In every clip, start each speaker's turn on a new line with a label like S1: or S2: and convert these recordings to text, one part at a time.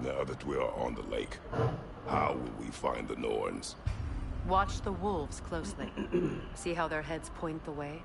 S1: Now that we are on the lake, how will we find the Norns?
S2: Watch the wolves closely. See how their heads point the way?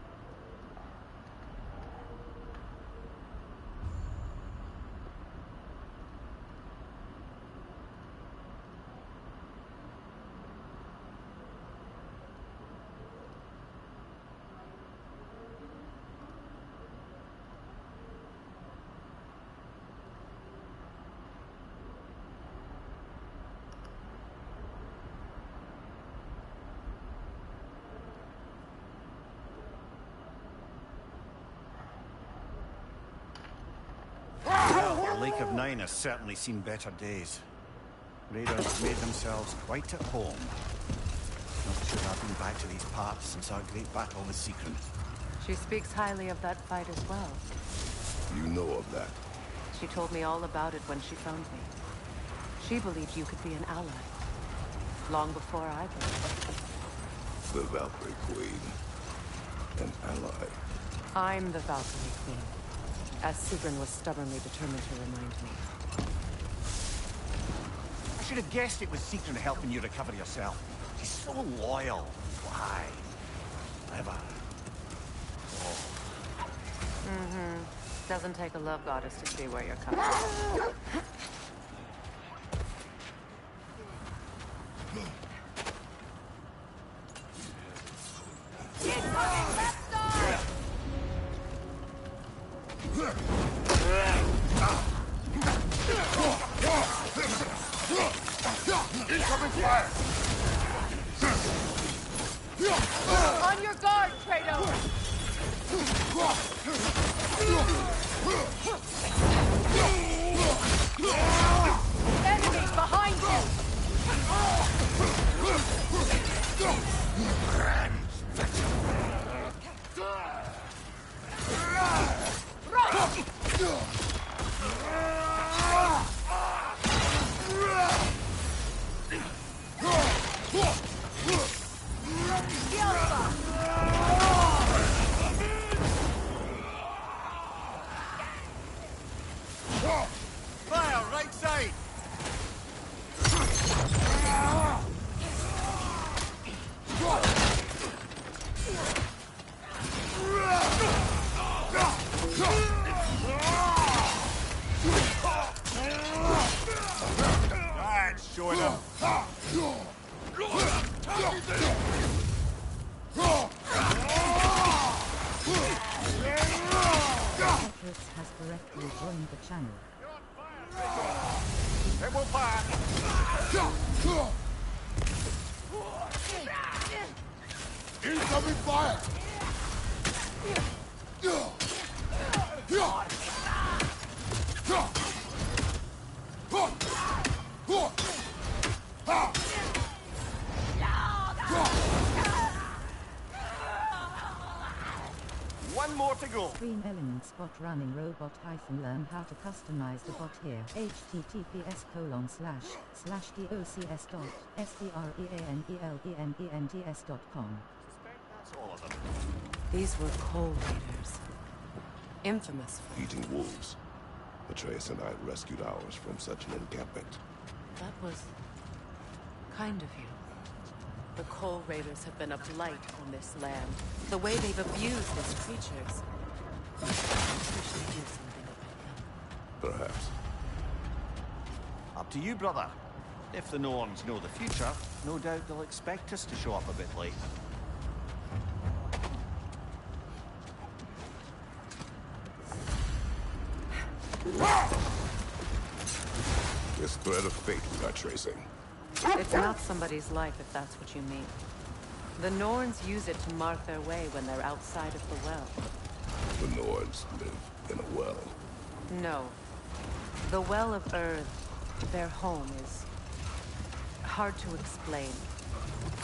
S3: The Lake of Nine has certainly seen better days. Raiders have made themselves quite at home. Not sure I've been back to these parts since our great battle with Secret.
S2: She speaks highly of that fight as well.
S1: You know of that?
S2: She told me all about it when she found me. She believed you could be an ally. Long before I believed.
S1: The Valkyrie Queen. An ally.
S2: I'm the Valkyrie Queen. As Sigrun was stubbornly determined to remind me.
S3: I should have guessed it was Secret helping you recover yourself. She's so loyal. Why? Clever.
S2: Mm-hmm. Doesn't take a love goddess to see where you're coming from.
S4: Incoming fire!
S2: On your guard, Kratos! Enemy behind you!
S3: Fire, right side! That's showing up.
S5: FIRECUDA has correctly joined the channel.
S3: It will fire.
S4: Incoming fire!
S3: One more to go.
S5: Stream elements bot running robot - learn how to customize the bot here. https://docs/docs.streamanents.com.
S3: That's all of them.
S2: These were coal raiders. Infamous for...
S1: Eating wolves. Atreus and I rescued ours from such an encampment.
S2: That was... kind of you. The coal raiders have been a blight on this land. The way they've abused its creatures. I wish they'd do something about them.
S1: Perhaps.
S3: Up to you, brother. If the Norns know the future, no doubt they'll expect us to show up a bit late.
S1: This thread of fate we are tracing.
S2: It's not somebody's life if that's what you mean. The Norns use it to mark their way when they're outside of the well.
S1: The Norns live in a well.
S2: No. The Well of Earth, their home, is hard to explain.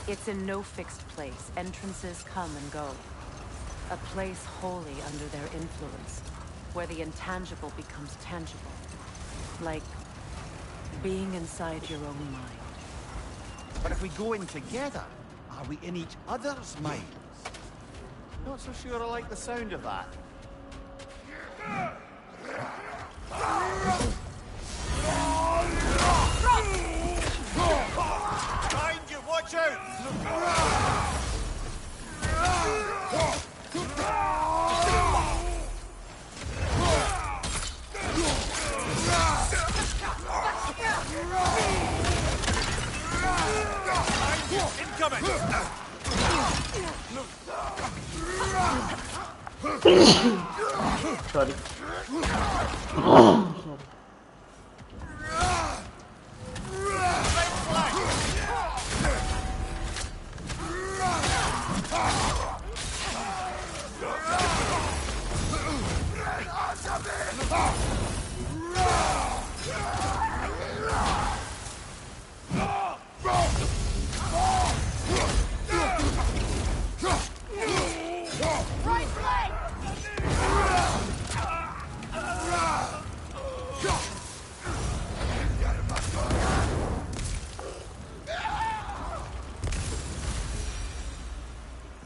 S2: It's in no fixed place. Entrances come and go. A place wholly under their influence, where the intangible becomes tangible. Like being inside your own mind.
S3: But if we go in together, are we in each other's minds? Not so sure I like the sound of that. Incoming!
S6: Sorry.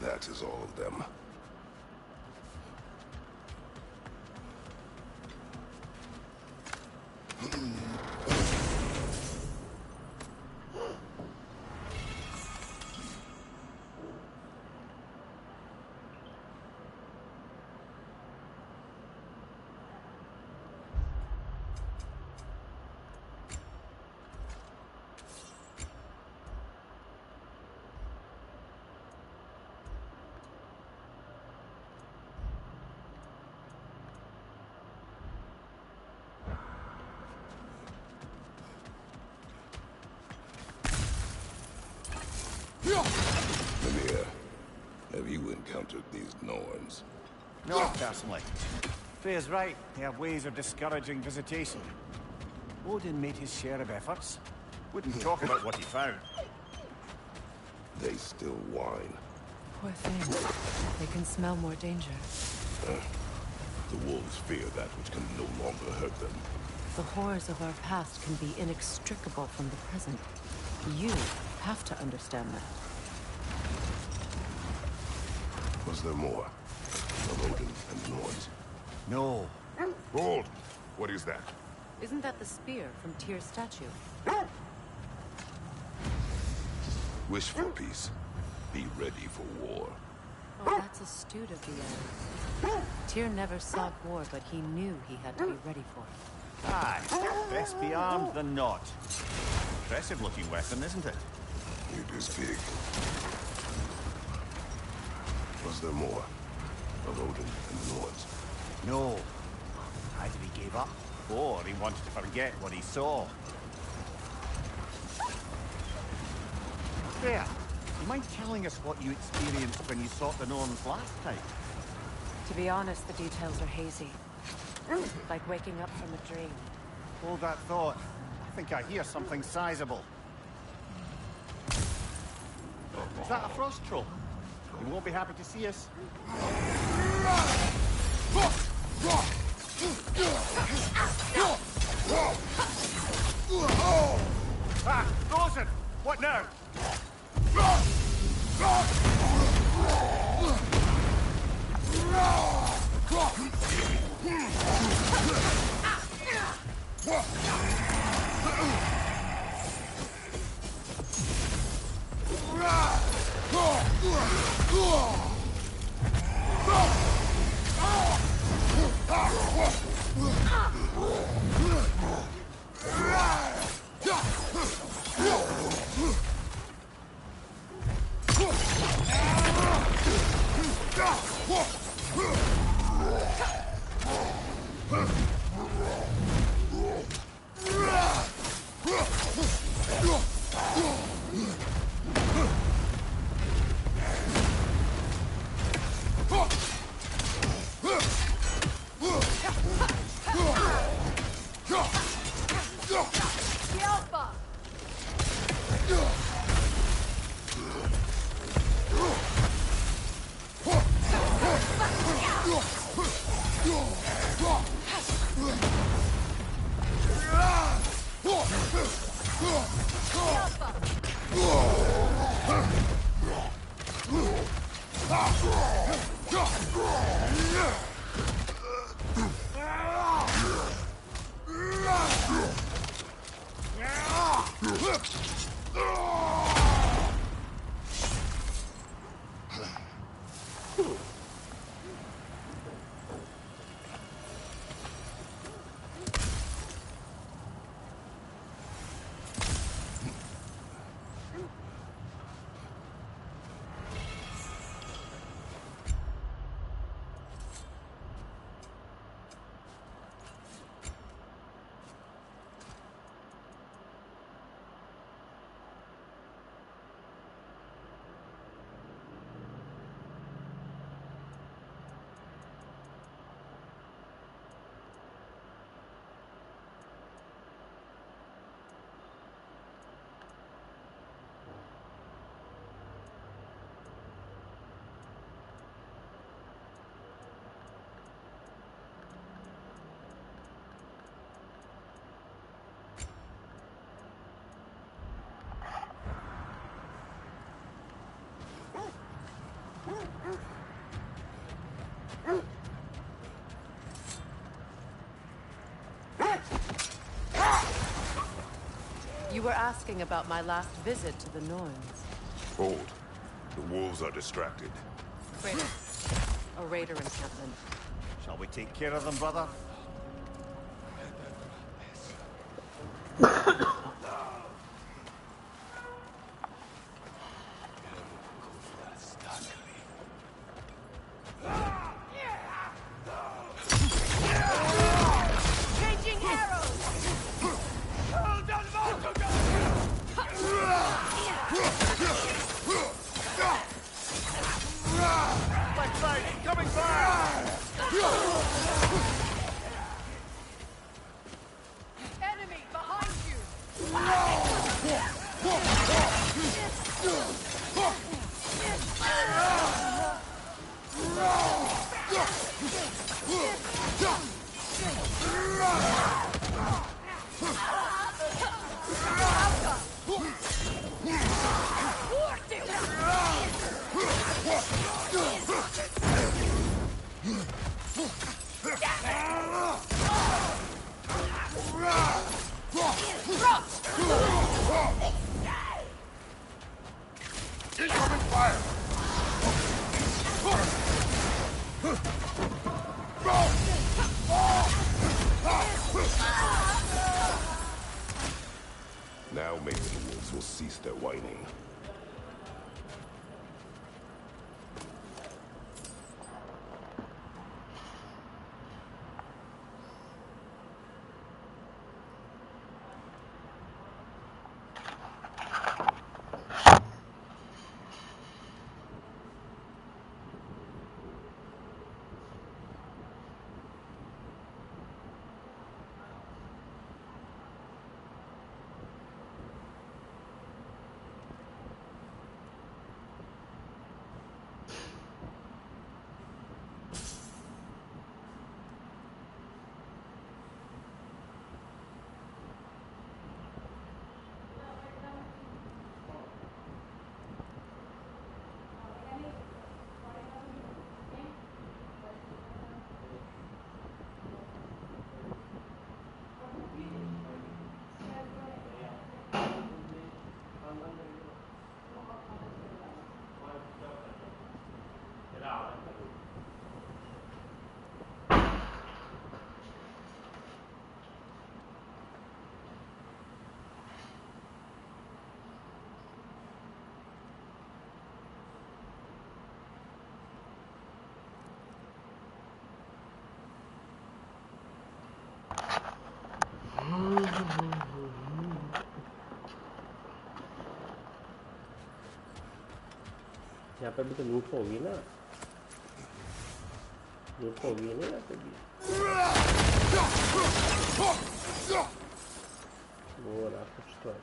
S1: That is all of them. Mimir, have you encountered these Norns?
S3: Not personally. Freya's right. They have ways of discouraging visitation. Odin made his share of efforts. Wouldn't talk about what he found.
S1: They still whine.
S2: Poor things. They can smell more danger.
S1: The wolves fear that which can no longer hurt them.
S2: The horrors of our past can be inextricable from the present. You have to understand that.
S1: Was there more? Of Odin and the Norns?
S3: No.
S4: Hold! What is that?
S2: Isn't that the spear from Tyr's statue?
S1: Wish for peace. Be ready for war.
S2: Oh, that's astute of the Arrows. Tyr never sought war, but he knew he had to be ready for it.
S3: Aye. Best be armed than not. Impressive looking weapon, isn't it?
S1: It is big. Was there more? Of Odin and the Norns?
S3: No. Either he gave up, or he wanted to forget what he saw. Freya, you mind telling us what you experienced when you sought the Norns last time?
S2: To be honest, the details are hazy. Like waking up from a dream.
S3: Hold that thought. I think I hear something sizable. Is that a frost troll? You won't be happy to see us. Ah, frozen! What now?
S2: You were asking about my last visit to the Norns.
S4: Hold. The wolves are distracted.
S2: Kratos, a raider encampment.
S3: Shall we take care of them, brother?
S2: Changing arrows!
S3: Left side, coming back!
S2: Enemy behind you!
S4: Incoming fire!
S1: Now maybe the wolves will cease their whining.
S6: यहाँ पर भी तो लूट होगी ना, लूट होगी ना यहाँ पे भी। वो रहा कुछ तो है।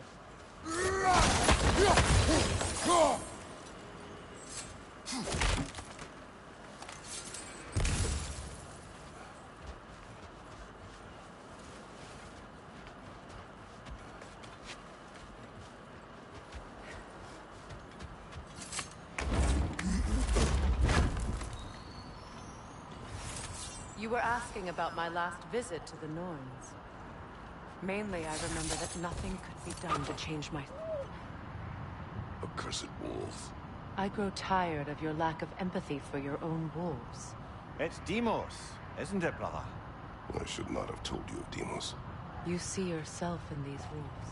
S2: You were asking about my last visit to the Norns. Mainly, I remember that nothing could be done to change my...
S1: Accursed wolves.
S2: I grow tired of your lack of empathy for your own wolves.
S3: It's Demos, isn't it, brother?
S1: I should not have told you of Demos.
S2: You see yourself in these wolves,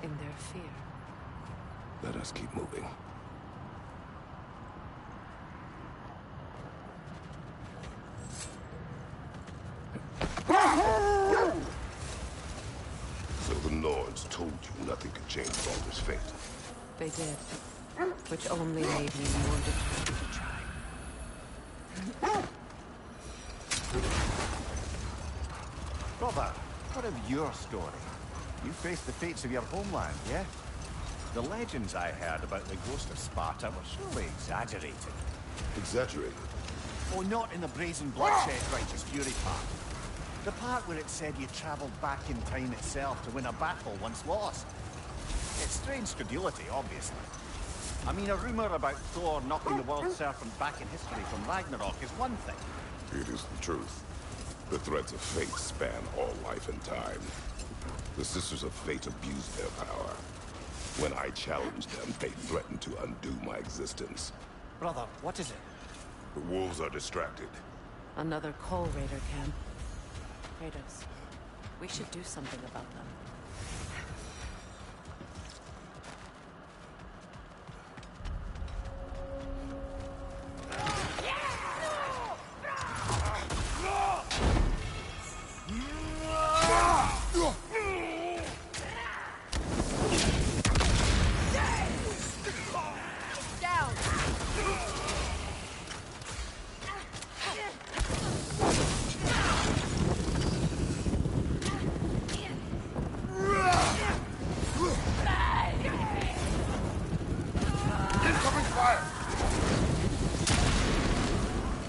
S2: in their fear.
S1: Let us keep moving. So the Norns told you nothing could change Baldur's fate.
S2: They did, which only made me more determined to try.
S3: Brother, what of your story? You faced the fates of your homeland, yeah? The legends I heard about the ghost of Sparta were surely exaggerated.
S1: Exaggerated?
S3: Oh, not in the brazen bloodshed righteous fury part. The part where it said you travelled back in time itself to win a battle once lost. It's strange credulity, obviously. I mean, a rumour about Thor knocking the world serpent back in history from Ragnarok is one thing.
S1: It is the truth. The threads of fate span all life and time. The Sisters of Fate abused their power. When I challenged them, they threatened to undo my existence.
S3: Brother, what is it?
S4: The wolves are distracted.
S2: Another Coal Raider camp. Kratos, we should do something about them.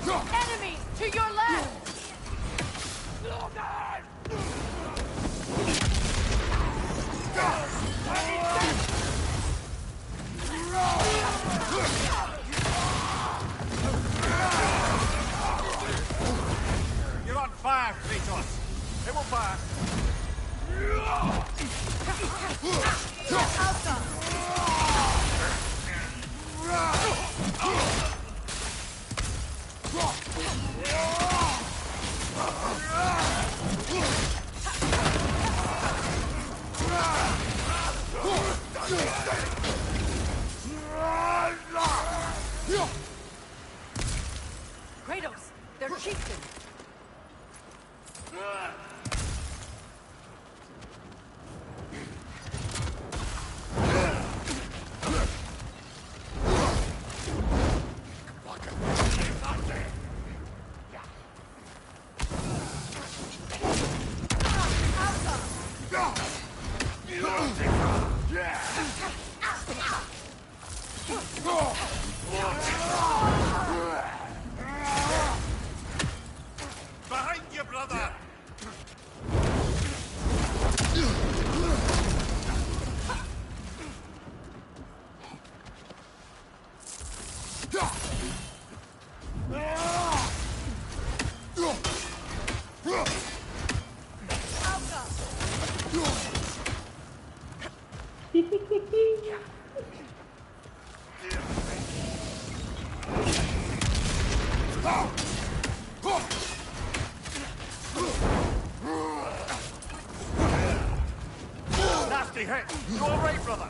S2: Enemies to your left!
S3: You're on fire, Kratos. It will fire.
S2: Kratos, they're chieftain.
S3: Behind you, brother! Nasty hit! You all right, brother?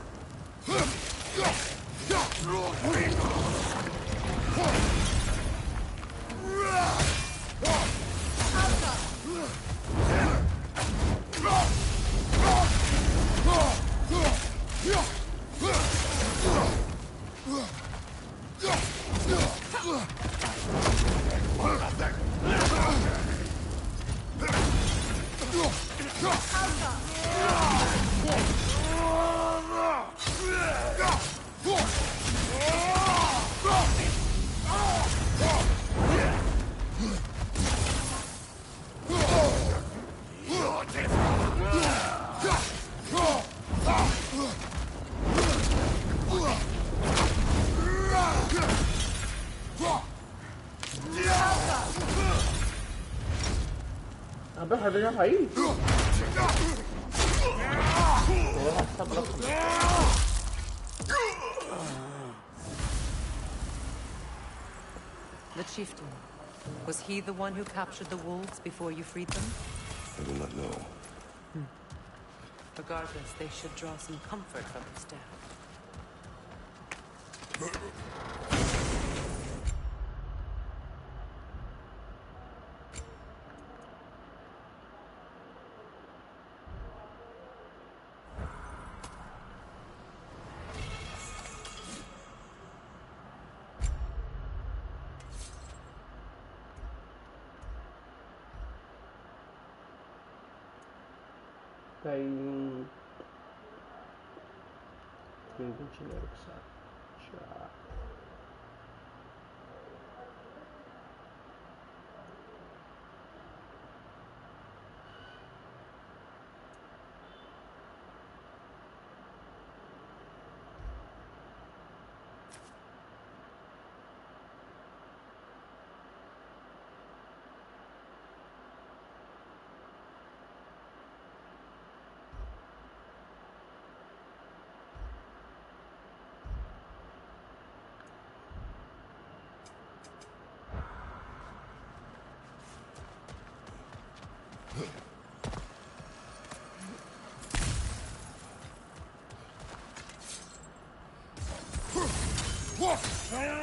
S6: Abang ada yang lain.
S2: The chieftain. Was he the one who captured the wolves before you freed them?
S1: I do not know.
S2: Regardless, they should draw some comfort from his death.
S6: Tem generic shot. Kaya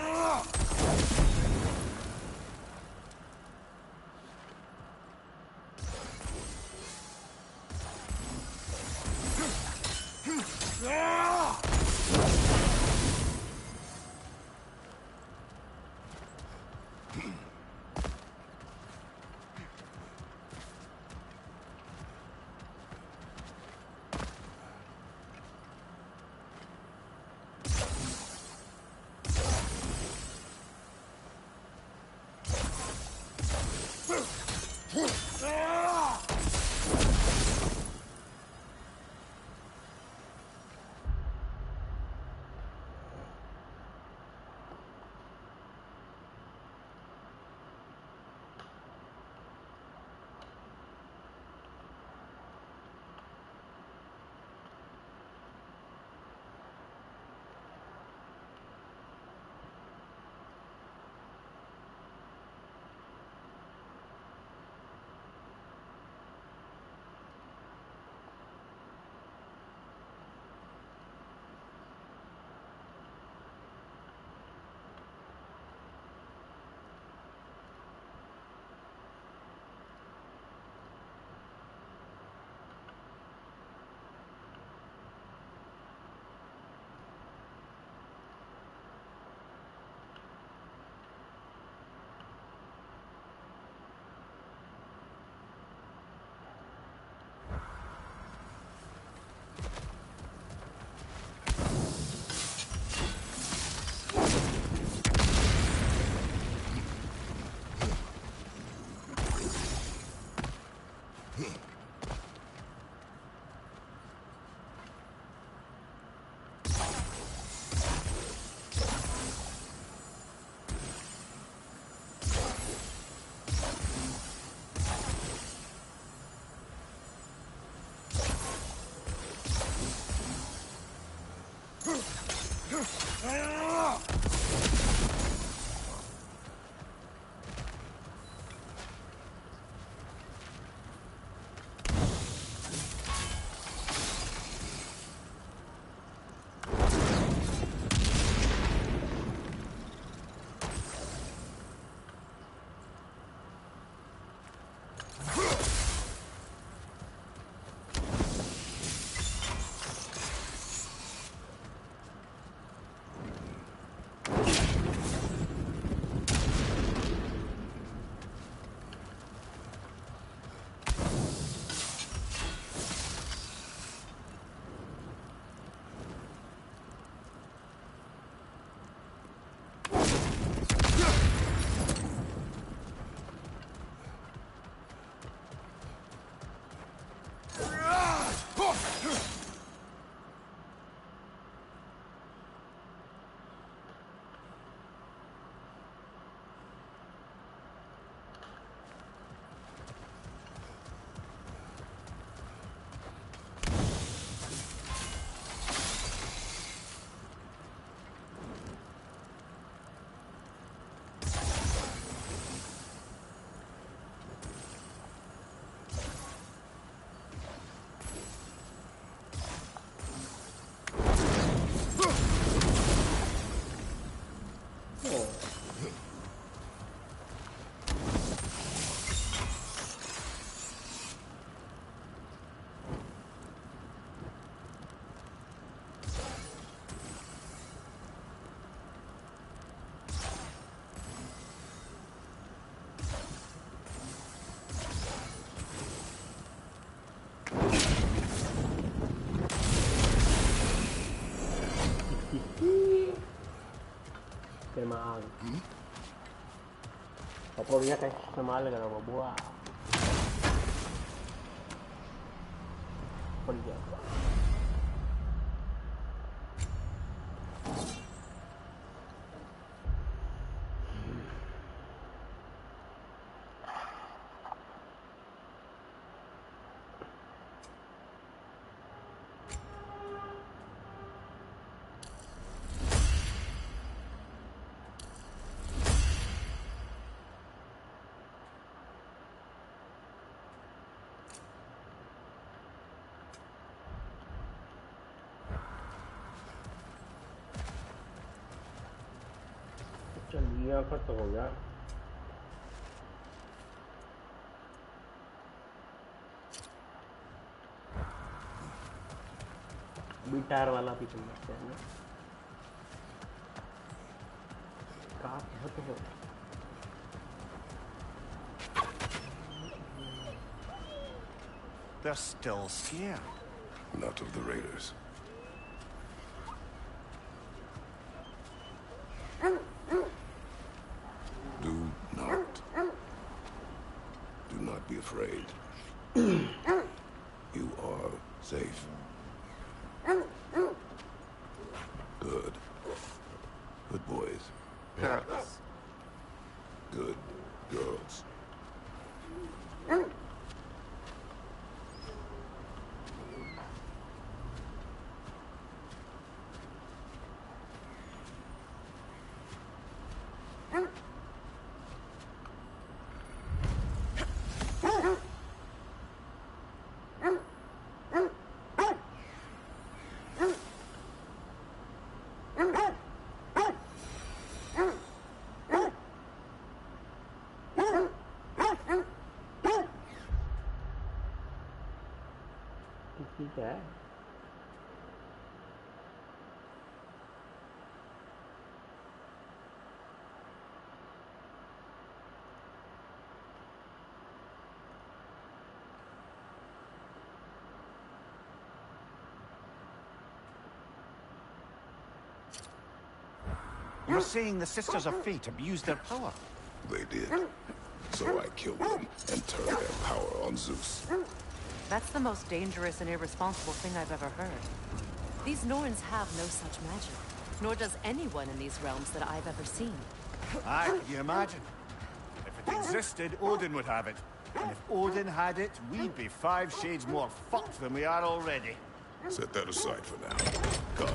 S6: maaga. Papawin niya kayo sa mahalaga na mabuha. Pagyan. दिया खत्म हो गया बिटार वाला भी चल सकते हैं ना कहाँ होते हो
S3: They're still scared.
S1: Not of the raiders. Do not be afraid. You are safe. Good. Good boys.
S3: Girls.
S1: Good girls.
S6: ठीक है
S3: You're saying the Sisters of Fate abused their power?
S1: They did. So I killed them and turned their power on Zeus.
S2: That's the most dangerous and irresponsible thing I've ever heard. These Norns have no such magic, nor does anyone in these realms that I've ever seen.
S3: Aye, can you imagine? If it existed, Odin would have it. And if Odin had it, we'd be 5 shades more fucked than we are already.
S1: Set that aside for now. Come.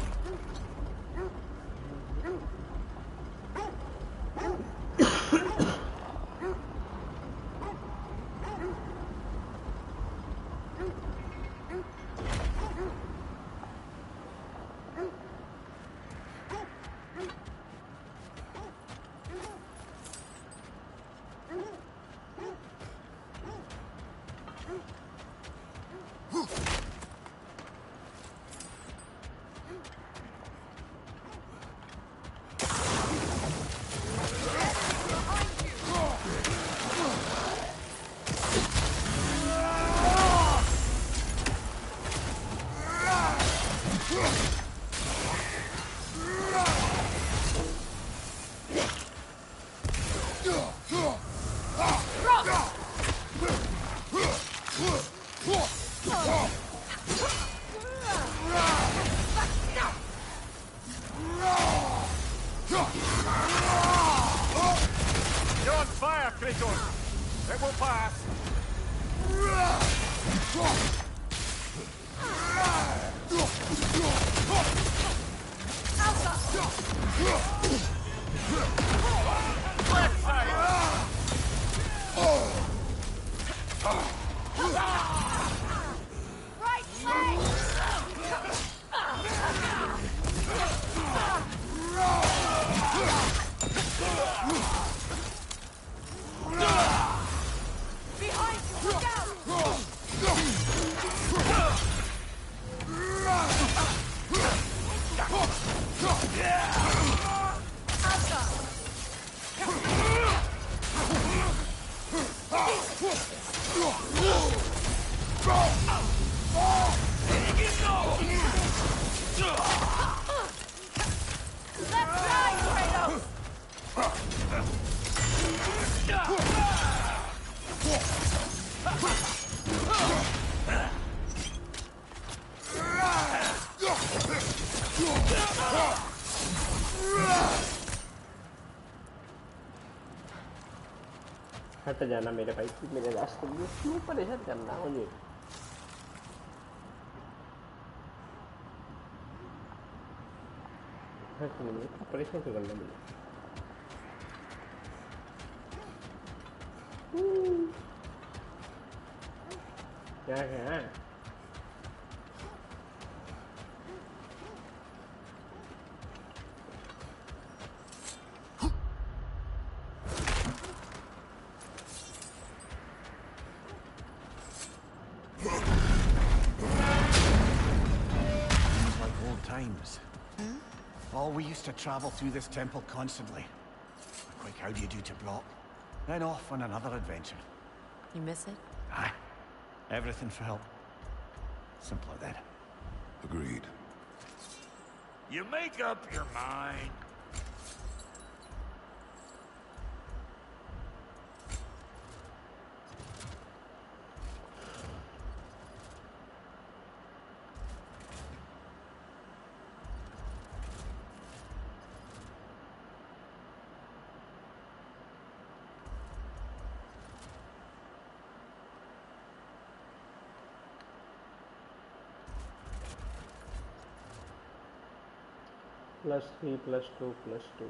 S6: हट जाना मेरे भाई मेरे रास्ते में क्यों परेशान करना मुझे हट मुझे परेशान क्यों करना मुझे क्या है
S3: times. Oh, we used to travel through this temple constantly. A quick how do you do to Brock, then off on another adventure.
S2: You miss it?
S3: Aye. Everything felt simpler then.
S1: Agreed.
S4: You make up your mind.
S6: +3 +2 +2.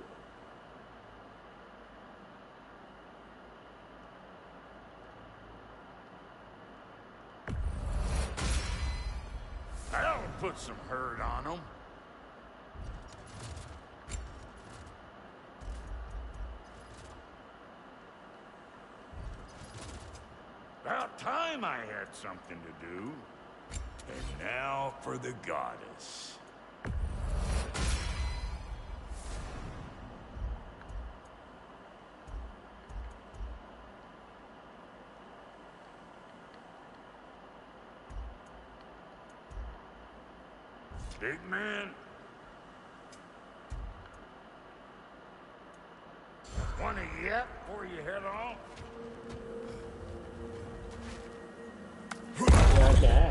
S4: That'll put some hurt on them. About time I had something to do. And now for the goddess. Big man. Wanna yet before you head off?
S6: क्या क्या है?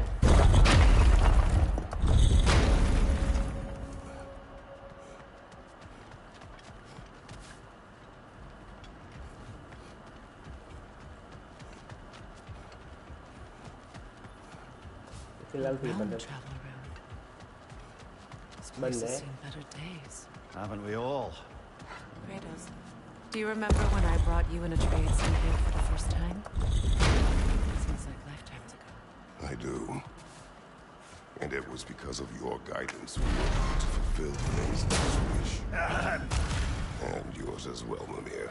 S6: फिलहाल भी
S2: Realm
S6: बंद
S2: travel around. This
S6: बंद
S2: place has
S6: है.
S2: seen better days.
S3: Haven't we all?
S2: Kratos, do you remember when I brought you and Atreus in here for the first time? Seems like lifetimes ago.
S1: I do. And it was because of your guidance we were able to fulfill Thay's last wish. And yours as well, Mimir.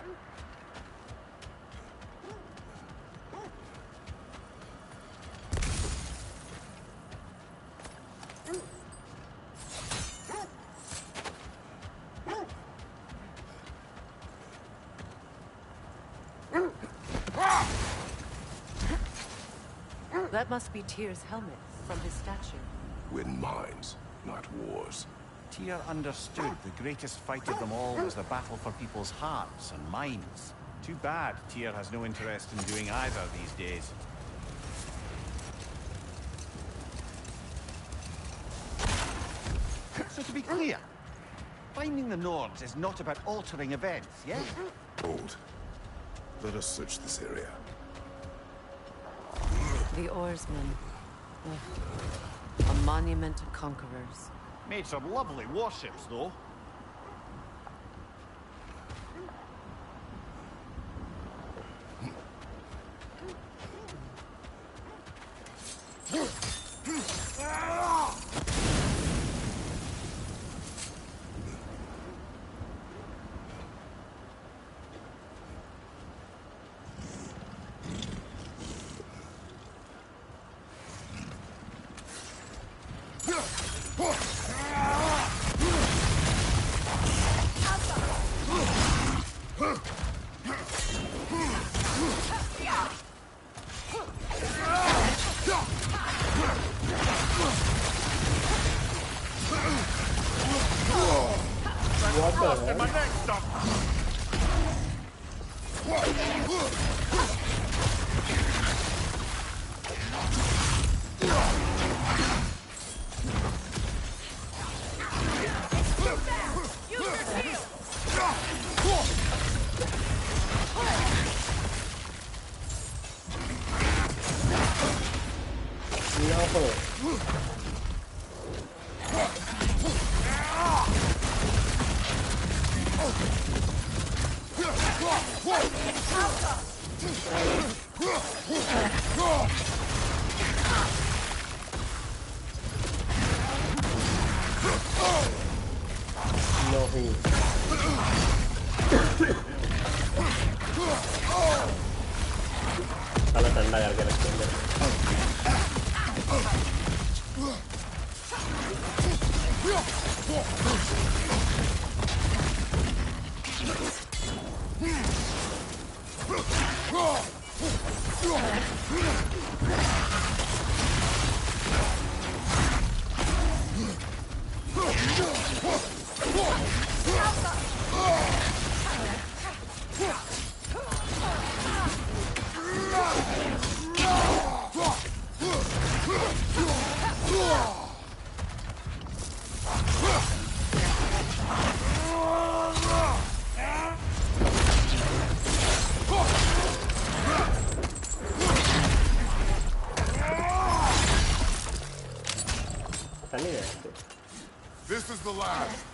S2: That must be Tyr's helmet from his statue.
S1: Win minds, not wars.
S3: Tyr understood the greatest fight of them all was the battle for people's hearts and minds. Too bad Tyr has no interest in doing either these days. So to be clear, finding the Nords is not about altering events, yes?
S1: Hold. Let us search this area.
S2: The oarsmen. Ugh. A monument to conquerors.
S3: Made some lovely warships, though.
S6: साला ठंडा करके रखते हैं
S1: This is the last.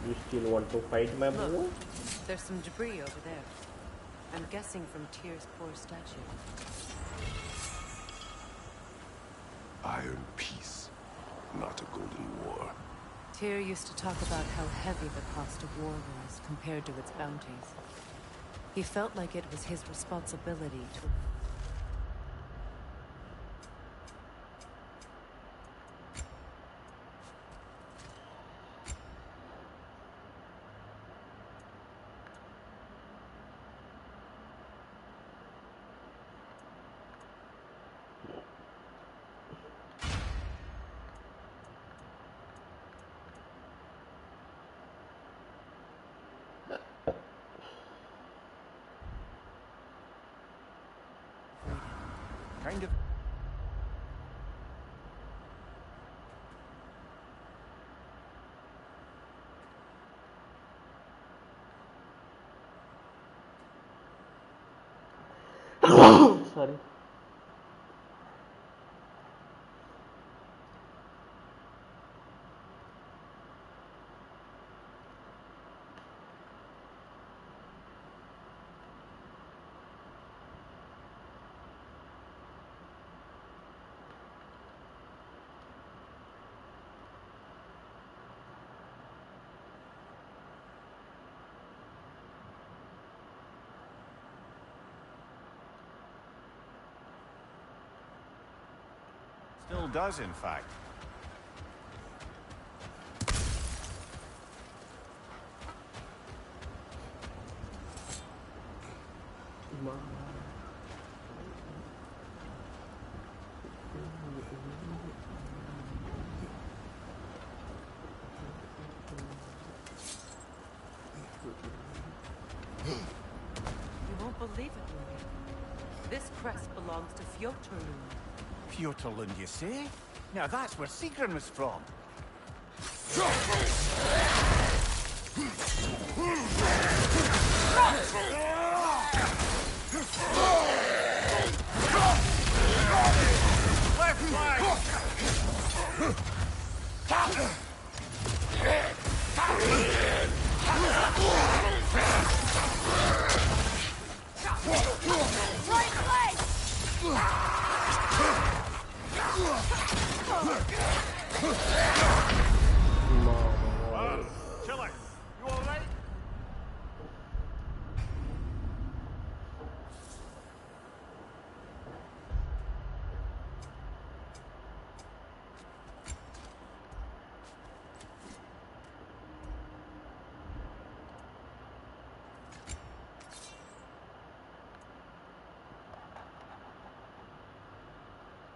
S6: You still want to fight my bro?
S2: There's some debris over there. I'm guessing from Tyr's poor statue.
S1: Iron peace, not a golden war.
S2: Tyr used to talk about how heavy the cost of war was compared to its bounties. He felt like it was his responsibility to...
S3: Kind of.
S6: Sorry.
S3: Still does, in fact.
S2: You won't believe it, Louis. This crest belongs to Fjotorlund.
S3: Fjotorlund, you say? Now that's where Sigrun was from. Left flank!
S7: Right leg!
S3: Chiller, you alright?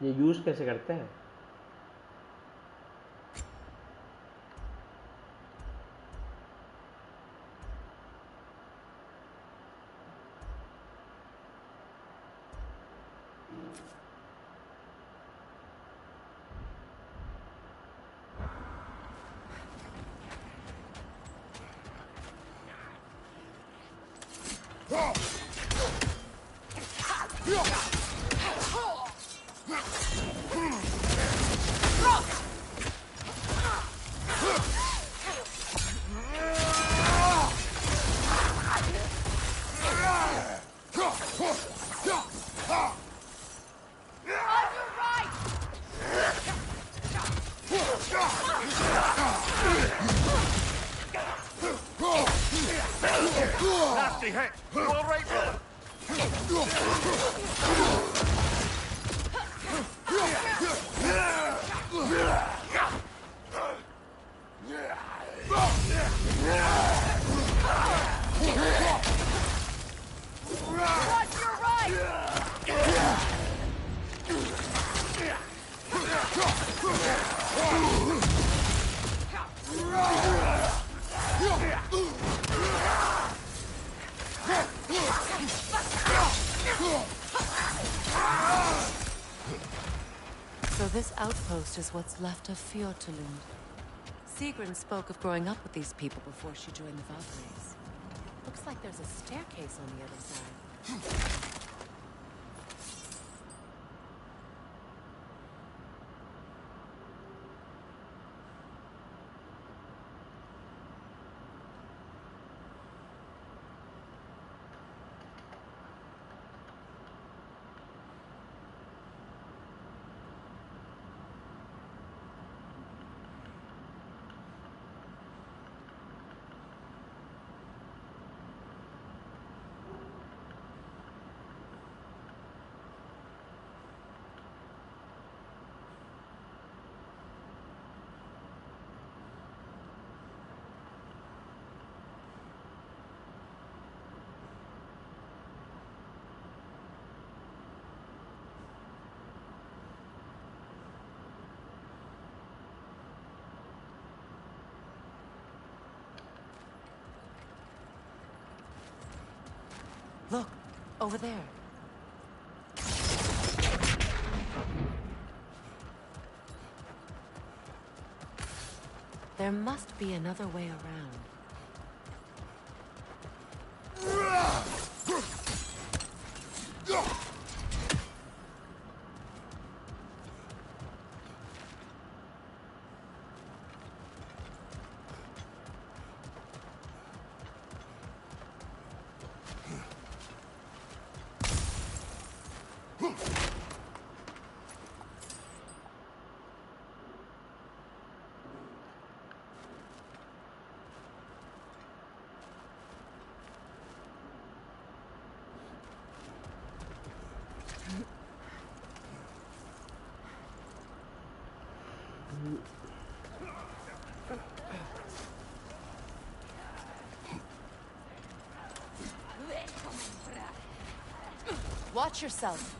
S6: ये use कैसे करते हैं?
S2: this outpost is what's left of Fjortulund. Sigrun spoke of growing up with these people before she joined the Valkyries. Looks like there's a staircase on the other side. Look, over there. There must be another way around. Watch yourself.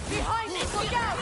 S7: Behind me, look out!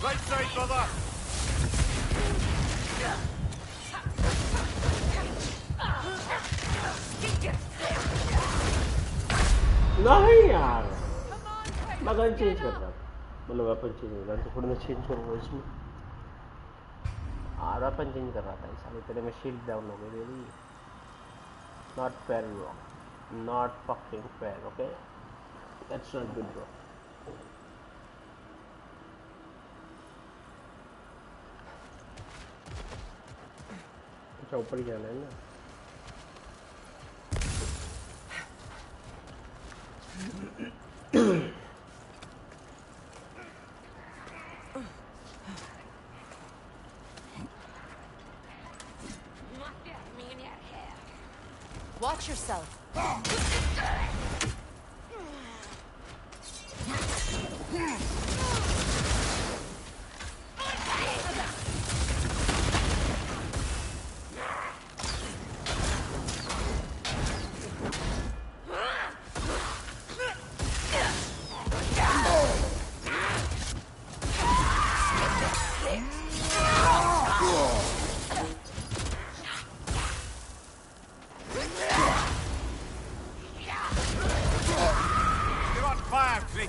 S4: Right side, brother!
S6: नहीं यार मैं gun change कर रहा मतलब weapon change कर रहा तो थोड़ा मैं चेंज करूँगा इसमें वेपन चेंज कर रहा था इस साल तेरे में शील्ड डाउन हो गई मेरी not fair bro not fucking fair okay that's not good bro अच्छा ऊपर ही जाना है ना
S2: Watch yourself.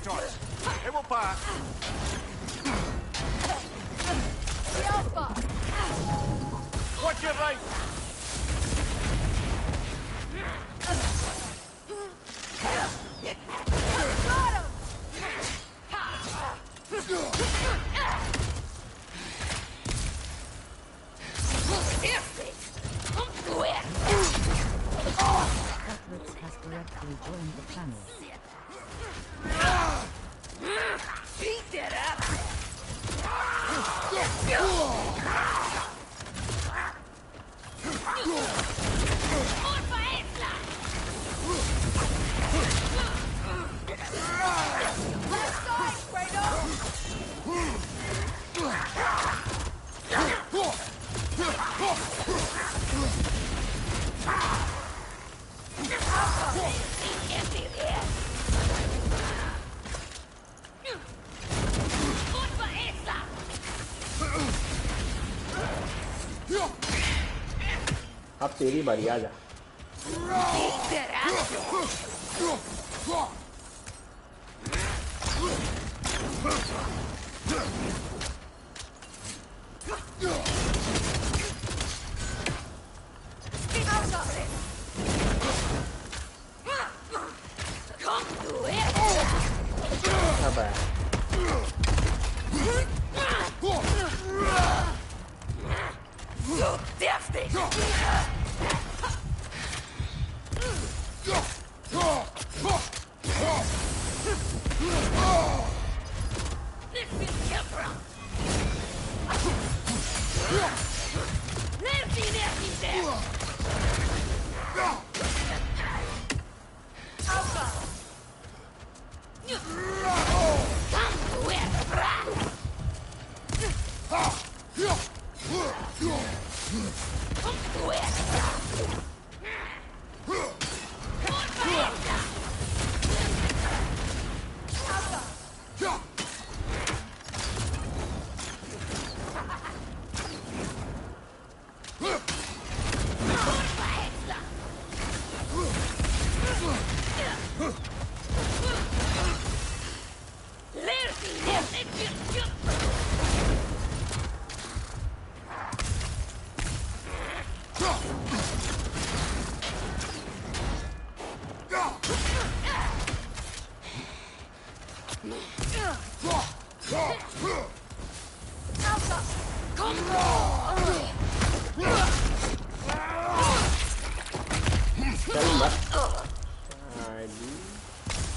S3: Torch. It will pass.
S7: The Alpha!
S3: Watch your right.
S7: Got him!
S5: Cutlets has correctly joined the channel.
S7: Beat that up! Left side, Kratos!
S6: अब तेरी बारी आ जा अब आया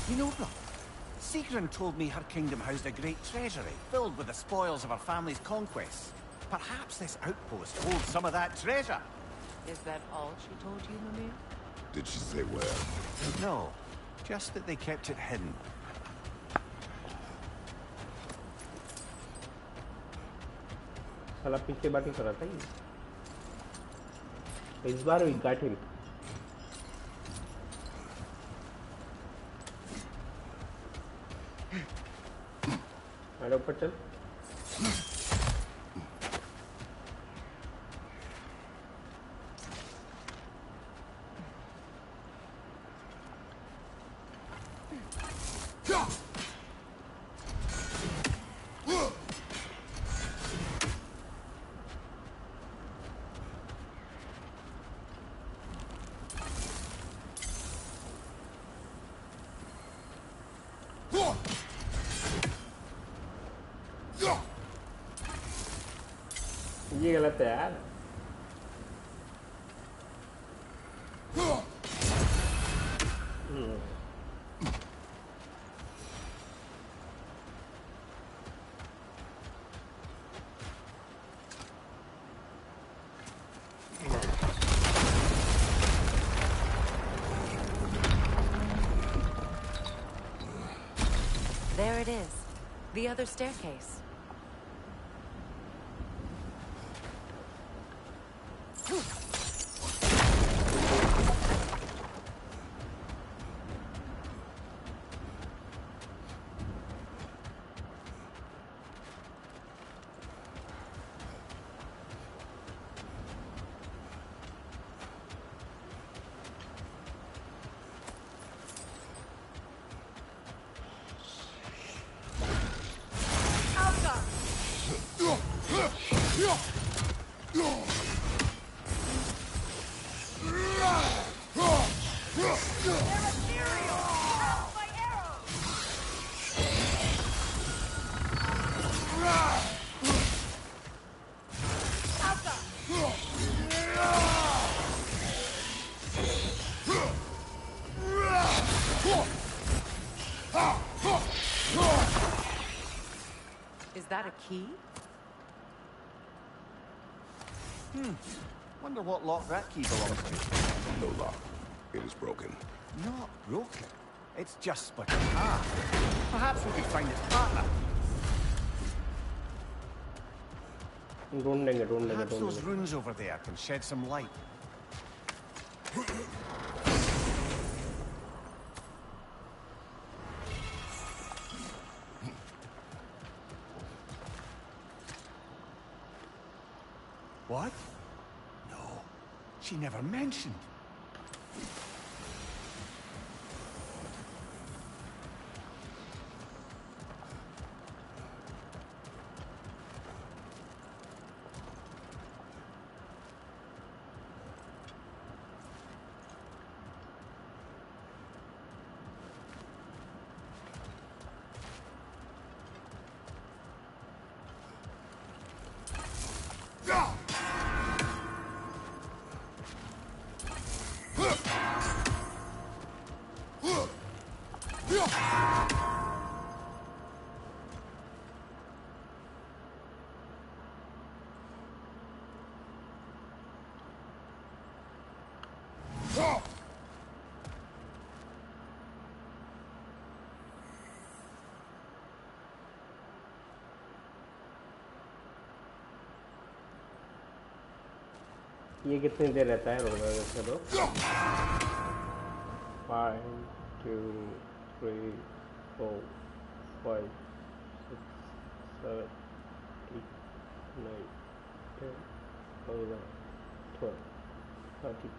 S3: You know, Rob, Sigrun told me her kingdom housed a great treasury filled with the spoils of her family's conquests. Perhaps this outpost holds some of that treasure.
S2: Is that all she told you, Mimir?
S1: Did she say where?
S3: No, just that they kept it hidden.
S6: साला पीछे बाटी कर रहा था ये इस बार we got him अरे ऊपर चल ये गलत है यार
S2: There it is. The other staircase. key?
S3: Wonder what lock that key belongs to.
S1: No lock. It is broken.
S3: Not broken. It's just split in half. Perhaps we could find its partner. Perhaps those runes over there can shed some light. What? No, she never mentioned.
S6: ये कितनी देर रहता है? रुक जा दो। 5 2 3 4 5 6 7 8 9 10 11 12 13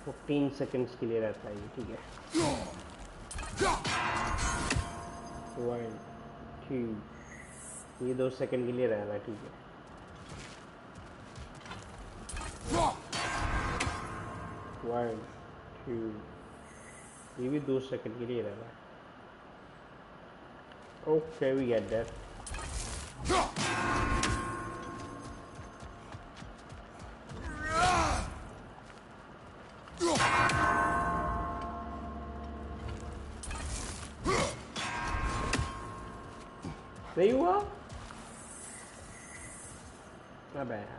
S6: 14 seconds के लिए रहता है ये, ठीक है। 1 2 ये 2 सेकंड के लिए रहना है, ठीक है। 1 2 ये भी 2 सेकंड के लिए रहना है। Okay, we get that. नहीं हुआ? अबे यार।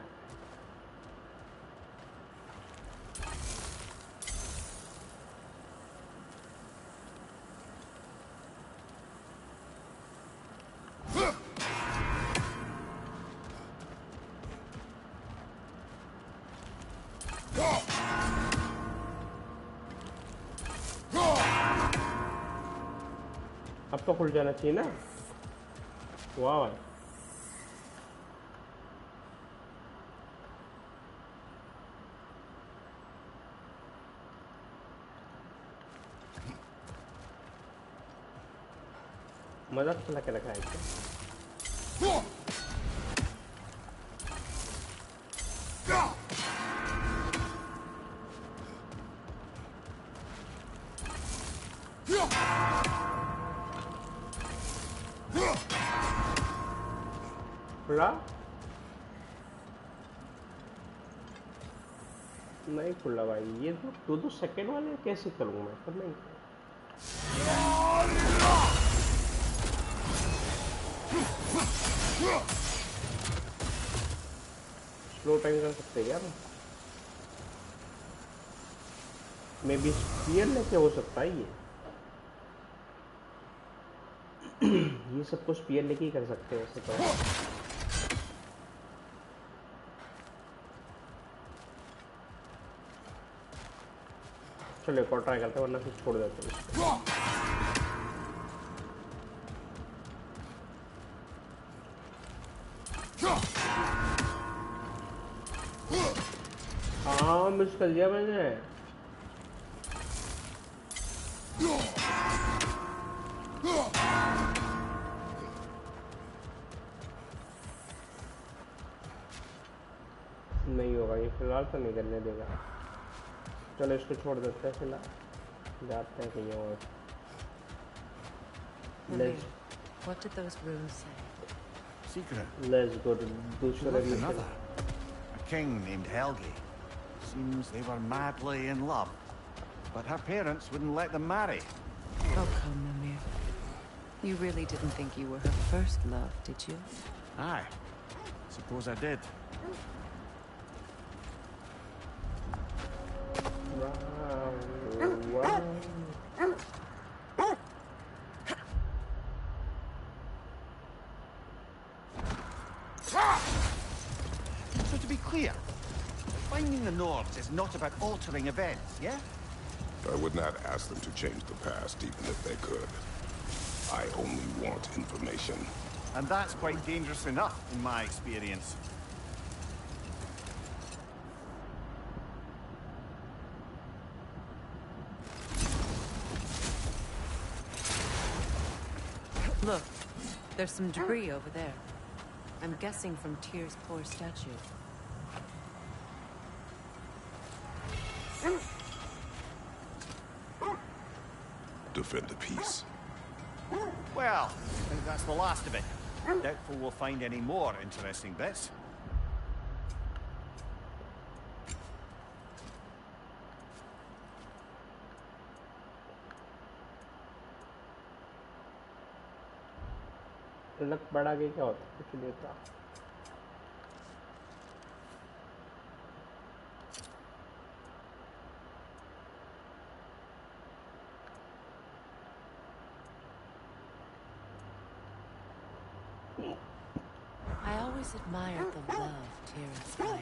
S6: अब तो खुल जाना चाहिए ना। वाह भाई, मजाक चला के रखा है क्या? खुला नहीं खुला भाई। ये तो 2 सेकंड वाले कैसे करूँ मैं? पर नहीं, स्लो टाइम कर सकते क्या? मे बी स्पीयर लेके हो सकता है ये सब कुछ स्पीयर लेके ही कर सकते हैं वैसे तो। चलो एक और ट्राई करते हैं, वरना फिर छोड़ देते हैं इसको। हाँ मिस कर दिया मैंने। नहीं होगा ये, फिलहाल तो नहीं करने देगा। चलो इसको छोड़ देते हैं फिलहाल, जाते हैं कहीं और।
S2: What did those runes say?
S3: Secret.
S6: Let's go to
S3: She
S6: दूसरा
S3: loved
S6: mission.
S3: another. A king named Helgi. Seems they were madly in love, but her parents wouldn't let them marry.
S2: Oh, come, Mimir. You really didn't think you were her first love, did you?
S3: Aye. Suppose I did. So to be clear, finding the Nords is not about altering events, yeah?
S1: I would not ask them to change the past, even if they could. I only want information.
S3: And that's quite dangerous enough, in my experience.
S2: Look, there's some debris over there. I'm guessing from Tyr's poor statue.
S1: Defend the peace.
S3: Well, I think that's the last of it. Doubtful we'll find any more interesting bits.
S6: Luck बड़ा के क्या होता है कुछ देख रहा
S2: I always admired the love Tyr inspired.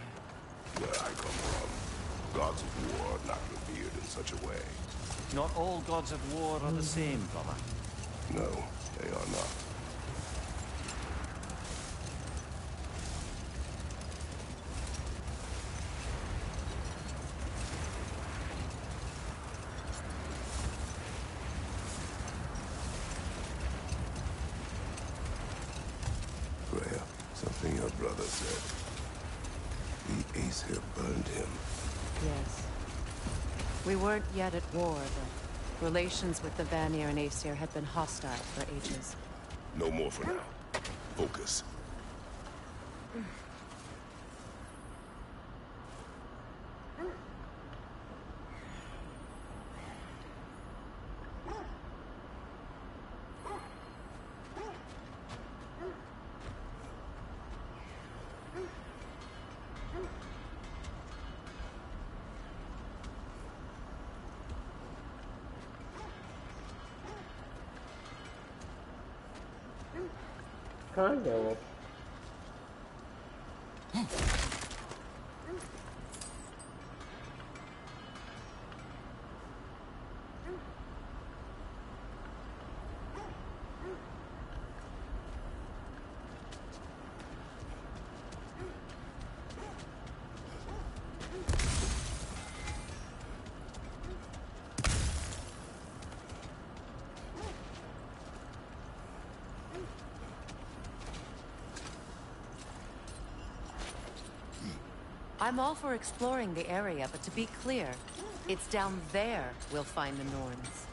S1: Where I come from, gods of war are not revered in such a way.
S3: Not all gods of war are the same, brother.
S1: No, they are not. Freya, something your brother said. The Aesir burned him.
S2: Yes. We weren't yet at war, but relations with the Vanir and Aesir had been hostile for ages.
S1: No more for now. Focus.
S6: कहाँ गया वो
S2: I'm all for exploring the area, but to be clear, it's down there we'll find the Norns.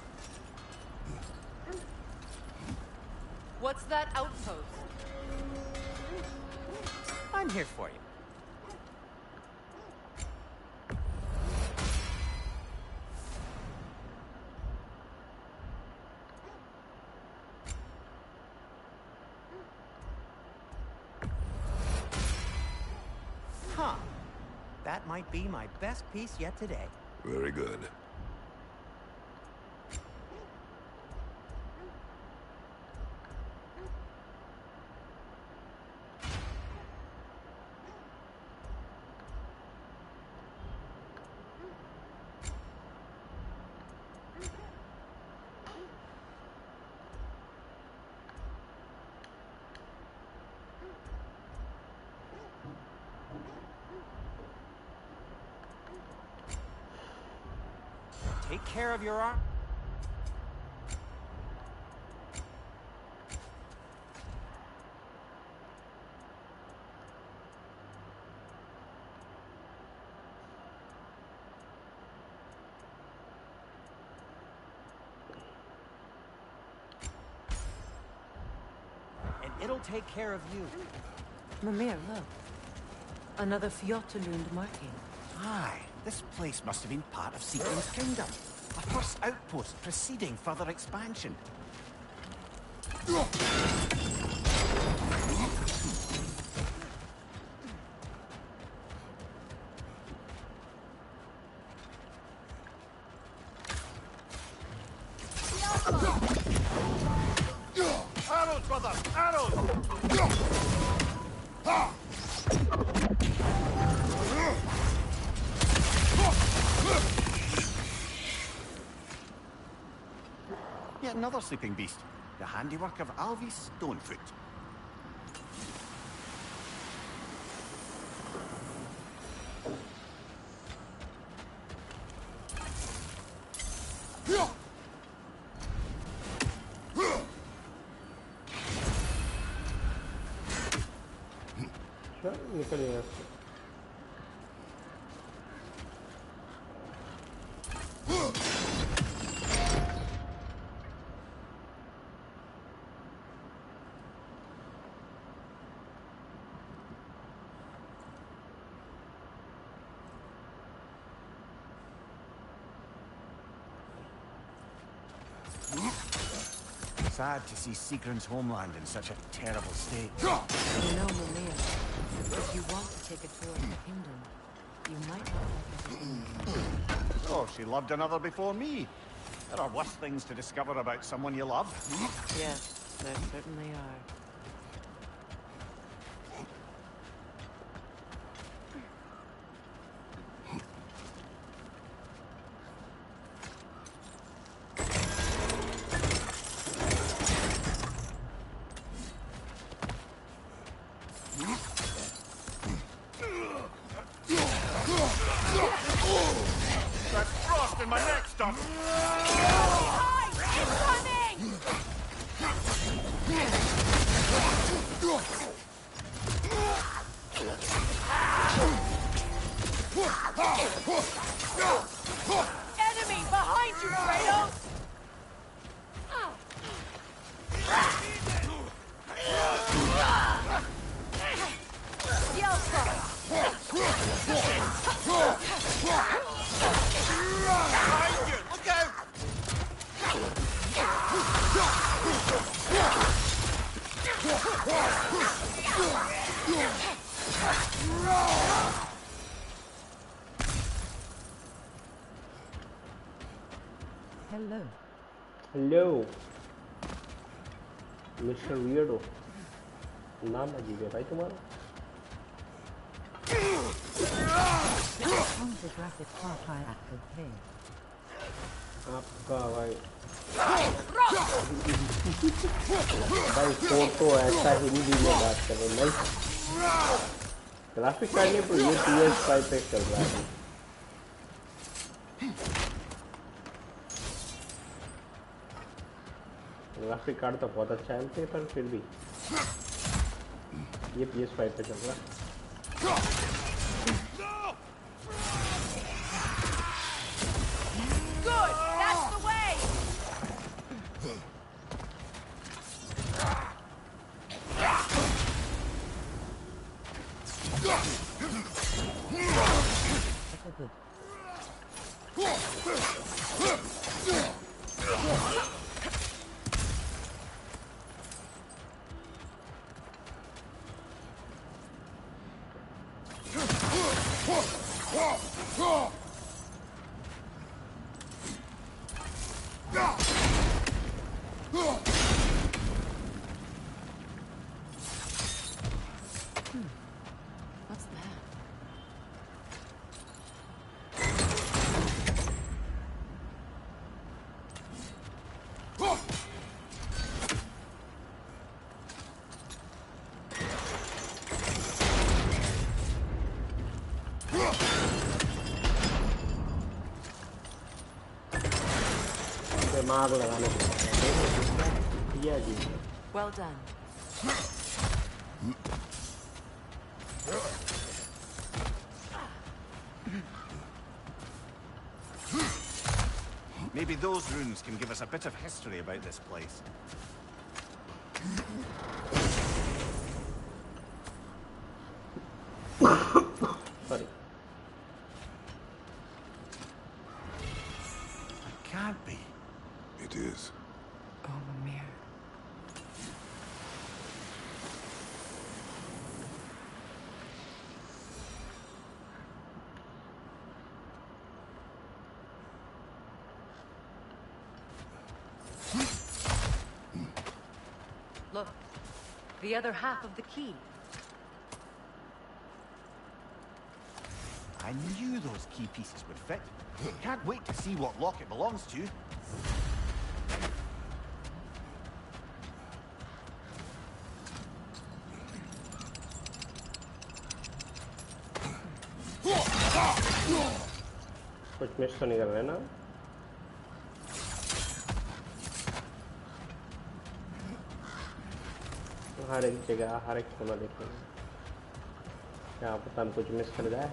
S2: What's that outpost?
S3: I'm here for you. Huh. That might be my best piece yet today.
S1: Very good.
S3: Take care of your arm. And it'll take care of you.
S2: Mimir, look. Another Fjotalund marking.
S3: Aye, this place must have been part of Siegfried's kingdom. A first outpost preceding further expansion. Arrows, brother! Arrows! Yet another sleeping beast. The handiwork of Alvis Stonefoot.
S6: निकल गया
S3: Sad to see Seagram's homeland in such a terrible state.
S2: You know, Mimir, if you want to take a tour of the kingdom, you might not like everything.
S3: Oh, she loved another before me. There are worse things to discover about someone you love.
S2: Yes, there certainly are.
S3: That's frost in my neck stuff.
S7: Enemy behind you, Kratos!
S3: Look out!
S5: Hello.
S6: Hello mister weirdo नाम अजीब है भाई तुम्हारा
S5: On the graphic part I acted here.
S6: आपका भाई भाई photo ऐसा हिंदी में बात कर रहे नहीं ग्राफिक कार्ड नहीं पर ये PS5 पे चल रहा है ग्राफिक कार्ड तो बहुत अच्छा है पर फिर भी ये PS5 पे चल रहा है
S7: Good! That's the way!
S5: That's a good.
S2: What's that?
S6: दिमाग लगाने के ये अजीब है
S2: Well done.
S3: Maybe those runes can give us a bit of history about this place.
S6: Sorry
S3: It can't be.
S1: It is.
S2: Oh, Mimir. Look, the other half of the key.
S3: I knew those key pieces would fit. Can't wait to see what lock it belongs to.
S6: कुछ miss तो नहीं कर रहे ना? हर एक जगह हर एक कोना देखेंगे, क्या पता हम कुछ मिस कर जाए।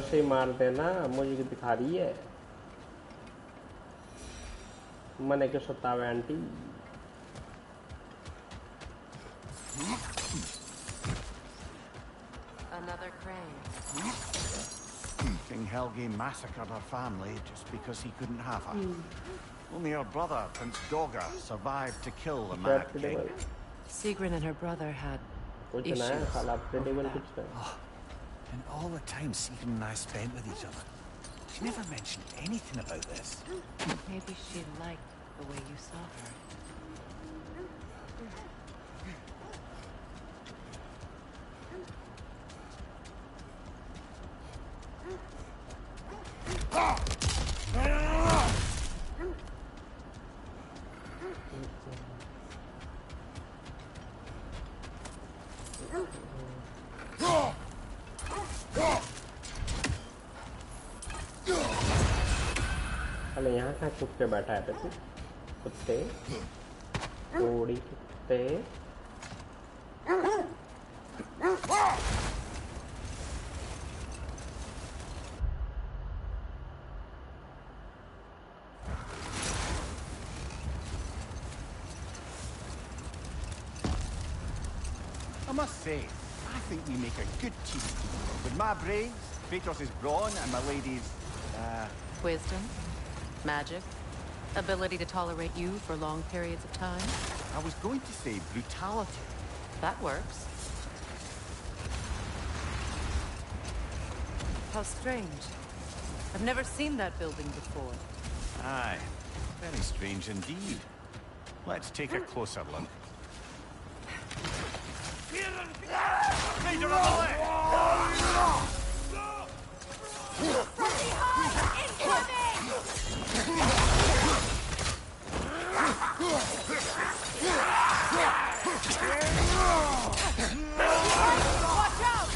S6: से मार देना, मुझे दिखा रही है मने के सतावे aunty.
S2: Another crane.
S3: King Helge massacred her family just because he couldn't have her. Only her brother, Prince Doga, survived to kill the Mad King.
S2: Sigrun and her brother had issues.
S3: And all the time Sigrun and I spent with each other, she never mentioned anything about this.
S2: Maybe she liked the way you saw her.
S6: यहाँ कहाँ छुप के बैठा है तू? कुत्ते, थोड़ी कुत्ते।
S3: I must say, I think we make a good team. With my brains, Kratos' brawn, and my lady's,
S2: wisdom, magic, ability to tolerate you for long periods of time.
S3: I was going to say brutality.
S2: That works. How strange. I've never seen that building before.
S3: Aye, very strange indeed. Let's take a closer look. Raider on the left!
S7: From behind! Incoming! Watch out!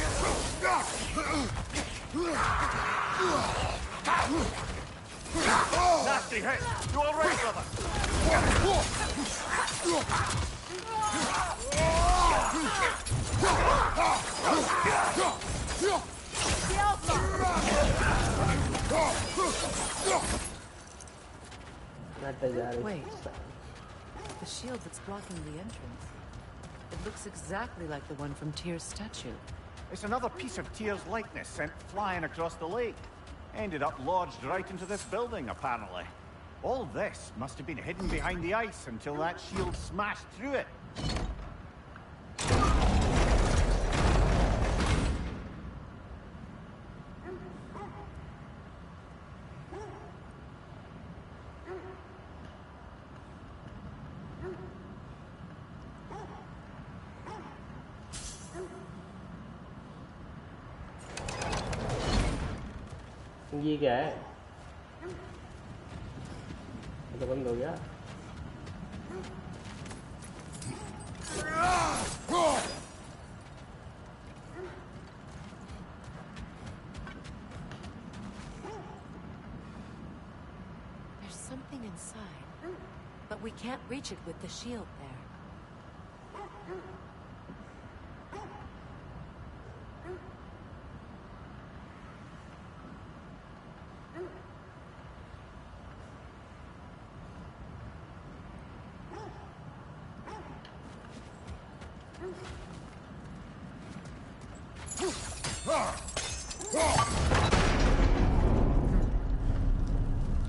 S3: Nasty hit! You all right, brother?
S2: Wait. The shield that's blocking the entrance. It looks exactly like the one from Tyr's statue.
S3: It's another piece of Tyr's likeness sent flying across the lake. Ended up lodged right into this building, apparently. All this must have been hidden behind the ice until that shield smashed through it.
S6: ये क्या है? तो बंद हो गया।
S2: There's something inside, but we can't reach it with the shield there.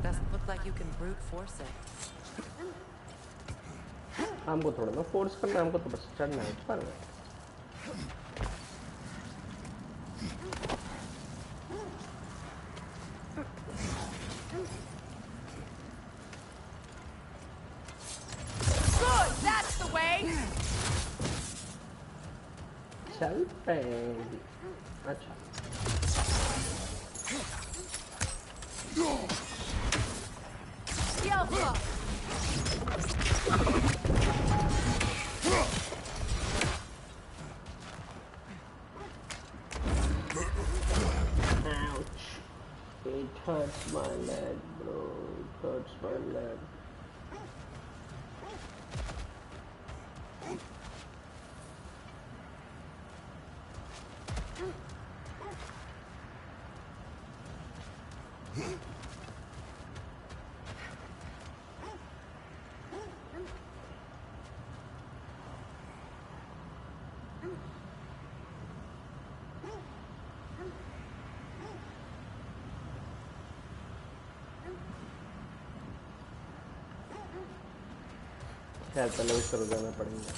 S2: Doesn't look like you can brute force it.
S6: हमको थोड़ा ना फोर्स करना है, हमको तो बस चढ़ना है ऊपर में।
S7: Good, that's the way.
S6: चल पे अच्छा
S7: Shield up.
S6: ouch, it hurts my leg bro, it hurts my leg. शायद पहले उस तरह जाना पड़ेगा।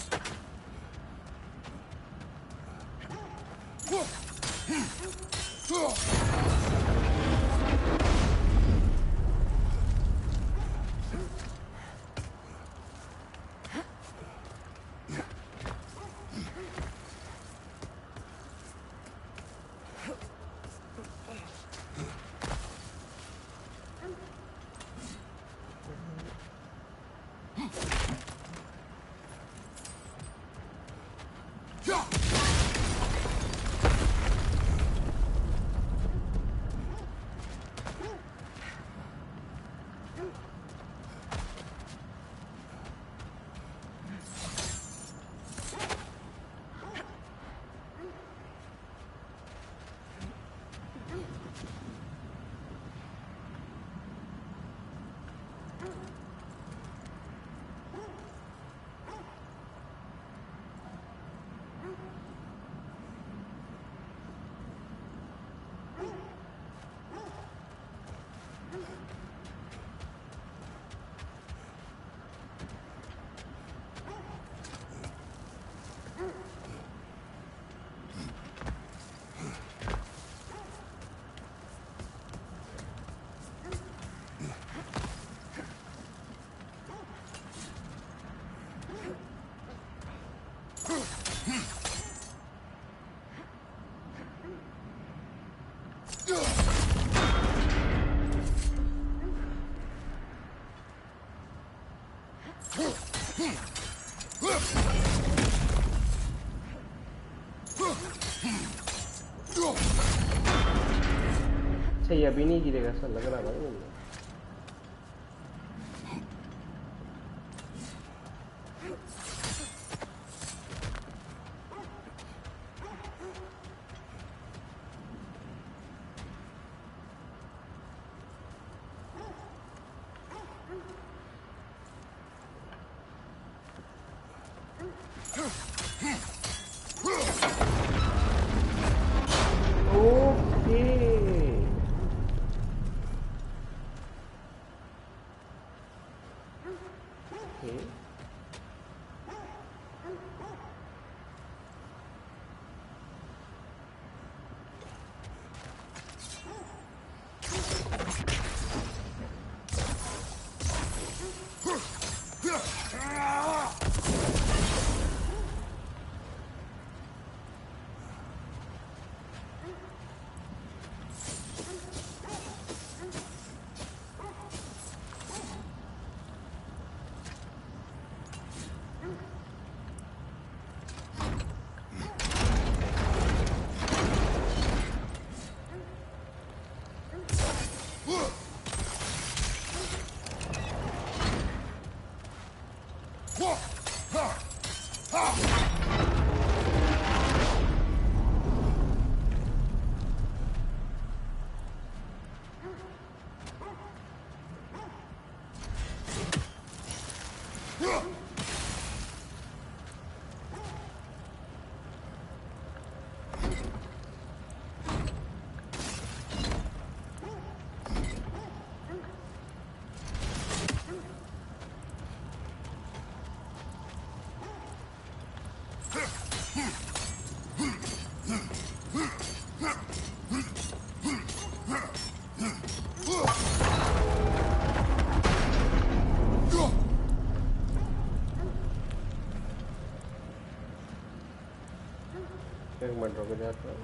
S6: अच्छा ये अभी नहीं गिरेगा, ऐसा लग रहा है भाई मुझे। मिनट रुक जाता है।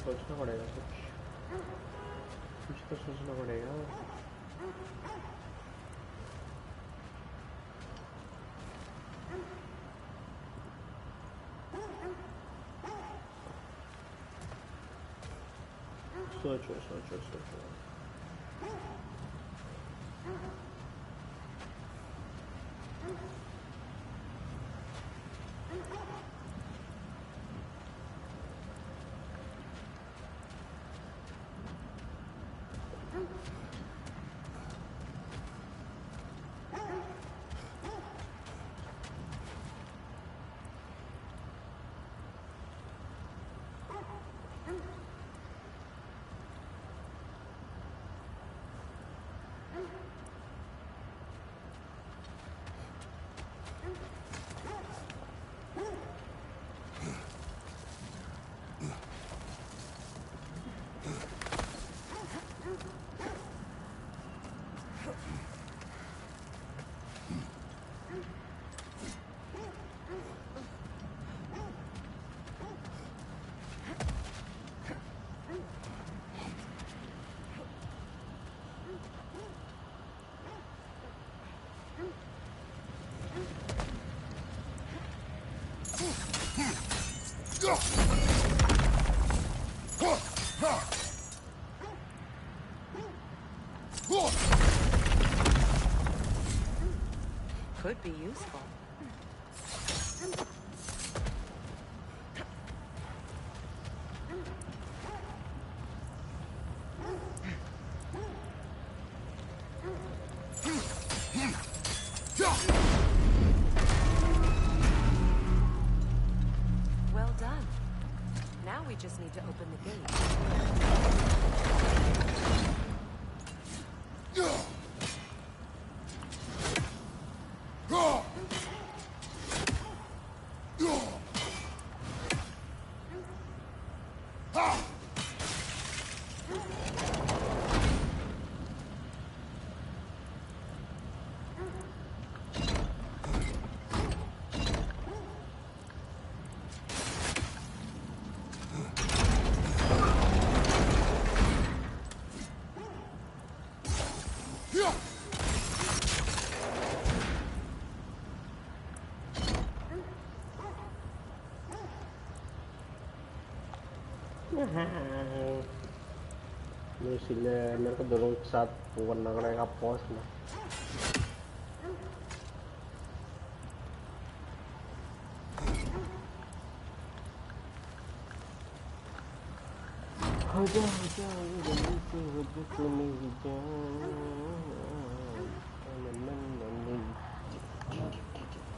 S6: सोचना पड़ेगा कुछ तो सोचना पड़ेगा। सोचो सोचो सोचो।
S2: Could be useful. Well done. Now we just need to open the gate.
S6: इसलिए मेरे को दोनों के साथ करना पड़ेगा पॉज में। हो जा जल्दी से हो जा तू मेरी जान।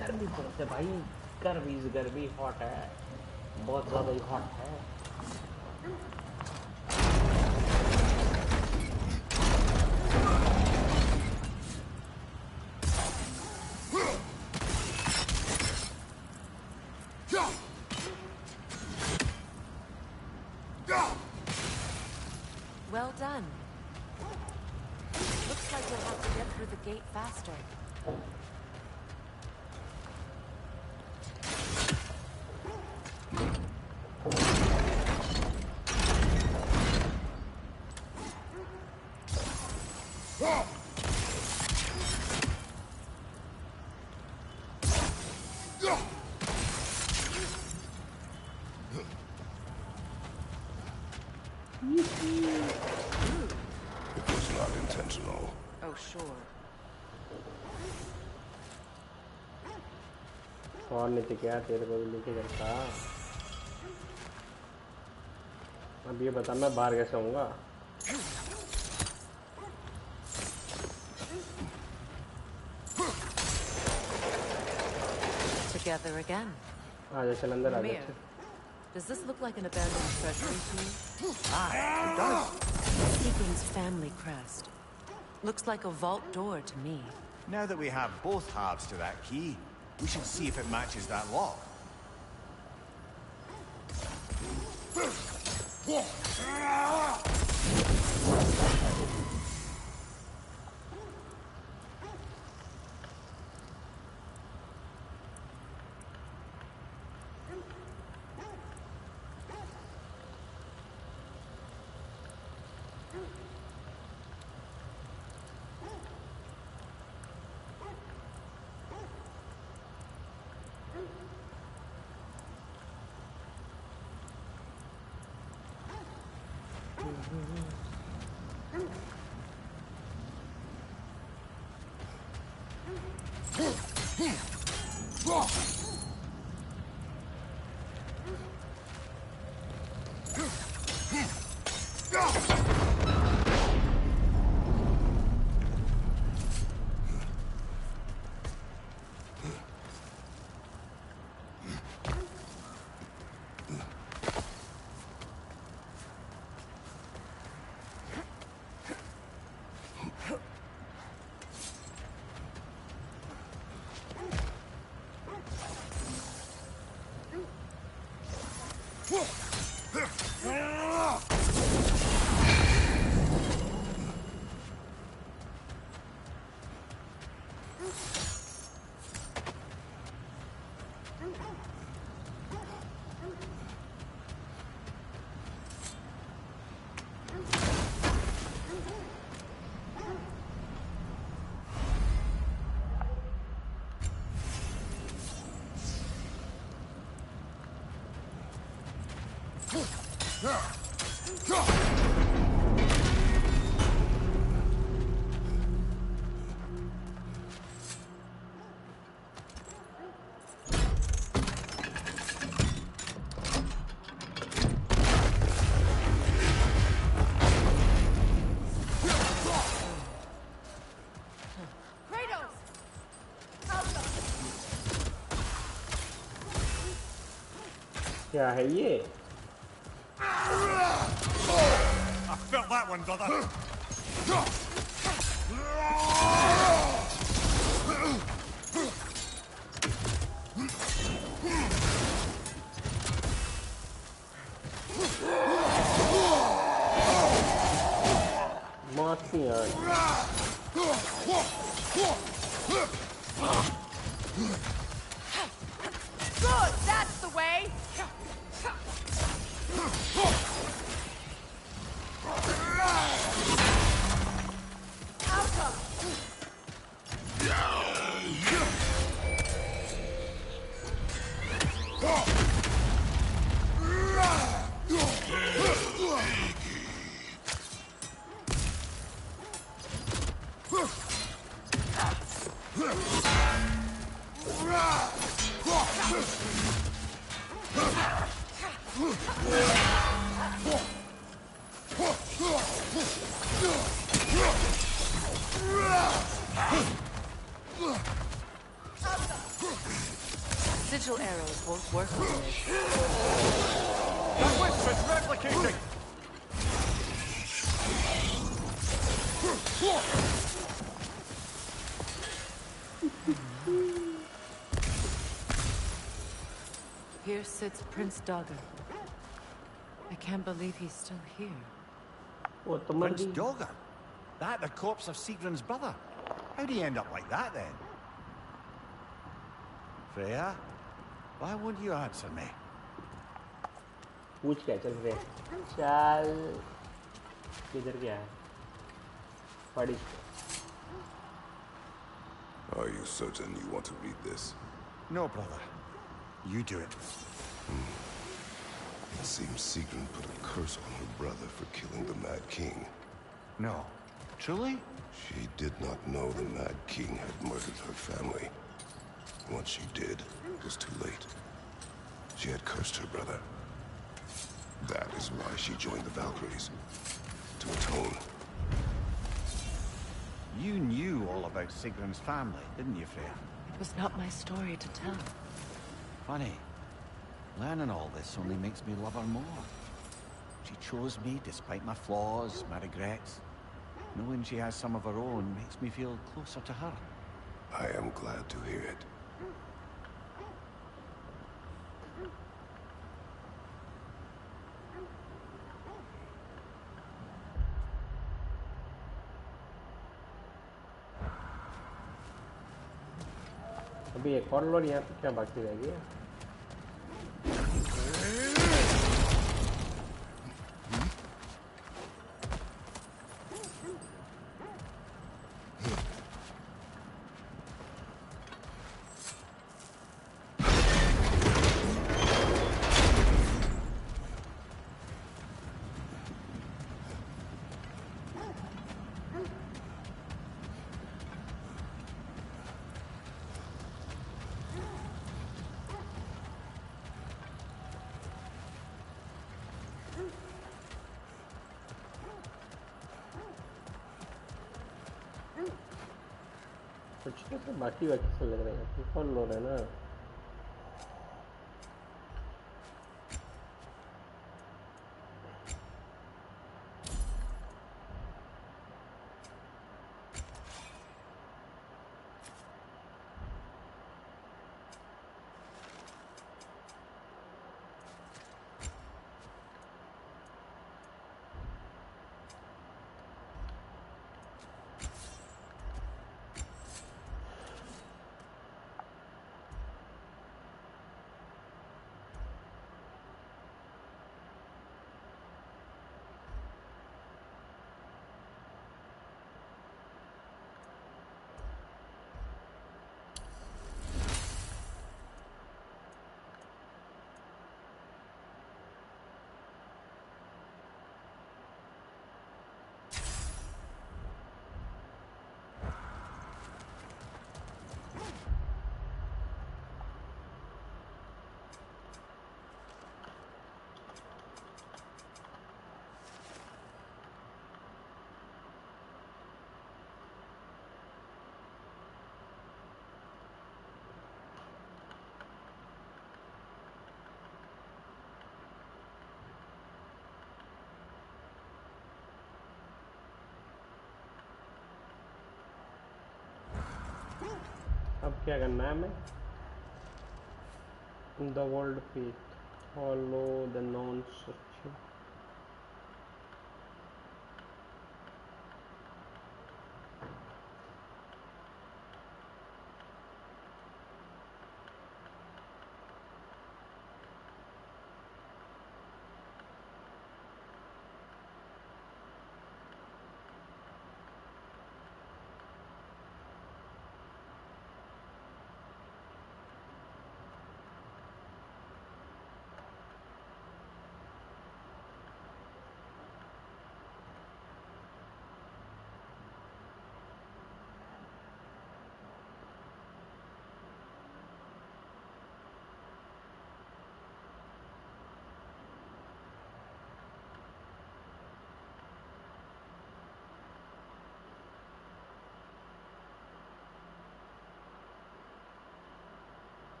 S6: गर्मी बहुत है भाई, गर्मी हॉट है, बहुत ज़्यादा ही हॉट है।
S2: Well done. Looks like you'll have to get through the gate faster.
S1: It was not intentional.
S2: Oh, sure.
S6: और नहीं क्या तेरे को भी लेके चलता अब ये बता मैं बाहर कैसे आऊँगा
S2: Together again.
S6: आजा चल अंदर आजा
S2: Amir, does this look like an abandoned treasury to you?
S3: Aye, it does.
S2: Seagan's family crest. Looks like a vault door to me.
S3: Now that we have both halves to that key, we should see if it matches that lock.
S6: क्या है ये
S3: I felt that one, brother.
S6: मारती यार
S7: Good, that's the way. Outcome.
S2: Sigil arrows won't work on this.
S3: That wisp is replicating.
S2: Here sits Prince Dogger. I can't believe he's still here.
S6: वो तो मर
S3: Prince
S6: गई
S3: Dogger? That the corpse of Siegfried's brother? How'd he end up like that then? Freya, why won't you answer me?
S6: पूछ क्या चल रहे चल किधर गया है पढ़ी
S1: Are you certain you want to read this?
S3: No, brother. You do it.
S1: It seems Sigrun put a curse on her brother for killing the Mad King.
S3: No. Truly?
S1: She did not know the Mad King had murdered her family. Once she did, it was too late. She had cursed her brother. That is why she joined the Valkyries. To atone.
S3: You knew all about Sigrun's family, didn't you, Freya?
S2: It was not my story to tell.
S3: Funny. Learning all this only makes me love her more. She chose me despite my flaws, my regrets. Knowing she has some of her own makes me feel closer to her.
S1: I am glad to hear it.
S6: अभी एक और load यहाँ पे क्या बाकी रह गया? कुछ तो बाकी से लग रहे हैं फन लोड है ना अब क्या करना है हमें the world faith follow the non structure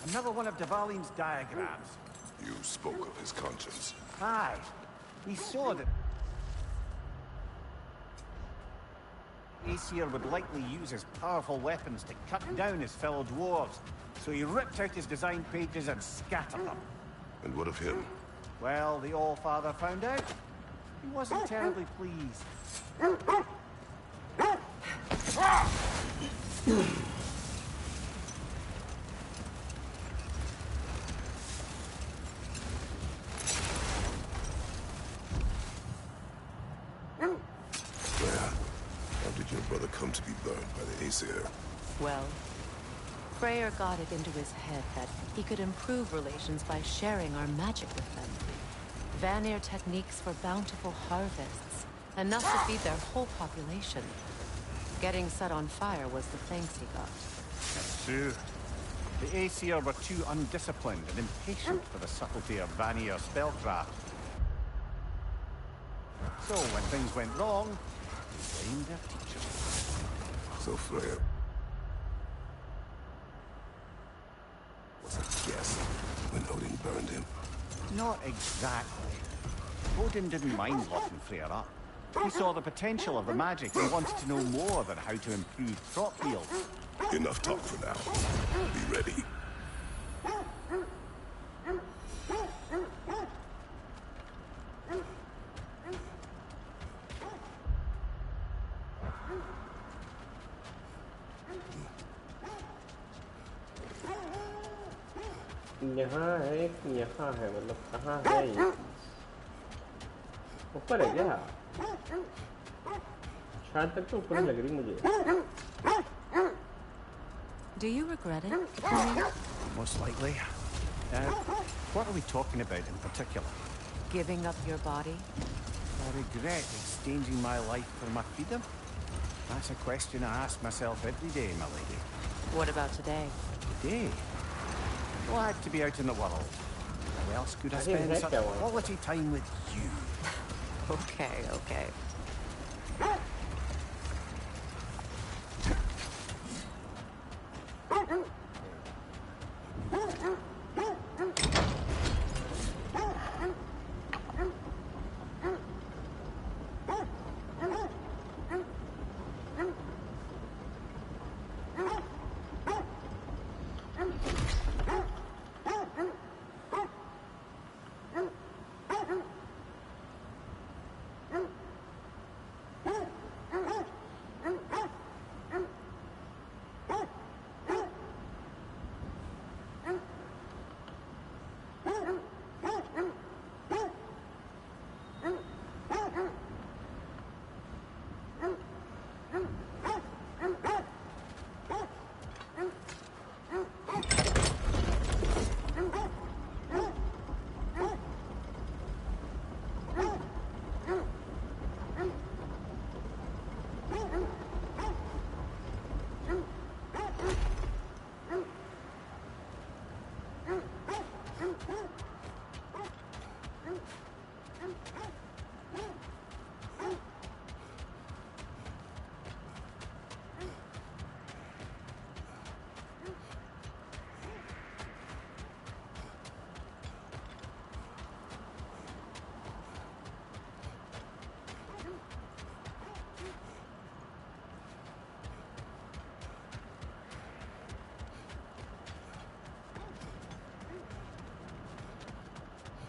S3: Another one of Dvalin's diagrams.
S1: You spoke of his conscience.
S3: Aye. He saw that Aesir would likely use his powerful weapons to cut down his fellow dwarves. So he ripped out his design pages and scattered them.
S1: And what of him?
S3: Well, the All-Father found out. He wasn't terribly pleased.
S1: come to be burned by the Aesir?
S2: Well, Freyr got it into his head that he could improve relations by sharing our magic with them. Vanir techniques for bountiful harvests, enough to feed their whole population. Getting set on fire was the thanks he got.
S3: That's true. The Aesir were too undisciplined and impatient for the subtlety of Vanir spellcraft. So when things went wrong, they blamed their teachers.
S1: So Freyr was a guest when Odin burned him.
S3: Not exactly. Odin didn't mind locking Freyr up. He saw the potential of the magic and wanted to know more than how to improve crop yield.
S1: Enough talk for now. Be ready.
S6: यहाँ है मतलब कहाँ है ये ऊपर है क्या शायद तक तो ऊपर लग रही मुझे
S2: Do you regret it?
S3: Most likely. What are we talking about in particular?
S2: Giving up your body?
S3: I regret exchanging my life for my freedom? That's a question I ask myself every day, my lady.
S2: What about today?
S3: Today? Glad to be out in the world. How else could I spend such quality time with you?
S2: Okay, okay.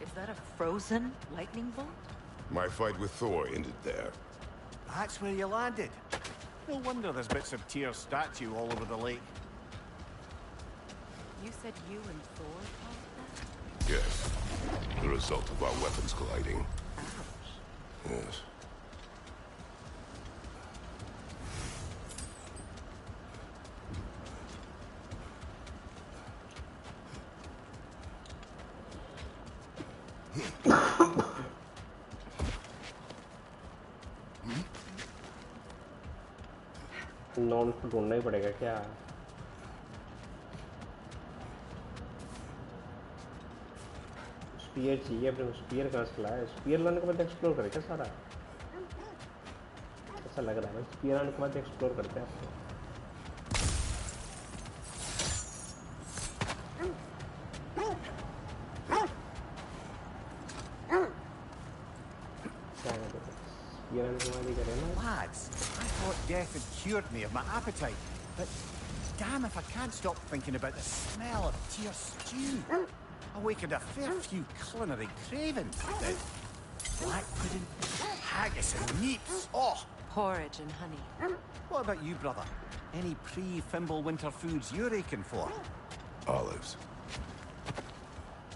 S2: Is that a frozen lightning bolt?
S1: My fight with Thor ended there.
S3: That's where you landed. No wonder there's bits of Tyr's statue all over the lake.
S2: You said you and Thor caused that?
S1: Yes. The result of our weapons colliding.
S2: Ouch.
S1: Yes.
S6: Non को ढूंढना ही पड़ेगा क्या spear चाहिए अपने spear कहाँ से लाया spear लाने के बाद एक्सप्लोर करें क्या सारा ऐसा लग रहा है स्पीयर लाने के बाद एक्सप्लोर करते हैं आपको
S3: Lads, I thought death had cured me of my appetite, but damn if I can't stop thinking about the smell of Tyr's stew. Awakened a fair few culinary cravings. Black pudding, haggis and neeps. Oh!
S2: Porridge and honey.
S3: What about you, brother? Any pre-Fimble winter foods you're aching for?
S1: Olives.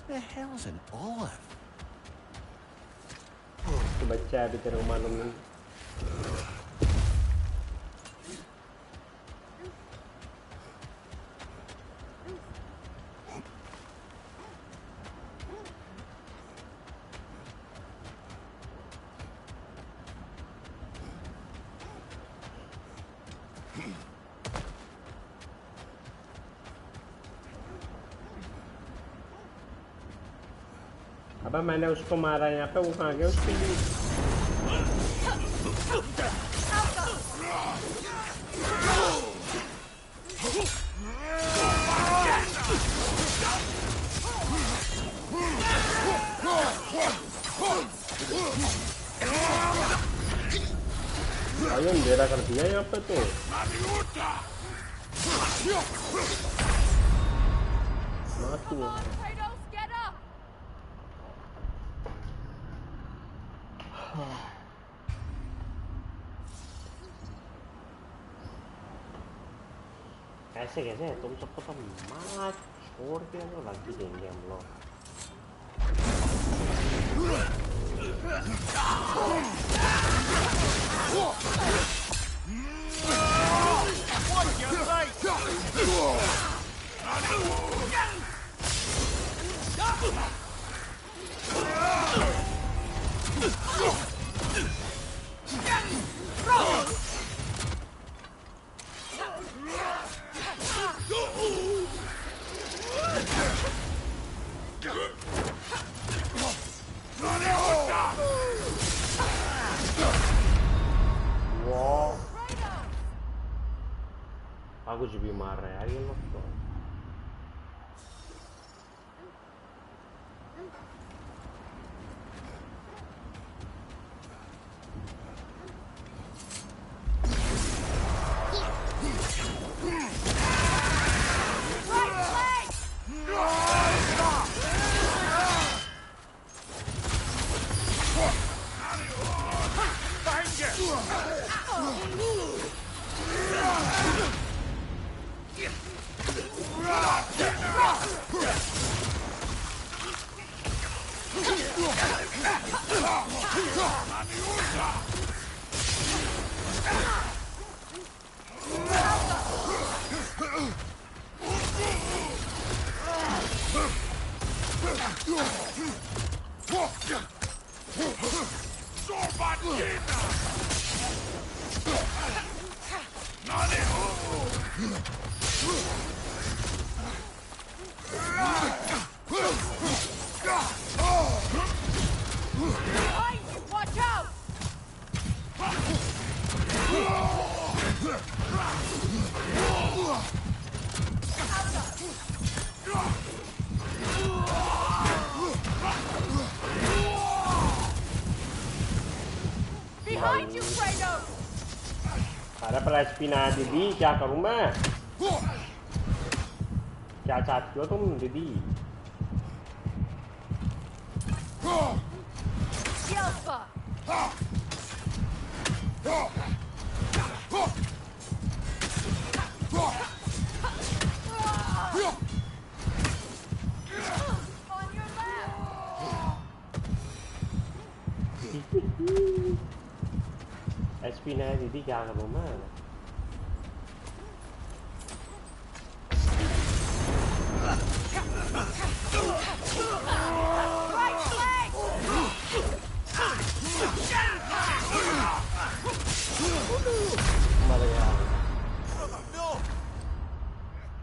S3: The hell's an olive?
S6: तो बच्चा है अभी तेरे को मालूम नहीं अबे मैंने उसको मारा यहाँ पे, वो कहाँ गया उसके लिए? भाई अंधेरा कर दिया यहाँ पे तो। ऐसे कैसे तुम सबको तो मार छोड़ के तो लग ही देंगे हम लोग। कुछ भी मार रहा है यार ये लोग तो। पिना दीदी क्या करूं मैं? क्या चाहती हो तुम दीदी? एचपी ना दीदी क्या करूं मैं?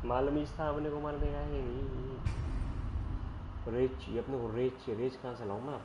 S6: मालूम ही था अपने को मार देगा ये। रेच ये अपने को रेच कहाँ से लाऊं मैं?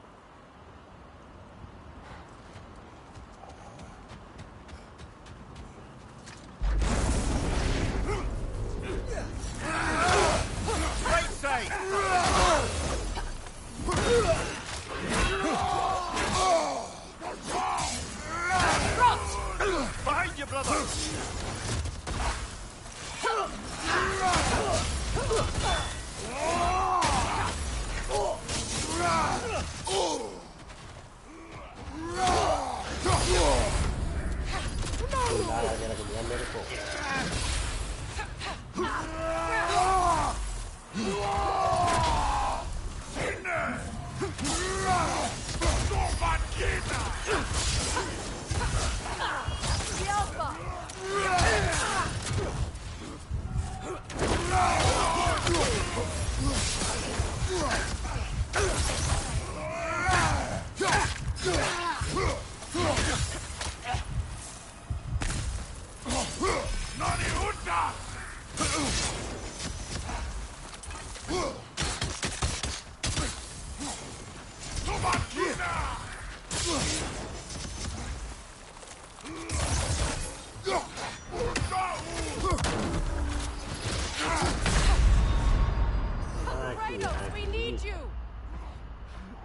S7: Kratos, we need you!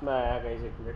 S6: Nah, guys, ignore it.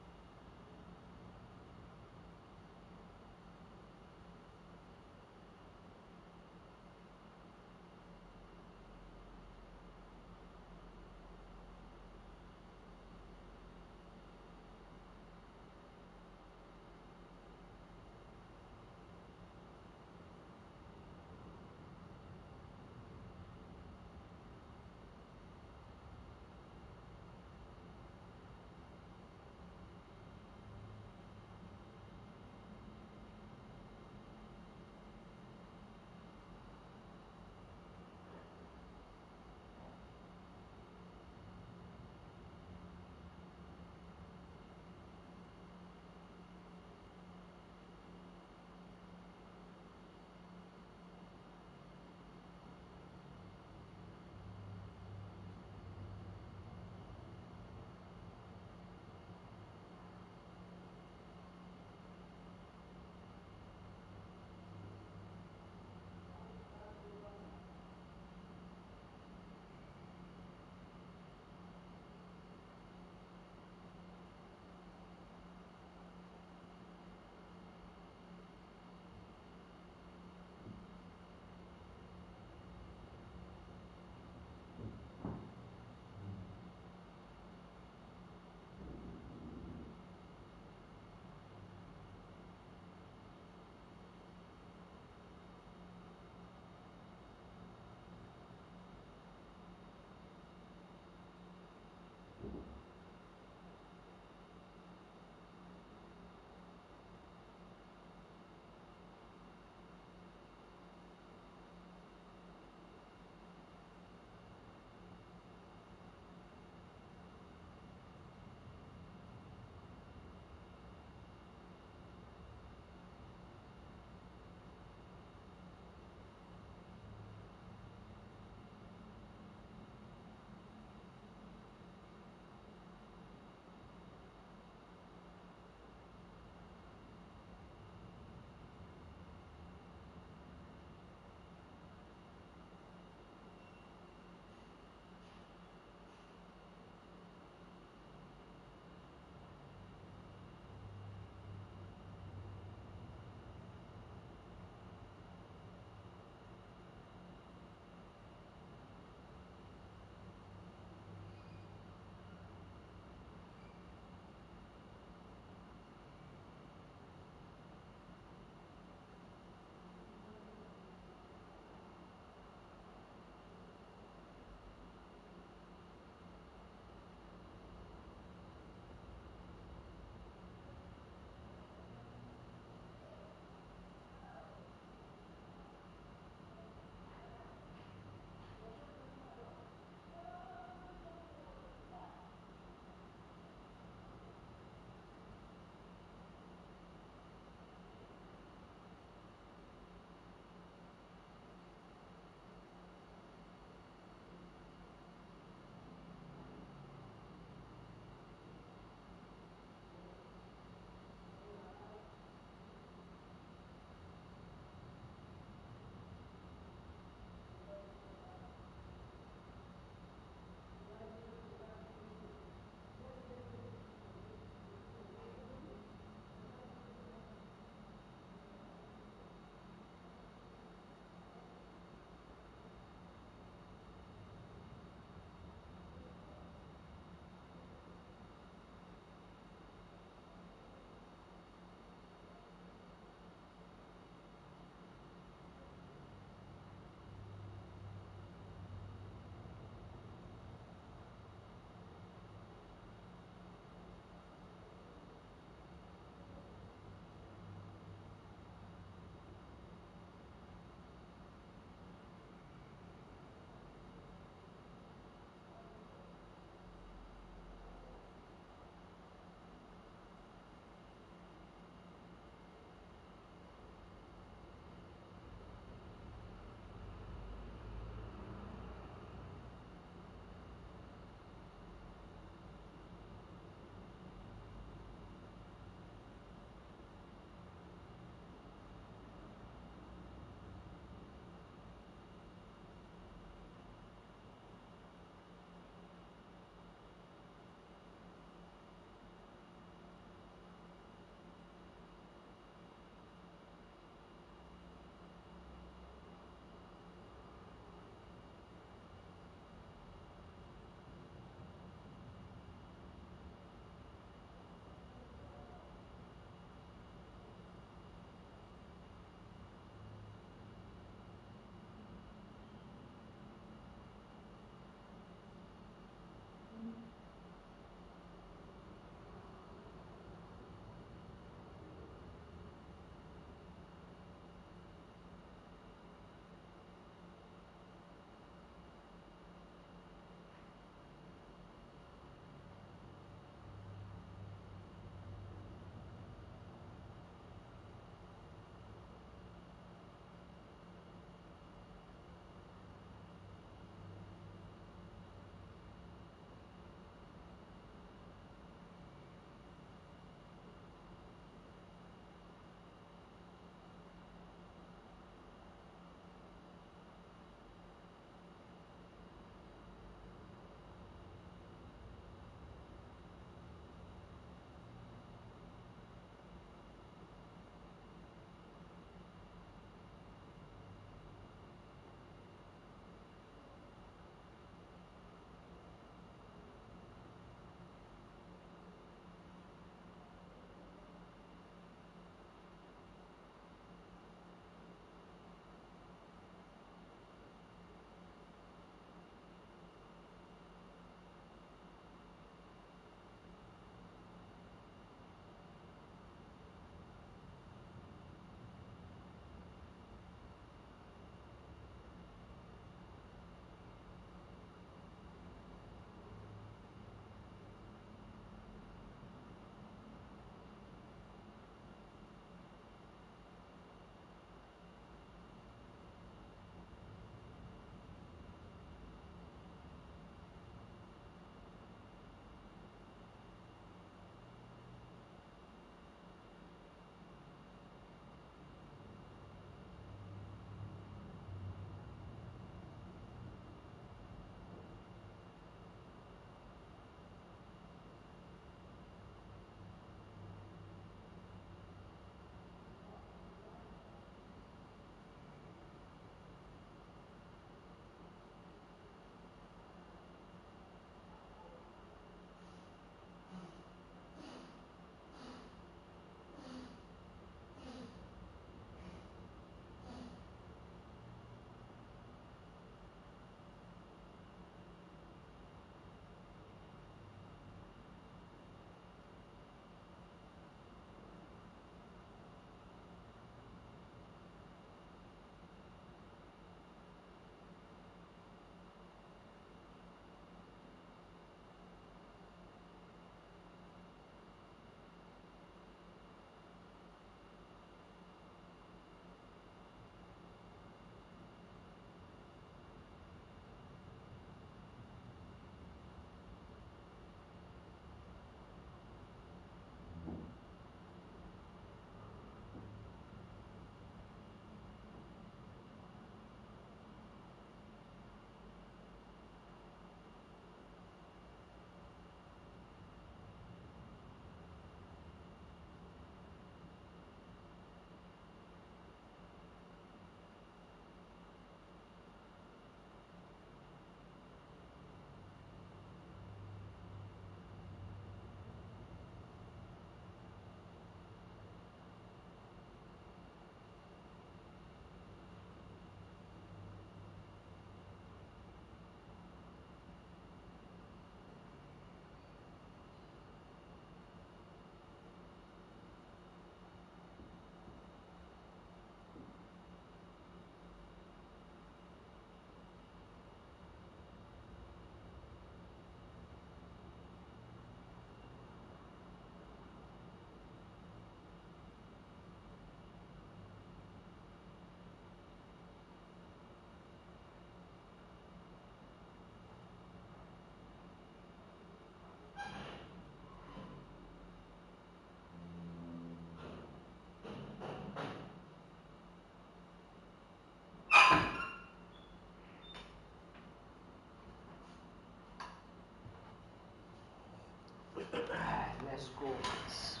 S6: Escorts.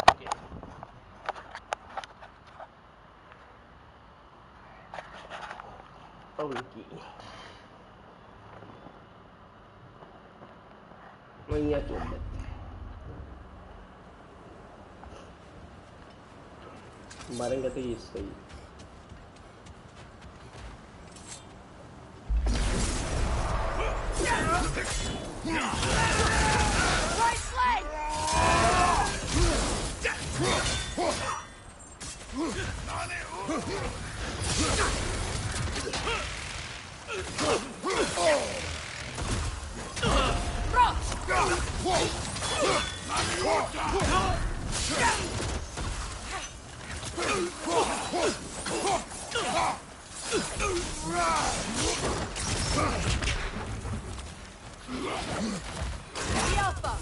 S6: Okay. Okay. Maingat ulit. Barang kata istay.
S7: Right leg! The Alpha!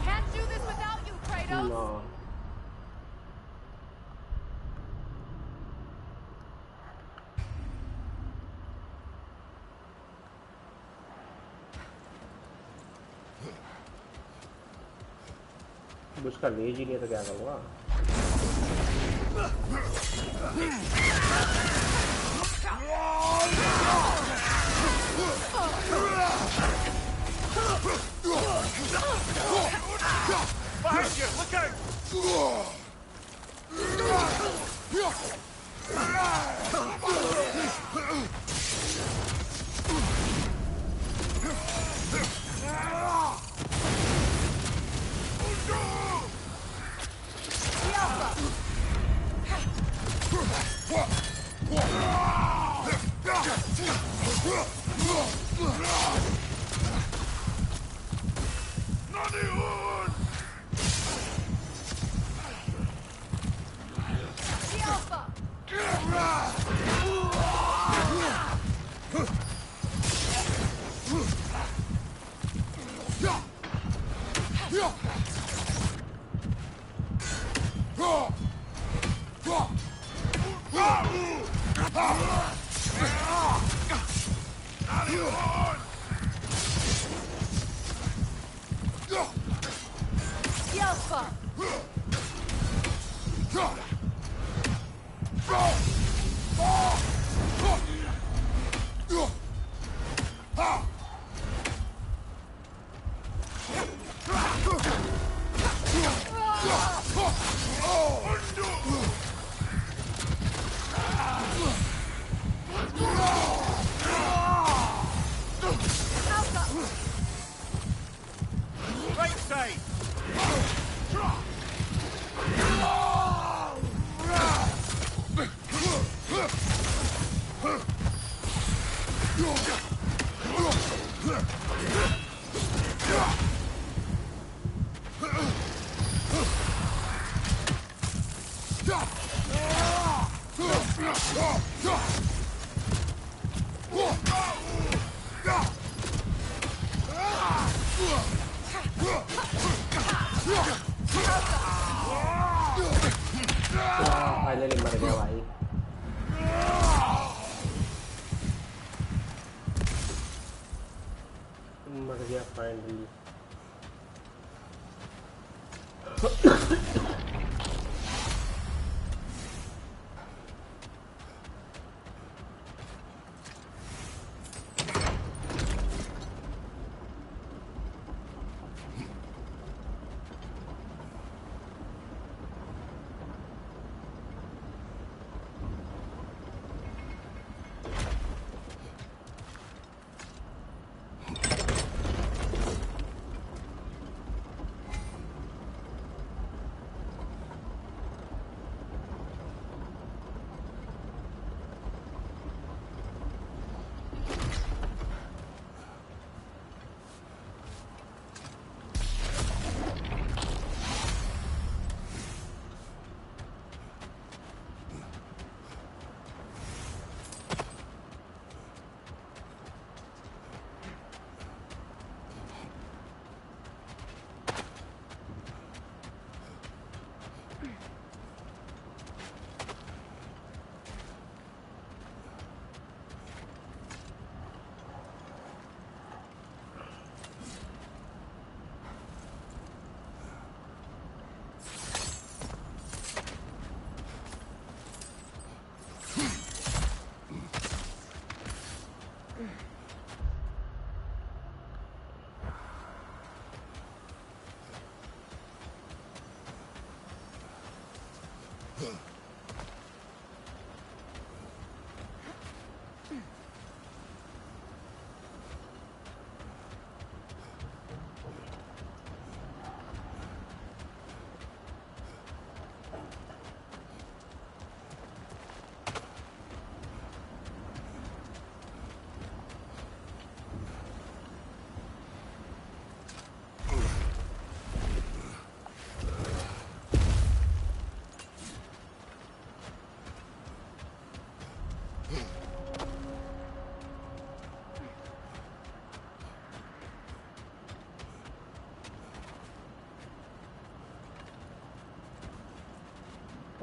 S7: Can't do this without you, Kratos!
S6: No. उसका रेज ही नहीं तो क्या करूँगा?
S3: Behind you! Look out!
S7: The Alpha! The Alpha! The Alpha!
S3: Right side!
S6: Finally मर गया भाई. मर गया finally.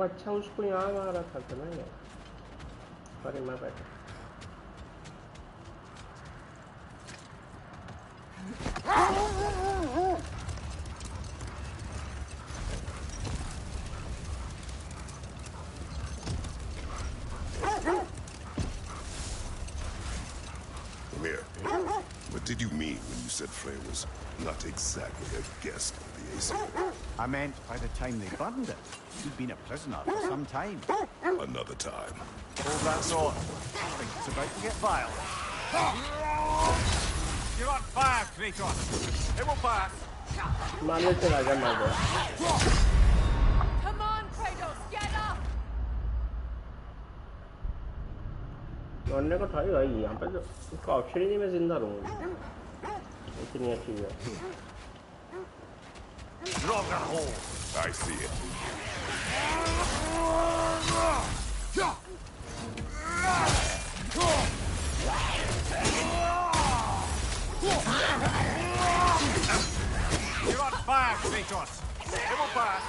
S6: अच्छा उसको यहाँ मारा था ना यार। सॉरी मैं बैठा।
S1: Come here. What did you mean when you said Frey was not exactly a guest of the ACO?
S3: I meant by the time they burned it, he'd been a prisoner for some time.
S1: Another time.
S3: Hold that thought. I think it's about to get violent. You're on fire, Kratos. It will pass.
S6: मारने से राजा मार दो।
S7: Come on, Kratos, get up!
S6: मरने को था ही भाई यहाँ पे तो इसका ऑप्शन ही नहीं मैं जिंदा रहूँगा। इतनी अच्छी है।
S3: Drop that hole.
S1: I see it.
S3: You're on fire, Kratos. It will pass.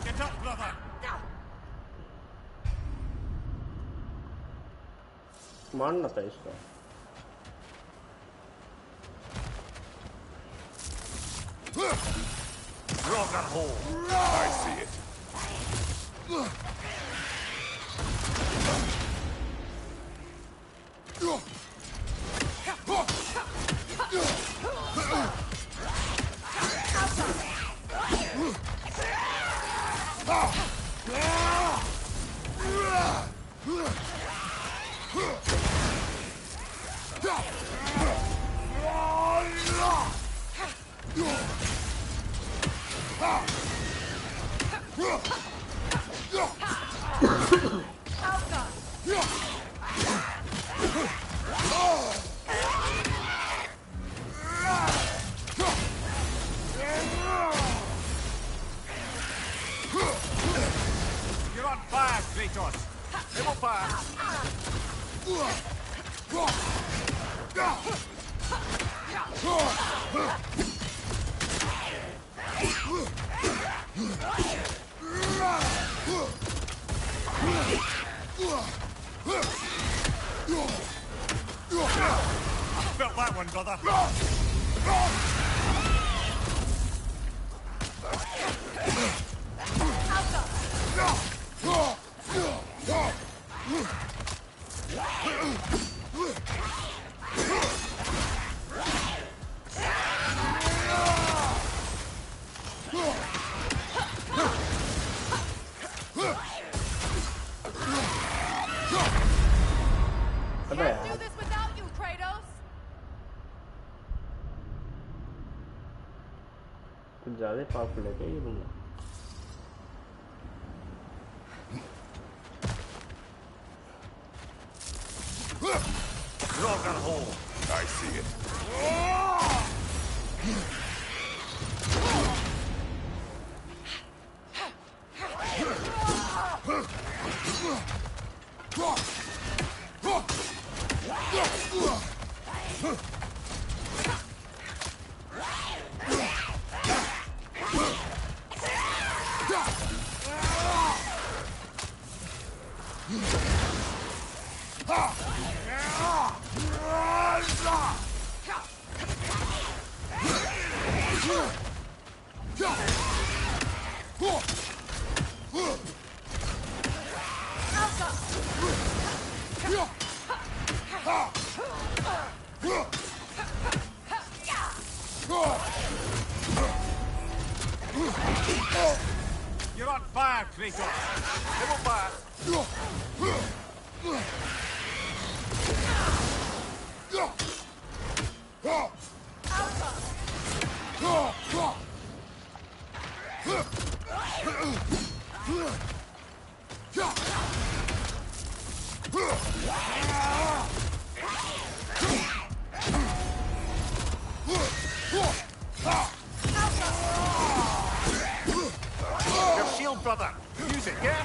S3: Get up, brother.
S6: मारना था इसको।
S3: Drop that hole.
S1: I see it.
S3: You're on fire, Kratos. It will pass. I felt that one, brother.
S7: Can't do this without you, Kratos!
S6: कुछ ज़्यादा powerful है क्या ये बंदा?
S3: Drop that hole.
S1: I see it.
S3: You're on fire, Kratos. Come on back. Your shield, brother. Use it, yeah?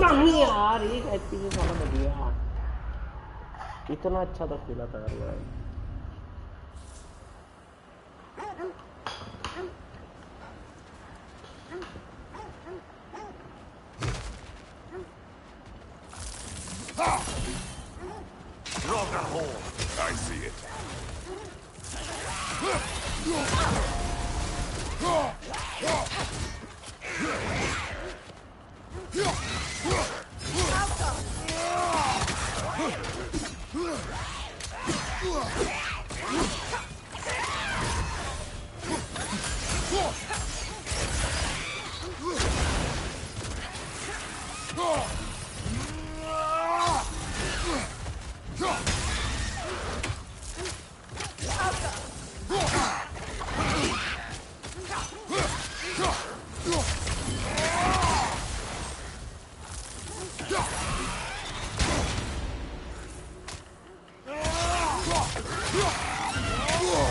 S6: नहीं यार एक HP से साला बढ़िया इतना अच्छा तो खेला था यार
S1: I see it.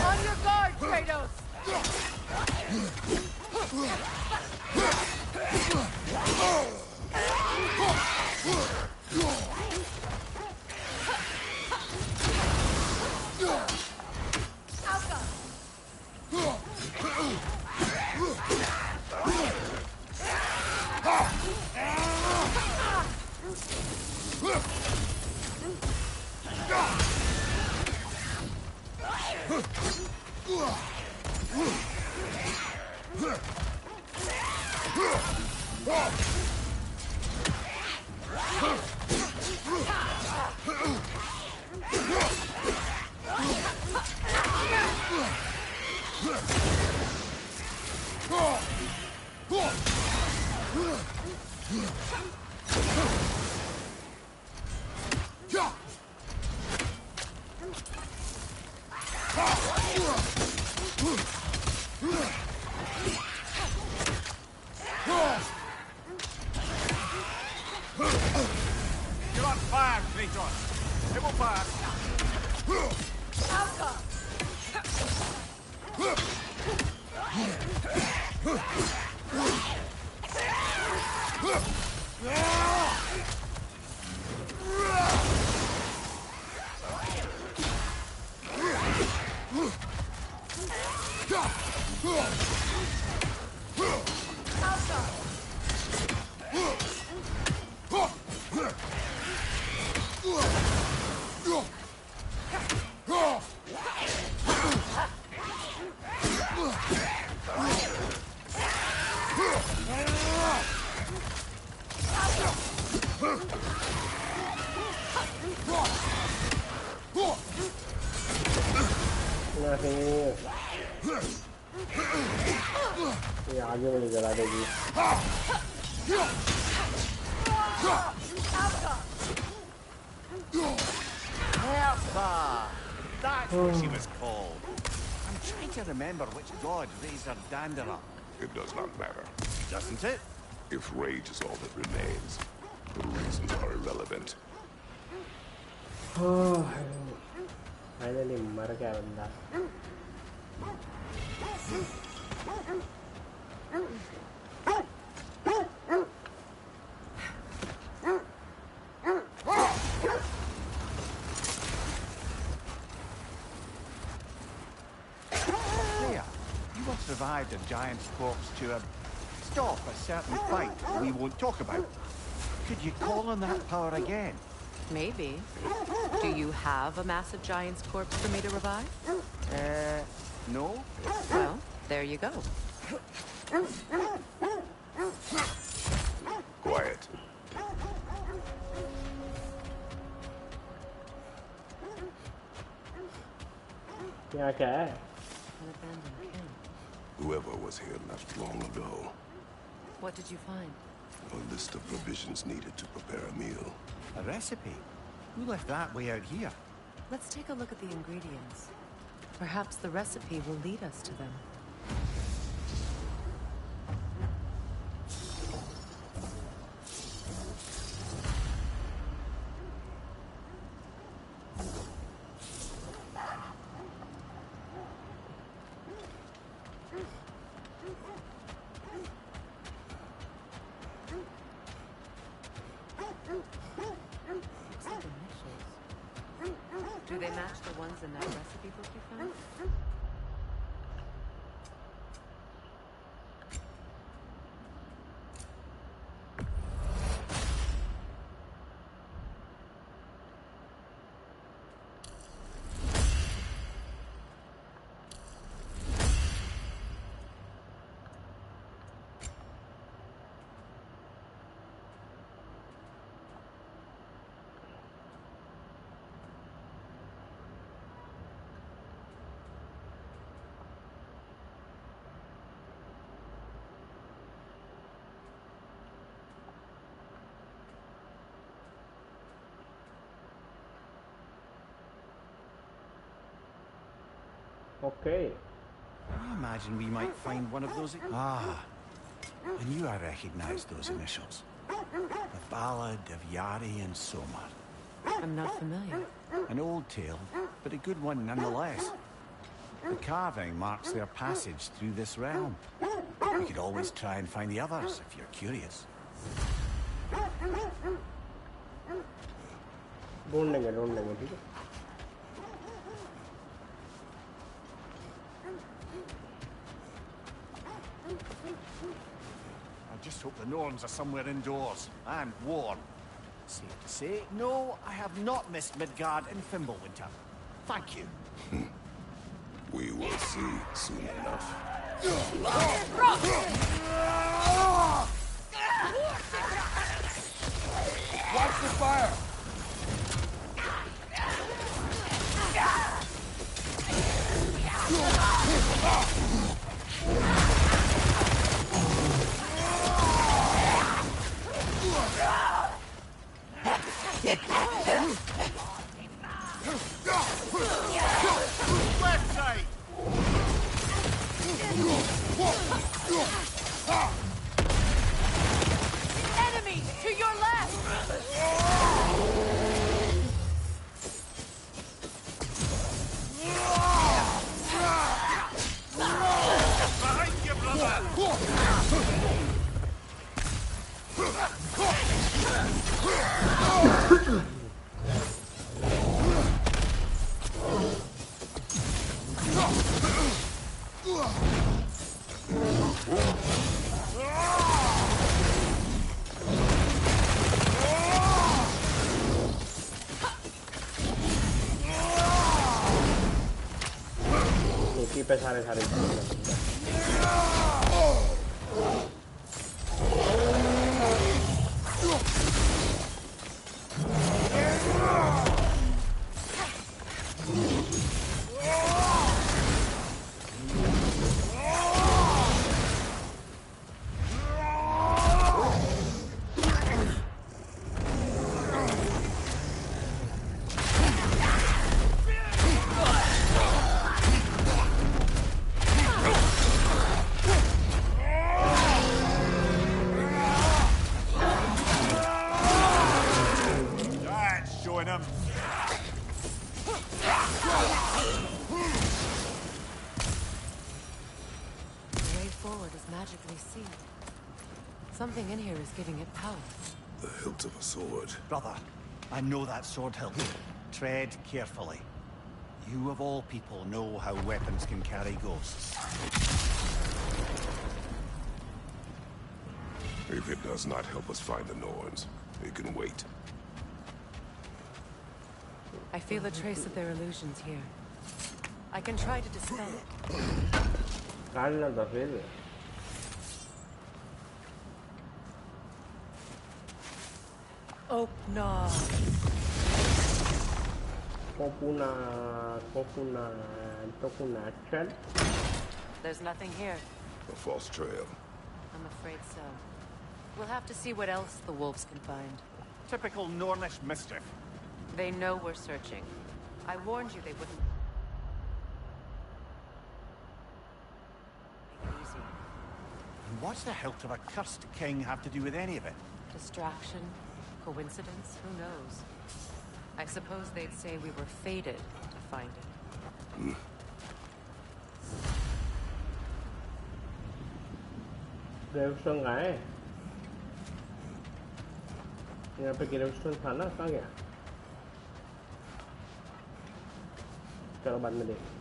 S7: On your guard, Kratos!
S3: You're on fire, Kratos. Come on back.
S6: ये आगे वाली जला देगी
S3: That's what she was called. I'm trying to remember which god raised her dander up.
S1: It does not matter.
S3: Doesn't it?
S1: If rage is all that remains, the reasons are irrelevant.
S6: Oh, finally मर गया बंदा.
S3: Survived a giant's corpse to stop a certain fight we won't talk about. Could you call on that power again?
S2: Maybe. Do you have a massive giant's corpse for me to revive?
S3: No.
S2: Well, there you go.
S1: Quiet.
S6: क्या क्या है?
S2: An abandoned camp.
S1: Whoever was here left long ago.
S2: What did you find?
S1: A list of provisions needed to prepare a meal.
S3: A recipe? Who left that way out here?
S2: Let's take a look at the ingredients. Perhaps the recipe will lead us to them. Do they match the ones in that recipe book you found?
S6: Okay.
S3: I imagine we might find one of those. Ah, I knew I recognized those initials. The Ballad of Yari and Somar.
S2: I'm not familiar.
S3: An old tale, but a good one nonetheless. The carving marks their passage through this realm. We could always try and find the others if you're curious.
S6: ढूंढेंगे ठीक है.
S3: I just hope the Norns are somewhere indoors and warm. Safe to say, no, I have not missed Midgard in Fimbulwinter. Thank you.
S1: We will see soon enough.
S4: Watch the fire!
S3: Left side!
S7: Enemy to your left!
S3: Behind you, brother!
S6: पे सारे
S2: Something in here is giving it power.
S1: The hilt of a sword.
S3: Brother, I know that sword hilt. Tread carefully. You of all people know how weapons can carry ghosts.
S1: If it does not help us find the Norns, it can wait.
S2: I feel a trace of their illusions here. I can try to dispel it.
S6: Carla da verde.
S2: Oh, no.
S6: Tokuna chat.
S2: There's nothing here.
S1: A false trail.
S2: I'm afraid so. We'll have to see what else the wolves can find.
S3: Typical Nornish mischief.
S2: They know we're searching. I warned you they wouldn't. Make it easy.
S3: And what's the hilt of a cursed king have to do with any of it?
S2: Distraction? Coincidence? Who knows? I suppose they'd say we were fated to find it.
S6: Gravestone कहाँ है? यहाँ पे gravestone था ना, कहाँ गया? चलो बाद में देखें।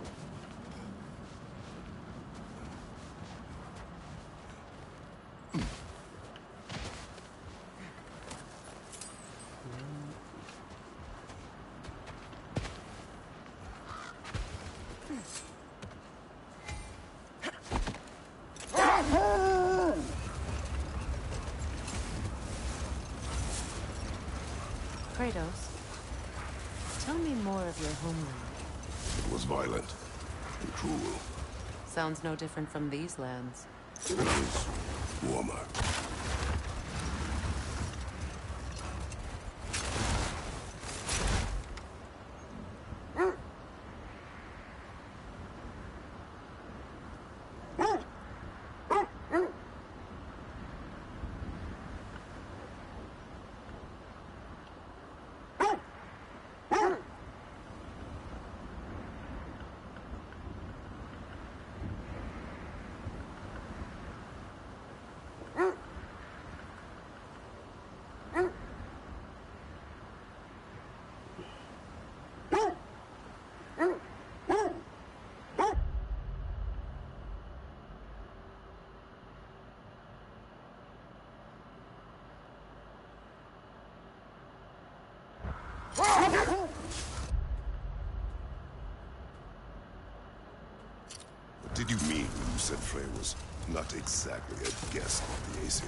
S2: Kratos, tell me more of your homeland.
S1: It was violent and cruel.
S2: Sounds no different from these lands.
S1: It was warmer. What did you mean when you said Frey was not exactly a guest of the Aesir?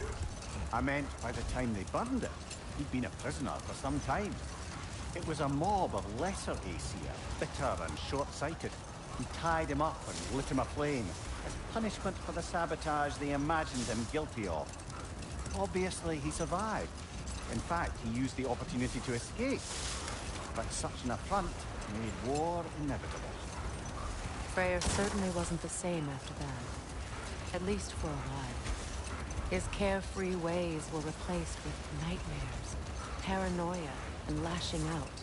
S3: I meant by the time they burned it, he'd been a prisoner for some time. It was a mob of lesser Aesir, bitter and short-sighted, who tied him up and lit him aflame as punishment for the sabotage they imagined him guilty of. Obviously, he survived. In fact, he used the opportunity to escape. But such an affront made war inevitable.
S2: Freyr certainly wasn't the same after that. At least for a while. His carefree ways were replaced with nightmares, paranoia, and lashing out.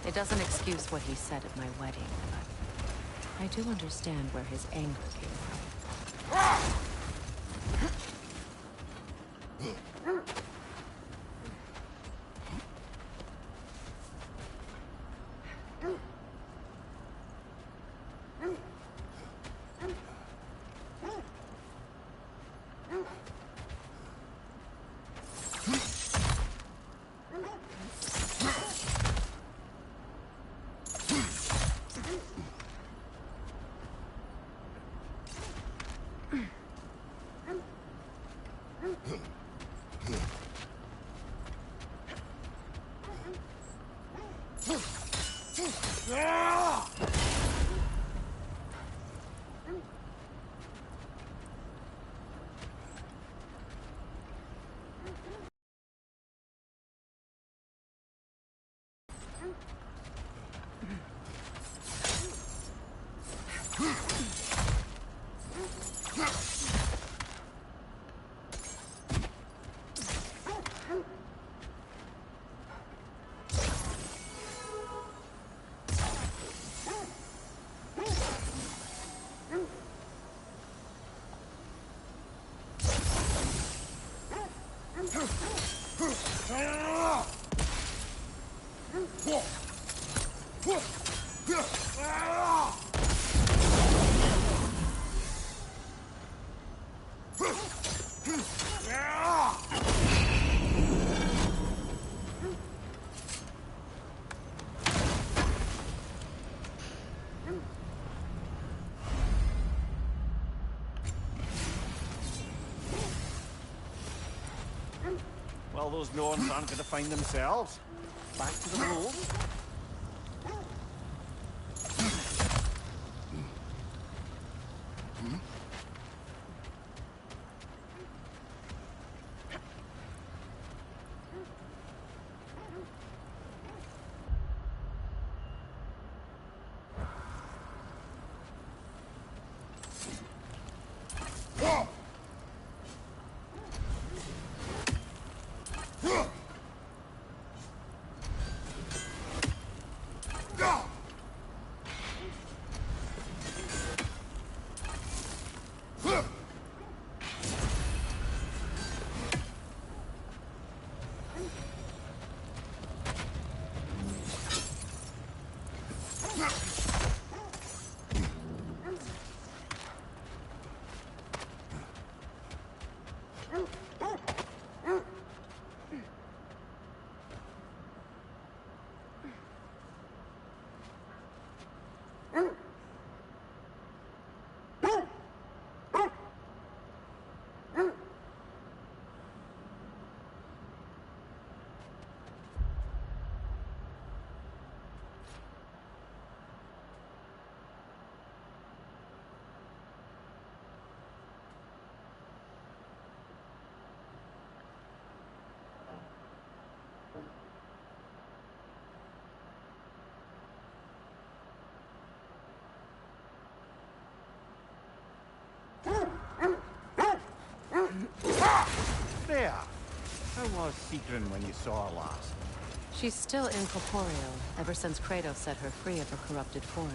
S2: It doesn't excuse what he said at my wedding, but I do understand where his anger came from.
S3: Well, those Norns aren't going to find themselves. Back to the road. There! How was Sigrun when you saw her last?
S2: She's still incorporeal, ever since Kratos set her free of her corrupted form.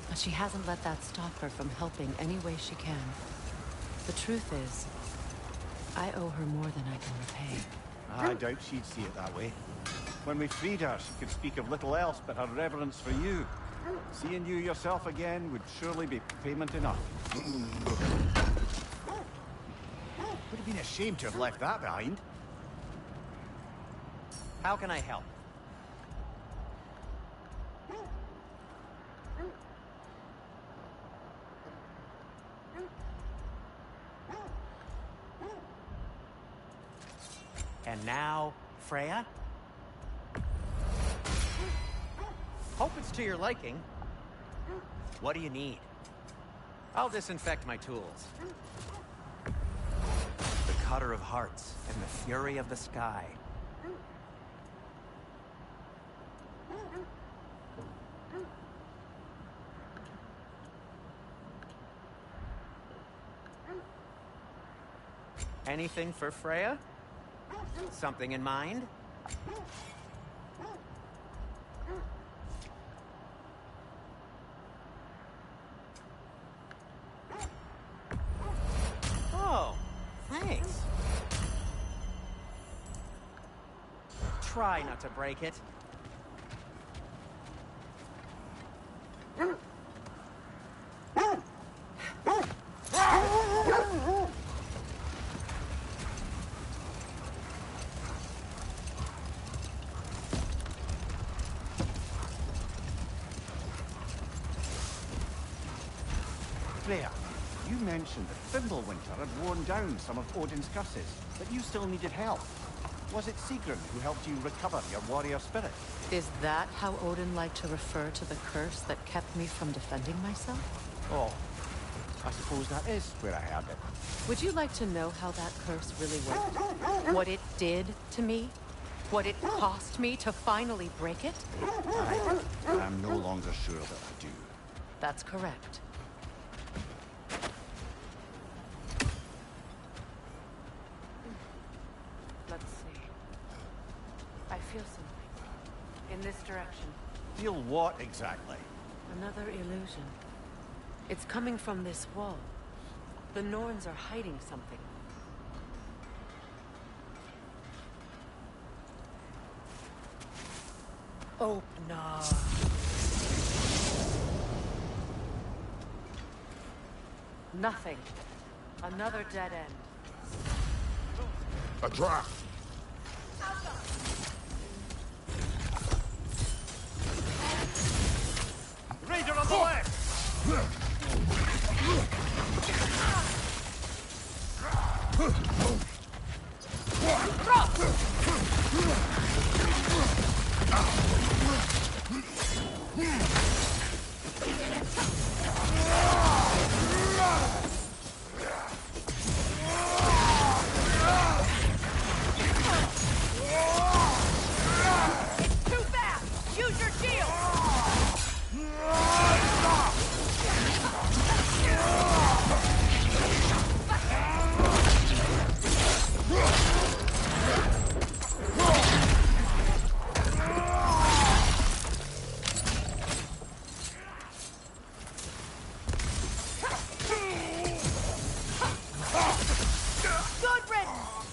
S2: But she hasn't let that stop her from helping any way she can. The truth is, I owe her more than I can repay.
S3: I doubt she'd see it that way. When we freed her, she could speak of little else but her reverence for you. Seeing you yourself again would surely be payment enough. Would have been a shame to have left that behind.
S8: How can I help? And now, Freya? Hope it's to your liking. What do you need? I'll disinfect my tools. The Cutter of Hearts and the Fury of the Sky. Anything for Freya? Something in mind? Oh, thanks. Try not to break it.
S3: Freya, you mentioned that Fimbulwinter had worn down some of Odin's curses, but you still needed help. Was it Sigrun who helped you recover your warrior spirit?
S2: Is that how Odin liked to refer to the curse that kept me from defending myself?
S3: Oh, I suppose that is where I heard it.
S2: Would you like to know how that curse really worked? What it did to me? What it cost me to finally break it?
S3: I'm no longer sure that I do.
S2: That's correct. Let's see. I feel something. In this direction.
S3: Feel what exactly?
S2: Another illusion. It's coming from this wall. The Norns are hiding something.
S7: Opener.
S2: Nothing. Another dead end.
S1: A trap!
S3: Raider on the left!
S7: Too fast! Use your shield! Good riddance!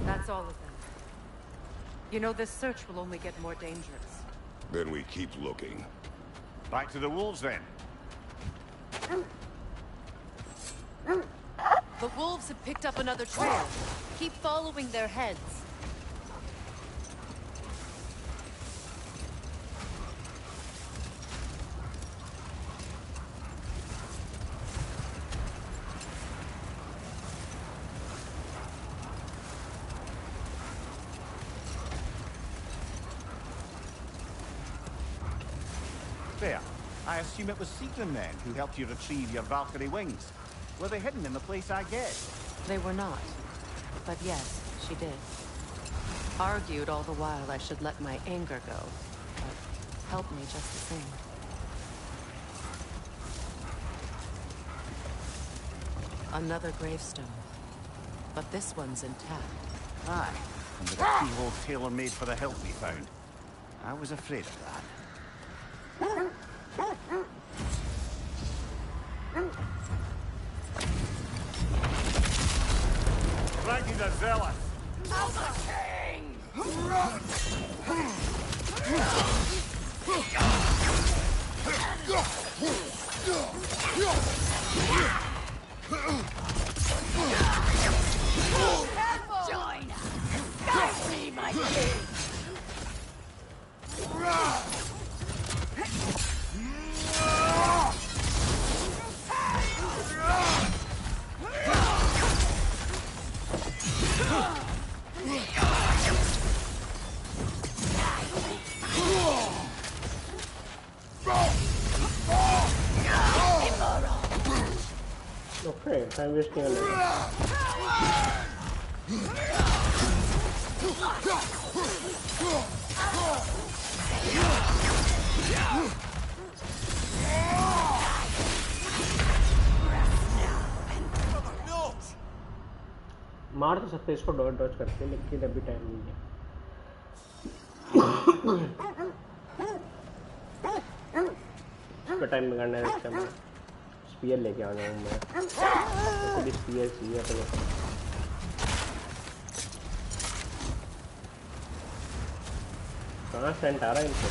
S2: That's all of them. You know, this search will only get more dangerous.
S1: Then we keep looking.
S3: Back to the wolves then.
S7: The wolves have picked up another trail. Keep following their heads.
S3: There. I assume it was Seaton then who helped you retrieve your Valkyrie wings. Were they hidden in the place I guessed?
S2: They were not. But yes, she did. Argued all the while I should let my anger go. But helped me just the same. Another gravestone. But this one's intact.
S3: Aye. And with a keyhole tailor-made for the hilt we found. I was afraid of that. Frankie the Zealous!
S7: Join! Guide me, my king!
S6: Okay, time wasting a little. मार तो सकते इसको dot डॉच करके लेकिन अभी time नहीं है इसका टाइम बिगाड़ना है इसका मैं स्पीयर लेके आ जाऊँ मैं तो भी स्पीयर चाहिए अपने कहाँ सेंट आ रहा है इनको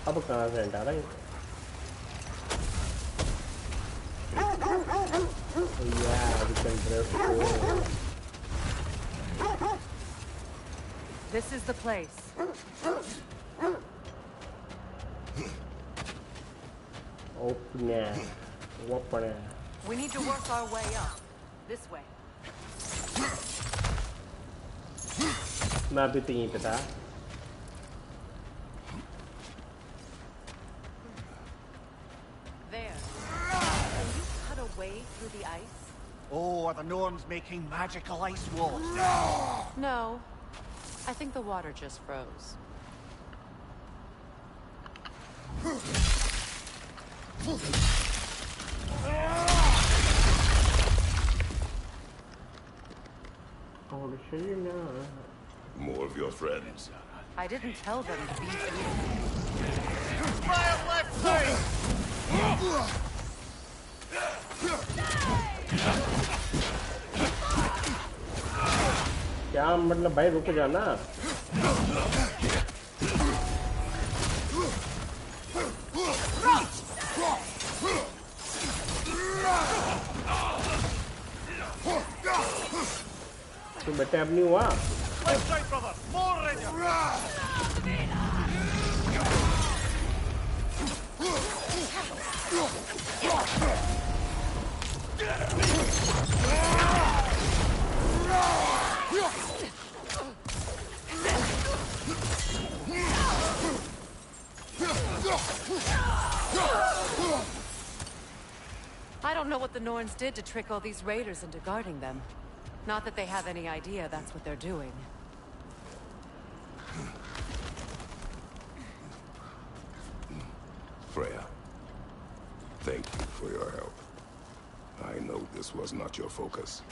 S6: अब कहाँ से हटा रहा है
S2: This is the place.
S6: Open it.
S2: We need to work our way up. This way.
S6: मैं अभी तो यहीं पे था
S2: There. Can you cut a way through the ice?
S3: Oh, are the Norns making magical ice walls?
S2: No. I think the water just froze.
S1: More of your friends.
S2: I didn't tell them to be here.
S3: Fire left side!
S6: क्या मतलब भाई रुक जाना तो बेटे अब नहीं हुआ
S3: Left side, brother! More Rangers!
S2: I don't know what the Norns did to trick all these raiders into guarding them. Not that they have any idea that's what they're doing.
S1: Freya, thank you for your help. I know this was not your focus.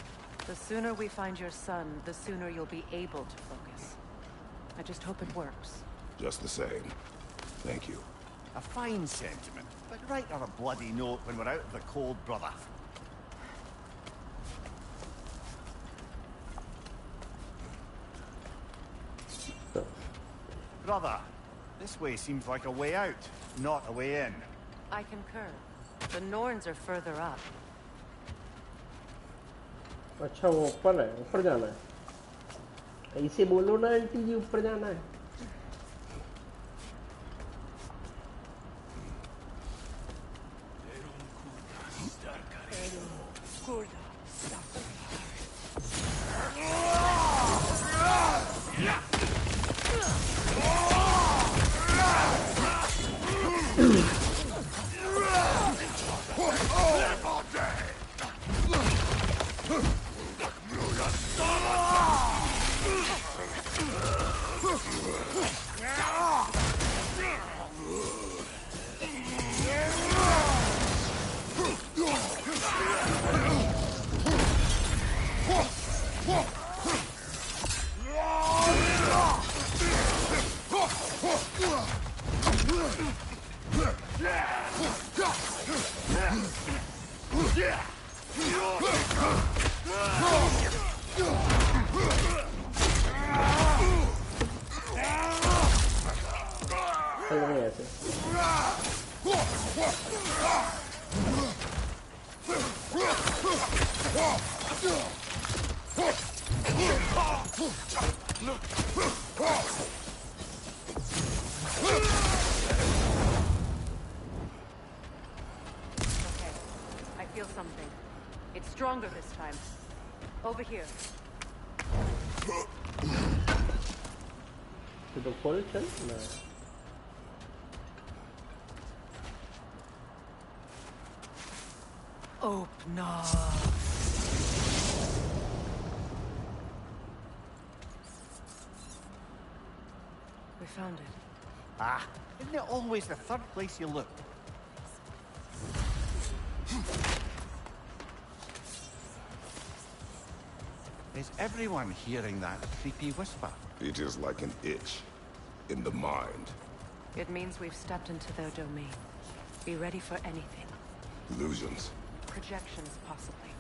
S2: The sooner we find your son, the sooner you'll be able to focus. I just hope it works.
S1: Just the same. Thank you.
S3: A fine sentiment, but write her a bloody note when we're out of the cold, brother. Brother, this way seems like a way out, not a way in.
S2: I concur. The Norns are further up.
S6: अच्छा वो ऊपर है ऊपर जाना है ऐसे बोलो ना आंटी जी ऊपर जाना है
S2: Stronger this time. Over here.
S6: To the full chest? No.
S2: Open up. We found it.
S3: Ah, isn't it always the third place you look? Is everyone hearing that creepy whisper?
S1: It is like an itch in the mind.
S2: It means we've stepped into their domain. Be ready for anything.
S1: Illusions.
S2: Projections, possibly.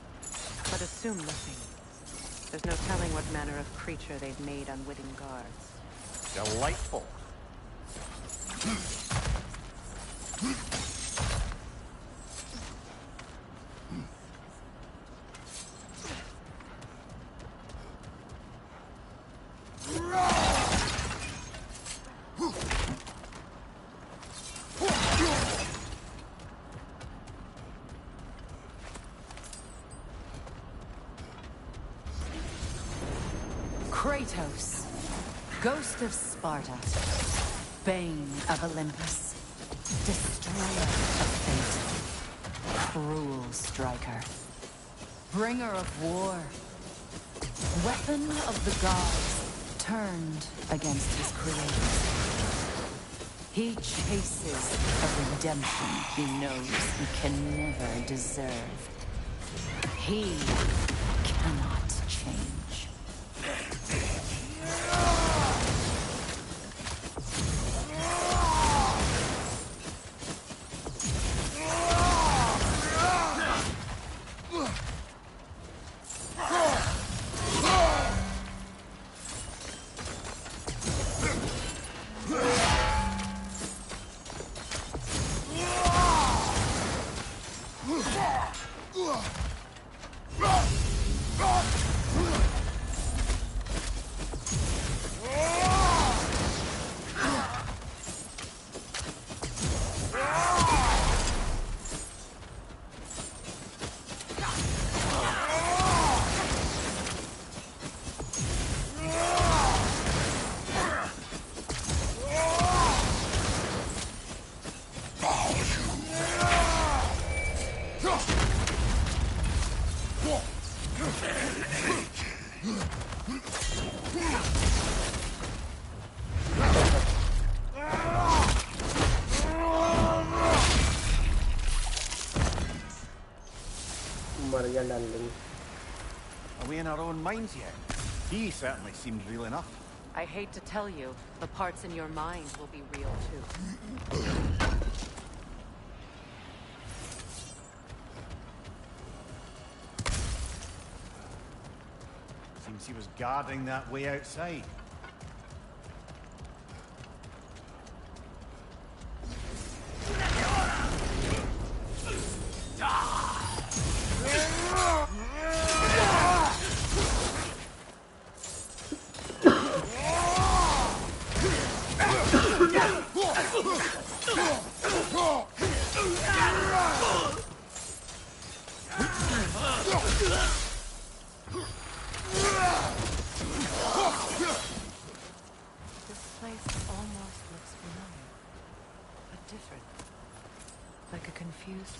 S2: But assume nothing. There's no telling what manner of creature they've made unwitting guards.
S3: Delightful.
S2: Kratos, Ghost of Sparta, Bane of Olympus, Destroyer of Fate, Cruel Striker. Bringer of war. Weapon of the gods, turned against his creators. He chases a redemption he knows he can never deserve. He cannot change.
S3: Are we in our own minds yet? He certainly seemed real enough.
S2: I hate to tell you, the parts in your mind will be real too.
S3: Seems he was guarding that way outside.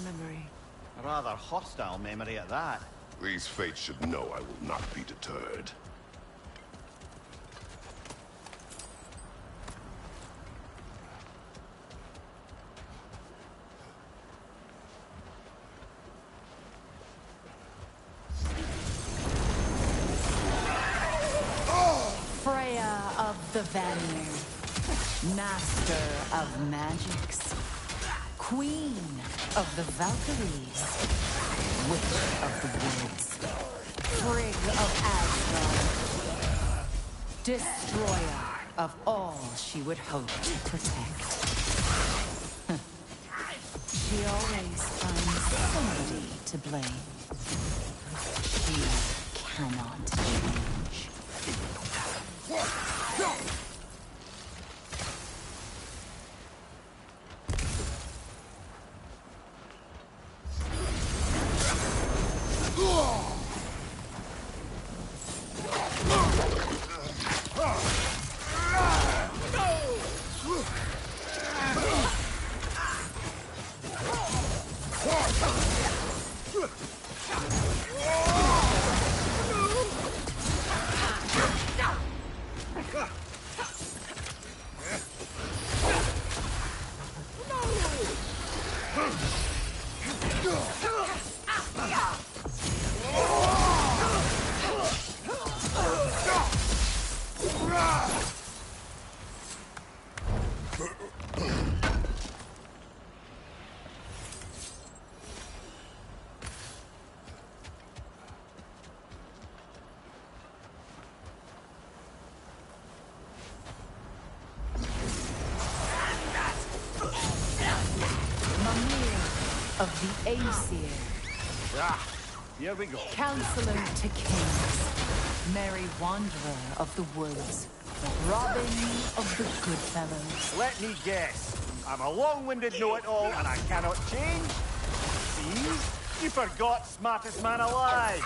S2: Memory.
S3: A rather hostile memory at that.
S1: These fates should know I will not be deterred.
S2: Freya of the Vanir, master of magics. Queen of the Valkyries, Witch of the Woods, Frigg of Asgard, Destroyer of all she would hope to protect. She always finds somebody to blame. She cannot change. Of the Aesir.
S3: Ah, here we go.
S2: Counselor to kings. Merry wanderer of the woods. Robin of the good fellows.
S3: Let me guess. I'm a long-winded know-it-all and I cannot change? See? You forgot smartest man alive.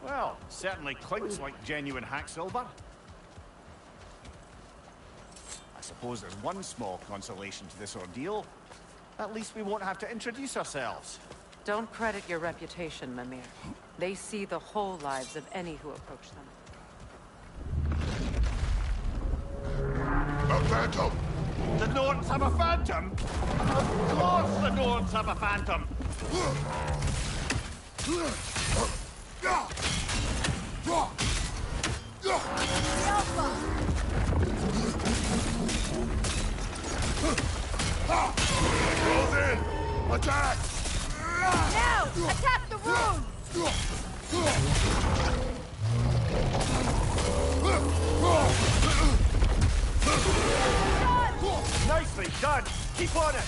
S3: Well, certainly clinks like genuine hack silver. I suppose there's one small consolation to this ordeal. At least we won't have to introduce ourselves.
S2: Don't credit your reputation, Mimir. They see the whole lives of any who approach them.
S1: A phantom!
S3: The Norns have a phantom? Of course the Norns have a phantom!
S1: Close in! Attack!
S7: Now! Attack the rune!
S3: Nicely done! Keep on it!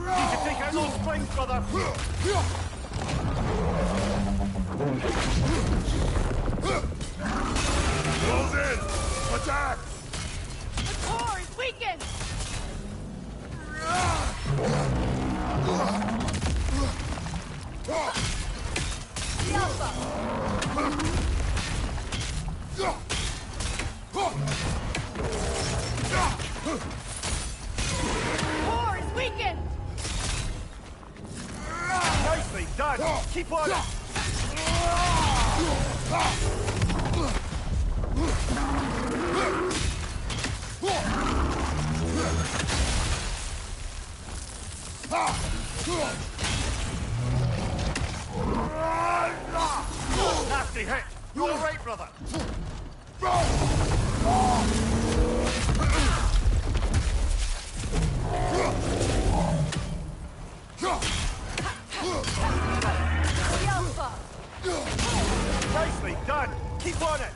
S3: You can take out those springs, brother!
S1: Close in! Attack!
S7: The core is weakened! Core is weakened!
S3: Nicely done! Keep on it! Nasty hit! You all right, brother? Nicely done! Keep on it!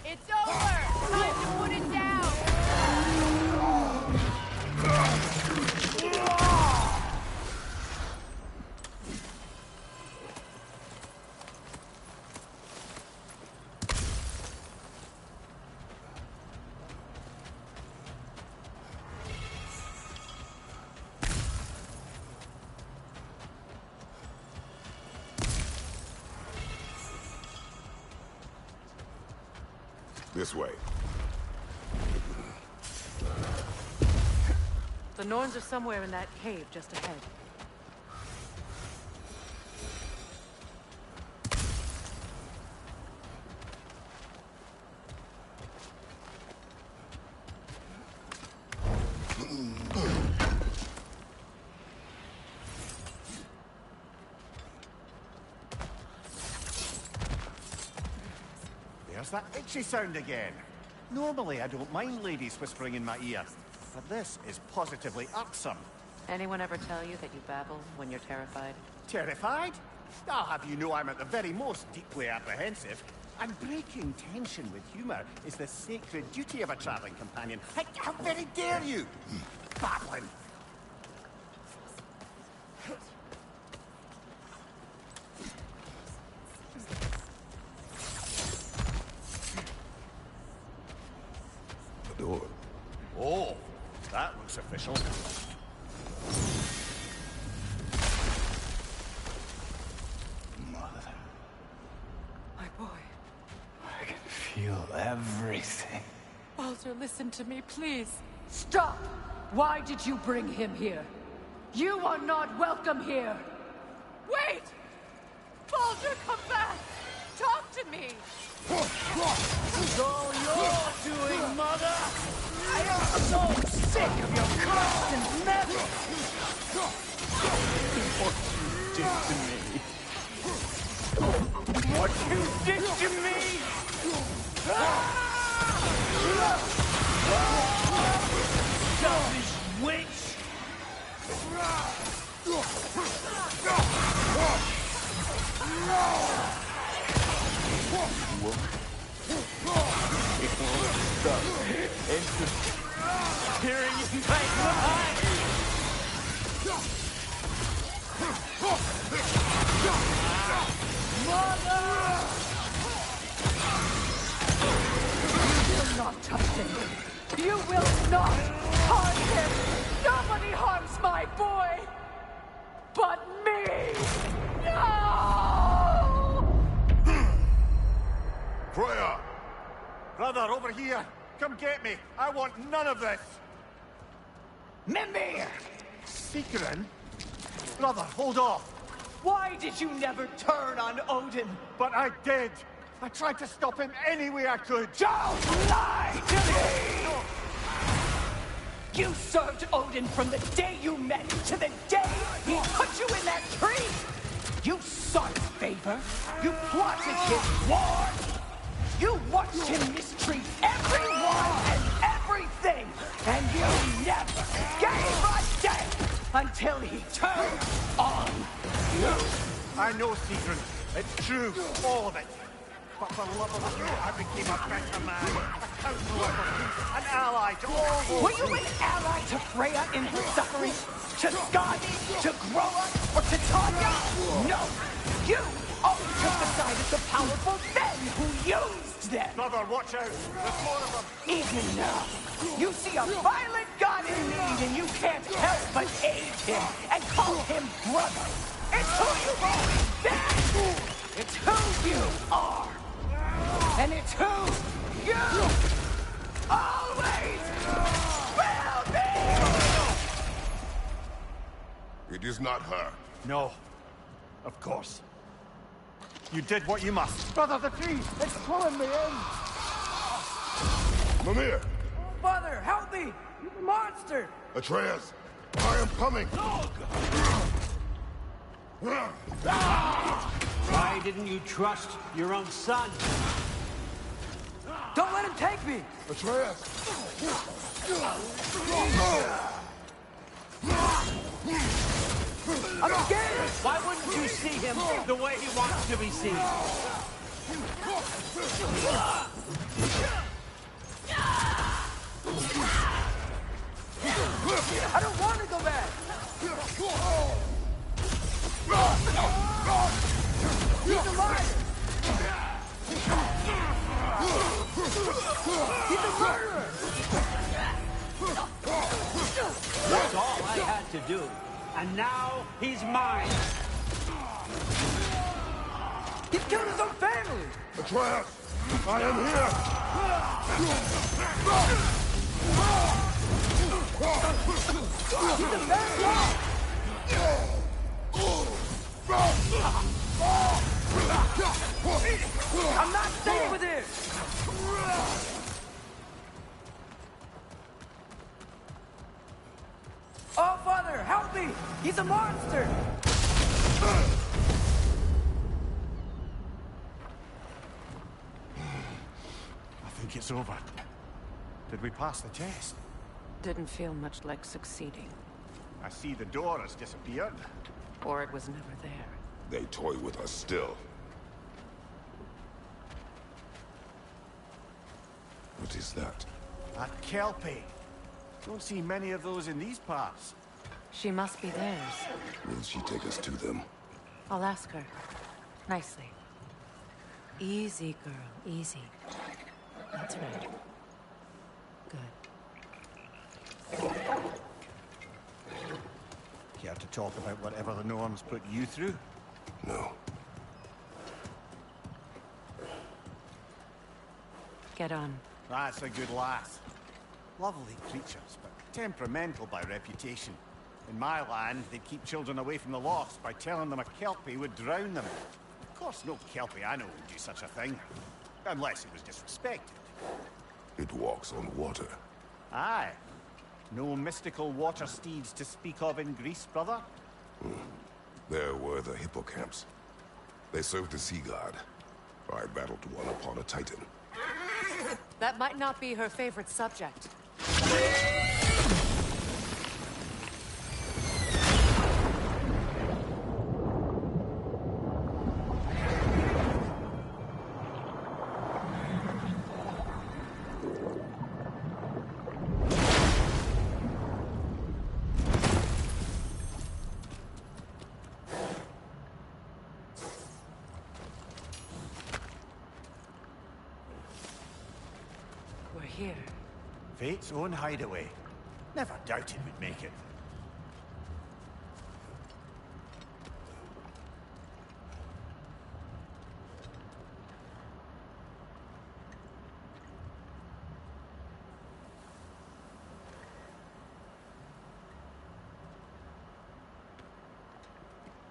S7: It's over! Time to put it down!
S1: This way.
S2: The Norns are somewhere in that cave just ahead.
S3: There's that itchy sound again. Normally I don't mind ladies whispering in my ear, but this is positively irksome.
S2: Anyone ever tell you that you babble when you're terrified?
S3: Terrified? I'll have you know I'm at the very most deeply apprehensive. And breaking tension with humour is the sacred duty of a travelling companion. How very dare you! Babbling!
S1: The door.
S3: Oh, that looks official.
S9: Mother,
S2: My boy.
S9: I can feel everything.
S2: Baldur, listen to me, please. Stop! Why did you bring him here? You are not welcome here! Wait! Baldur, come back! Talk to me!
S3: It's all you're doing, Mother! I am so sick of your constant meddling! What you did to me.
S10: What you did to me! Selfish witch! Tearing you back behind! Mother! You will not touch him! You will not harm him! Nobody harms my boy! But me! No!
S1: Freya!
S3: Brother, over here! Come get me! I want none of this!
S10: Mimir!
S3: Secret? Brother, hold off!
S10: Why did you never turn on Odin?
S3: But I did! I tried to stop him any way I could!
S10: Don't lie to me! You served Odin from the day you met to the day he put you in that tree! You sought favor! You plotted his war! You watched him mistreat everyone and everything! And you never gave a damn until he turned on you!
S3: I know, Sigrun. It's true, all of it. But for love of you, I became a better man, a counselor for peace, an ally to all those...
S10: Were you an ally to Freya in her suffering? To Skadi? To Groa? Or to Tanya? No! You only took the side of the powerful men who used them!
S3: Brother, watch out! There's more of them!
S10: Enough! You see a violent god in need and you can't help but aid him and call him brother! It's who you've always been! It's who you are! And it's who you always will be!
S1: It is not her.
S3: No. Of course. You did what you must. Brother, the tree! It's pulling me in!
S1: Mimir!
S10: Father, help me! He's a monster!
S1: Atreus! I am coming!
S10: Why didn't you trust your own son? Don't let him take me!
S1: Atreus!
S10: I'm scared! Why wouldn't you see him the way he wants to be seen? I don't want to go back! He's a liar! He's a murderer! That's all I had to do. And now he's mine! He's killed his own family!
S1: Atreus! I am here!
S10: He's a bad guy! I'm not safe with him! Oh, Father, help me! He's a monster!
S3: I think it's over. Did we pass the test?
S2: Didn't feel much like succeeding.
S3: I see the door has disappeared.
S2: Or it was never there.
S1: They toy with us still. What is that?
S3: A Kelpie. Don't see many of those in these parts.
S2: She must be theirs.
S1: Will she take us to them?
S2: I'll ask her. Nicely. Easy, girl. Easy. That's right. Good.
S3: Care to talk about whatever the norms put you through?
S1: No.
S2: Get on.
S3: That's a good lass. Lovely creatures, but temperamental by reputation. In my land, they'd keep children away from the lost by telling them a Kelpie would drown them. Of course, no Kelpie I know would do such a thing. Unless it was disrespected.
S1: It walks on water.
S3: Aye. No mystical water steeds to speak of in Greece, brother?
S1: There were the hippocamps. They served the sea god, I battled one upon a Titan.
S7: That might not be her favorite subject. We're here.
S3: Fate's own hideaway. Never doubted we'd make it.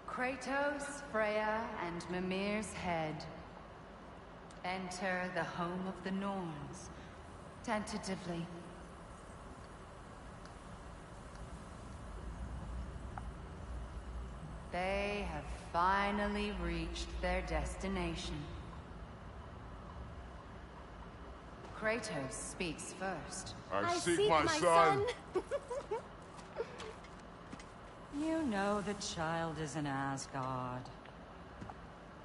S2: Kratos, Freya, and Mimir's head. Enter the home of the Norns. Tentatively. They have finally reached their destination. Kratos speaks first.
S1: I seek my son.
S2: You know the child is in Asgard.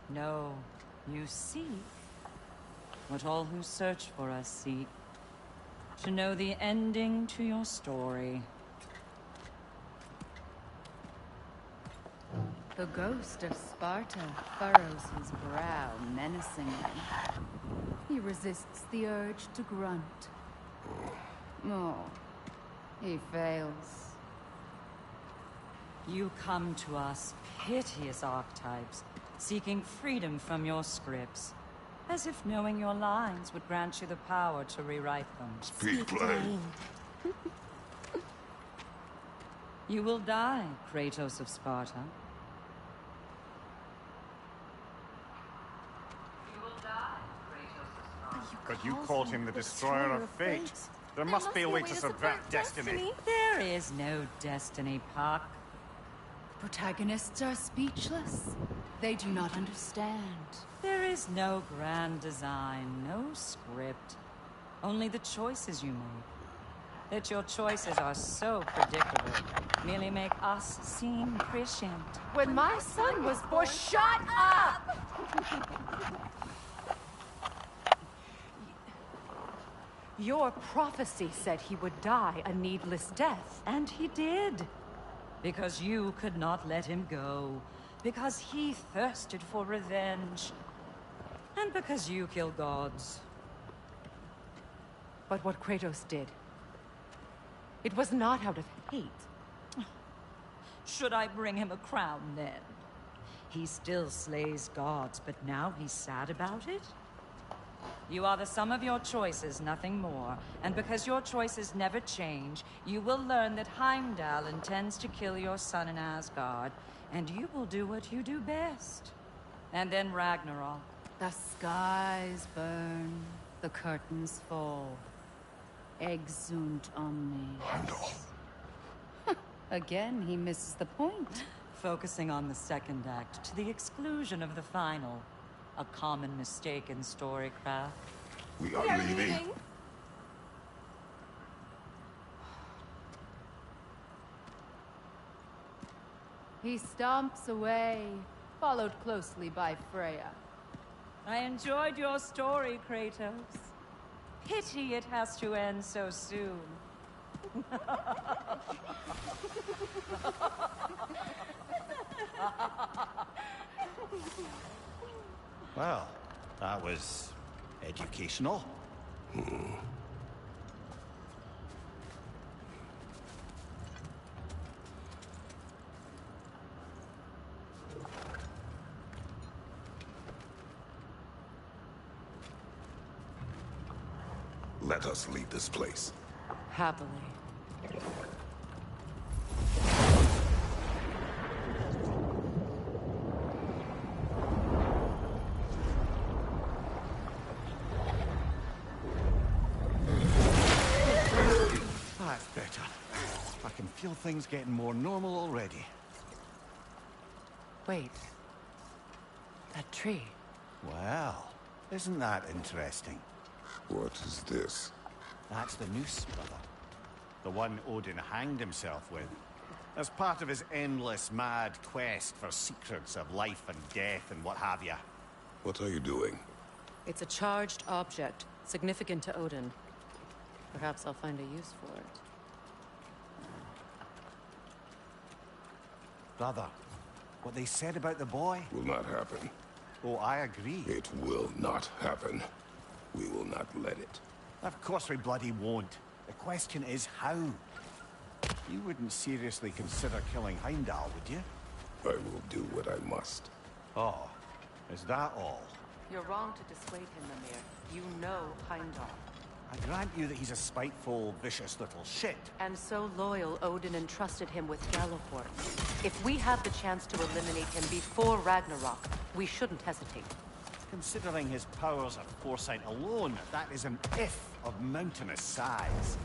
S2: No, you seek what all who search for us seek. To know the ending to your story. The ghost of Sparta furrows his brow menacingly. He resists the urge to grunt. Oh, he fails. You come to us, piteous archetypes, seeking freedom from your scripts. As if knowing your lines would grant you the power to rewrite them.
S1: Speak plain.
S2: You will die, Kratos of Sparta. You will die, Kratos of Sparta.
S3: But you called him the destroyer of fate. There must be a way to subvert destiny.
S2: There is no destiny, Puck. The protagonists are speechless. They do not understand. There is no grand design, no script. Only the choices you make. That your choices are so predictable merely make us seem prescient.
S7: When my son was born, shut up! Your prophecy said he would die a needless death.
S2: And he did. Because you could not let him go. Because he thirsted for revenge. And because you kill gods.
S7: But what Kratos did, it was not out of hate.
S2: Should I bring him a crown then? He still slays gods, but now he's sad about it? You are the sum of your choices, nothing more. And because your choices never change, you will learn that Heimdall intends to kill your son in Asgard, and you will do what you do best. And then Ragnarok. The skies burn, the curtains fall. Exunt omnes.
S1: Heimdall.
S2: Again, he misses the point. Focusing on the second act to the exclusion of the final. A common mistake in storycraft.
S1: We are leaving.
S2: He stomps away, followed closely by Freya. I enjoyed your story, Kratos. Pity it has to end so soon.
S3: Well, that was educational.
S1: Let us leave this place.
S2: Happily.
S3: That's better. I can feel things getting more normal already.
S7: Wait. That tree.
S3: Well, Isn't that interesting?
S1: What is this?
S3: That's the noose, brother. The one Odin hanged himself with. As part of his endless, mad quest for secrets of life and death and what have you.
S1: What are you doing?
S2: It's a charged object, significant to Odin. Perhaps I'll find a use for it.
S3: Brother, what they said about the boy?
S1: Will not happen.
S3: Oh, I agree.
S1: It will not happen. We will not let it.
S3: Of course we bloody won't. The question is how? You wouldn't seriously consider killing Heimdall, would you?
S1: I will do what I must.
S3: Oh, is that all?
S2: You're wrong to dissuade him, Mimir. You know Heimdall.
S3: I grant you that he's a spiteful, vicious little shit.
S2: And so loyal, Odin entrusted him with Galliford. If we have the chance to eliminate him before Ragnarok, we shouldn't hesitate.
S3: Considering his powers of foresight alone, that is an if of mountainous size.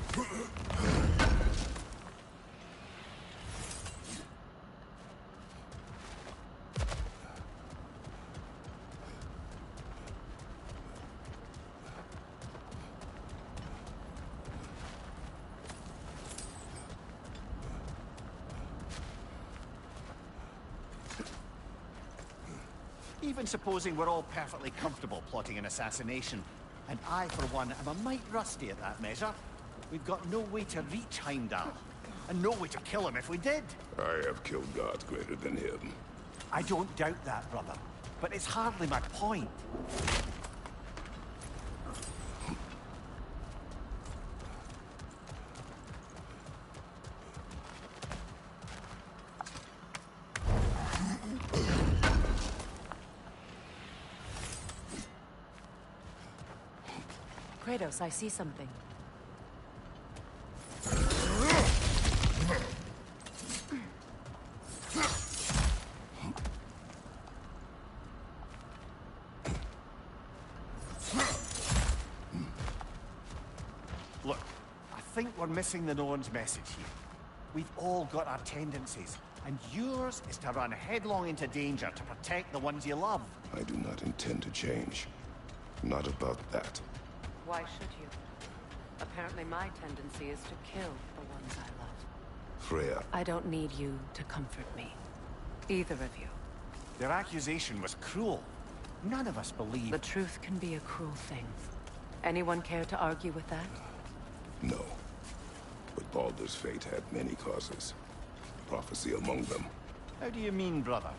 S3: Even supposing we're all perfectly comfortable plotting an assassination, and I, for one, am a mite rusty at that measure, we've got no way to reach Heimdall, and no way to kill him if we did.
S1: I have killed gods greater than him.
S3: I don't doubt that, brother, but it's hardly my point.
S2: Kratos, I see something.
S3: Look, I think we're missing the Norn's message here. We've all got our tendencies, and yours is to run headlong into danger to protect the ones you love.
S1: I do not intend to change. Not about that.
S2: Why should you? Apparently my tendency is to kill the ones I love.
S1: Freya.
S2: I don't need you to comfort me. Either of you.
S3: Their accusation was cruel. None of us believe...
S2: The truth can be a cruel thing. Anyone care to argue with that?
S1: No. But Baldur's fate had many causes. Prophecy among them.
S3: How do you mean, brother?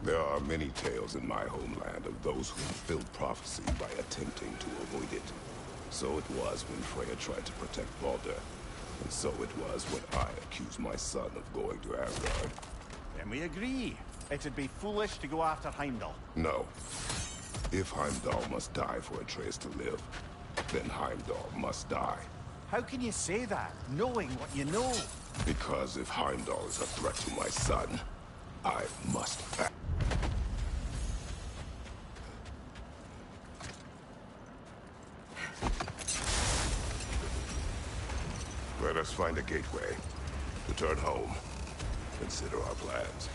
S1: There are many tales in my homeland of those who fulfilled prophecy by attempting to avoid it. So it was when Freya tried to protect Baldur. And so it was when I accused my son of going to Asgard.
S3: Then we agree. It'd be foolish to go after Heimdall.
S1: No. If Heimdall must die for Atreus to live, then Heimdall must die.
S3: How can you say that, knowing what you know?
S1: Because if Heimdall is a threat to my son, I must act. Let us find a gateway. Return home. Consider our plans.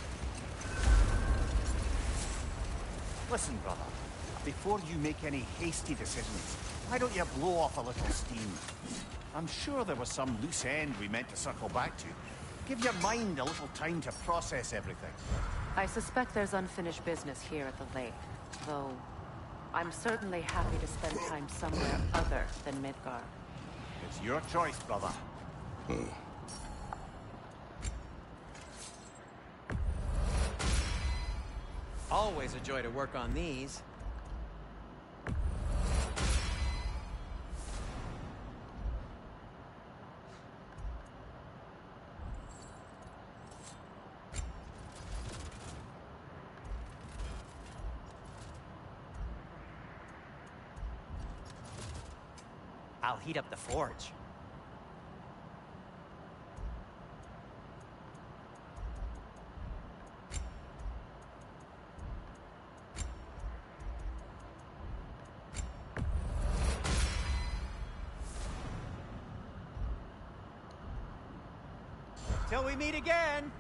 S3: Listen, brother. Before you make any hasty decisions, why don't you blow off a little steam? I'm sure there was some loose end we meant to circle back to. Give your mind a little time to process everything.
S2: I suspect there's unfinished business here at the lake, though I'm certainly happy to spend time somewhere other than Midgard.
S3: It's your choice, brother.
S8: Always a joy to work on these. I'll heat up the forge. Till we meet again!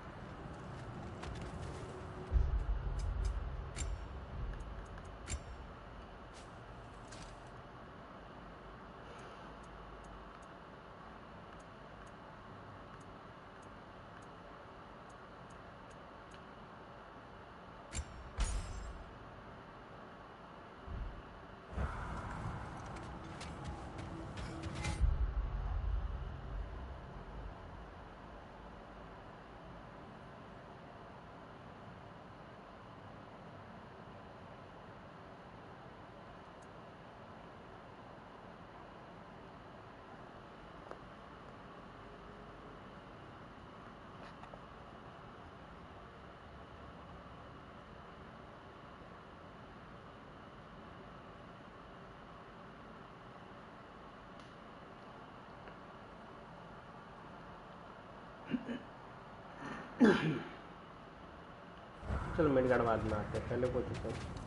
S6: चलो made guard बाद में आते हैं, पहले पूछते हैं।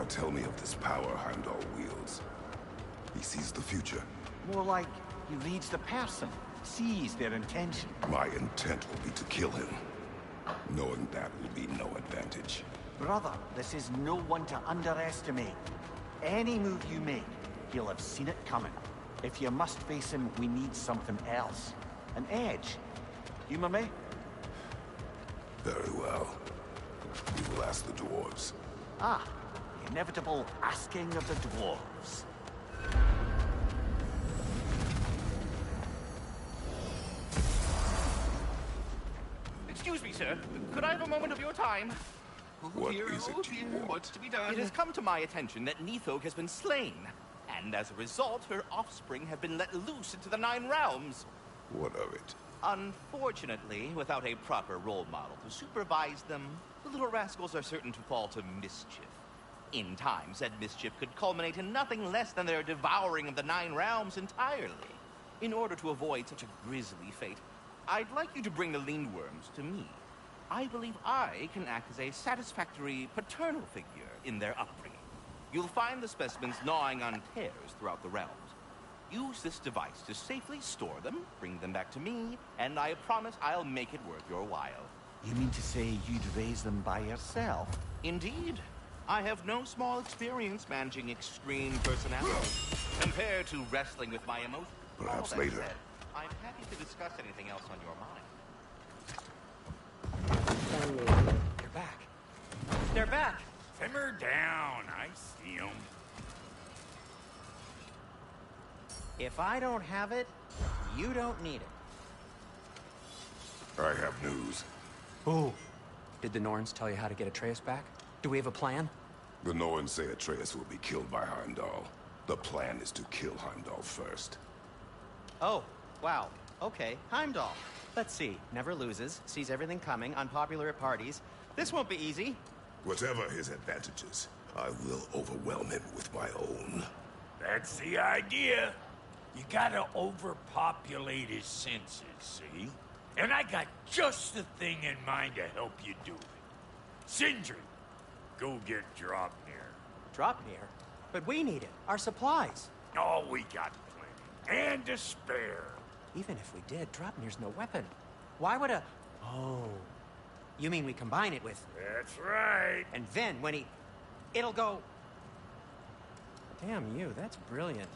S1: Tell me of this power Heimdall wields. He sees the future.
S3: More like he reads the person, sees their intention.
S1: My intent will be to kill him. Knowing that will be no advantage.
S3: Brother, this is no one to underestimate. Any move you make, he'll have seen it coming. If you must face him, we need something else. An edge. Humor me?
S1: Very well. We will ask the dwarves.
S3: Ah. Inevitable asking of the dwarves.
S11: Excuse me, sir. Could I have a moment of your time?
S1: What is it you want?
S11: What's to be done? It has come to my attention that Nithog has been slain, and as a result, her offspring have been let loose into the Nine Realms.
S1: What of it?
S11: Unfortunately, without a proper role model to supervise them, the little rascals are certain to fall to mischief. In time, said mischief could culminate in nothing less than their devouring of the Nine Realms entirely. In order to avoid such a grisly fate, I'd like you to bring the Lindworms to me. I believe I can act as a satisfactory paternal figure in their upbringing. You'll find the specimens gnawing on tears throughout the realms. Use this device to safely store them, bring them back to me, and I promise I'll make it worth your while.
S3: You mean to say you'd raise them by yourself?
S11: Indeed. I have no small experience managing extreme personality. Compared to wrestling with my emotions.
S1: Perhaps later.
S11: Said, I'm happy to discuss anything else on your mind.
S8: They're back. They're back!
S4: Simmer down. I see them.
S8: If I don't have it, you don't need it.
S1: I have news.
S8: Oh. Did the Norns tell you how to get Atreus back? Do we have a plan?
S1: The Norns say Atreus will be killed by Heimdall. The plan is to kill Heimdall first.
S8: Oh, wow. Okay, Heimdall. Let's see. Never loses, sees everything coming, unpopular at parties. This won't be easy.
S1: Whatever his advantages, I will overwhelm him with my own.
S4: That's the idea. You gotta overpopulate his senses, see? And I got just the thing in mind to help you do it. Sindri, go get Draupnir.
S8: Draupnir? But we need it. Our supplies.
S4: Oh, we got plenty. And to spare.
S8: Even if we did, Draupnir's no weapon. Why would a... Oh. You mean we combine it with...
S4: That's right.
S8: And then when he... It'll go... Damn you, that's brilliant.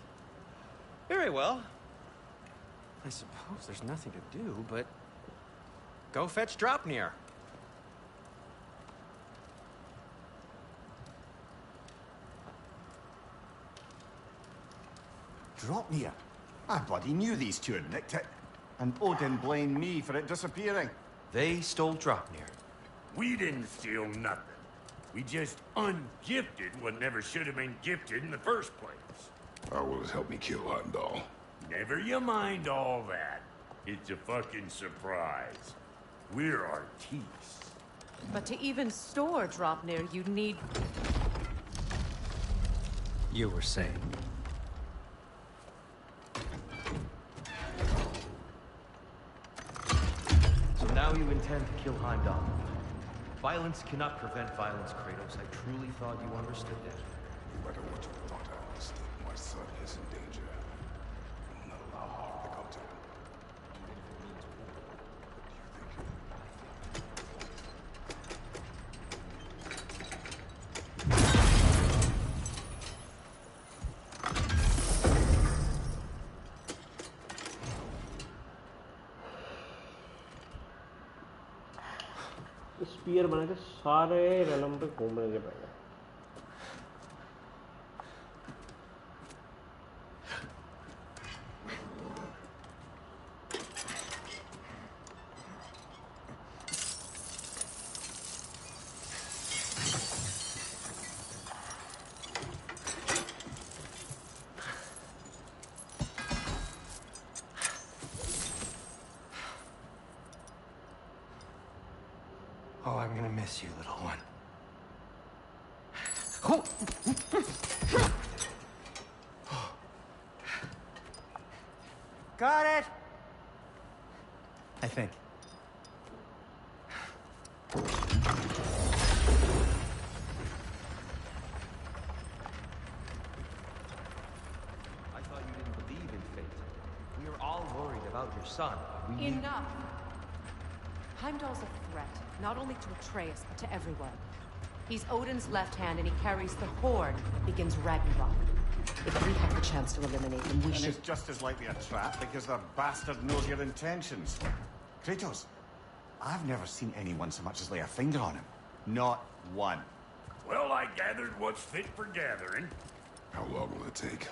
S8: Very well. I suppose there's nothing to do, but... Go fetch Draupnir.
S3: Draupnir? I bloody knew these two had nicked it. And Odin blamed me for it disappearing.
S8: They stole Draupnir.
S4: We didn't steal nothing. We just ungifted what never should have been gifted in the first place.
S1: How will it help me kill Heimdall?
S4: Never you mind all that. It's a fucking surprise. We're artistes.
S2: But to even store Draupnir, you'd need...
S8: You were saying...
S12: So now you intend to kill Heimdall. Violence cannot prevent violence, Kratos. I truly thought you understood that.
S1: No matter what you thought I understood, my son is in danger. I will not allow harm to come to him. Even if it means war, what do you think?
S6: Spear बना के सारे रेलम पे घूमने के पड़ेगा।
S8: Oh, I'm gonna miss you, little one.
S10: Got it!
S8: I think.
S12: I thought you didn't believe in fate. We are all worried about your son. We need...
S7: Enough! Heimdall's a threat, not only to Atreus, but to everyone. He's Odin's left hand, and he carries the Horde that begins Ragnarok. If we have the chance to eliminate him, we should...
S3: And it's just as likely a trap because the bastard knows your intentions. Kratos, I've never seen anyone so much as lay a finger on him. Not one.
S4: Well, I gathered what's fit for gathering.
S1: How long will it take?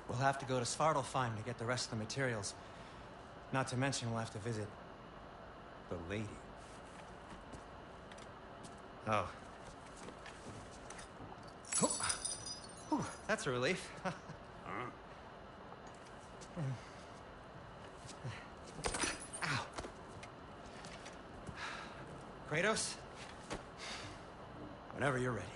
S8: We'll have to go to Svartalfheim to get the rest of the materials. Not to mention we'll have to visit the lady. Oh. Whew, that's a relief. Ow. Kratos? Whenever you're ready.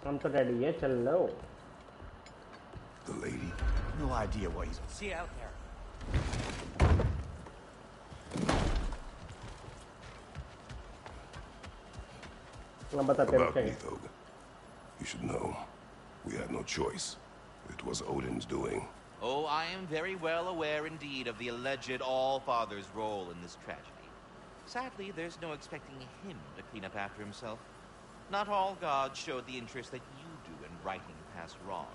S6: I'm so ready. Yeah, chalo.
S1: The lady?
S3: No idea what he's...
S10: See you out there.
S1: About me, though. You should know. We had no choice. It was Odin's doing.
S11: Oh, I am very well aware indeed of the alleged All-Father's role in this tragedy. Sadly, there's no expecting him to clean up after himself. Not all gods showed the interest that you do in righting past wrongs.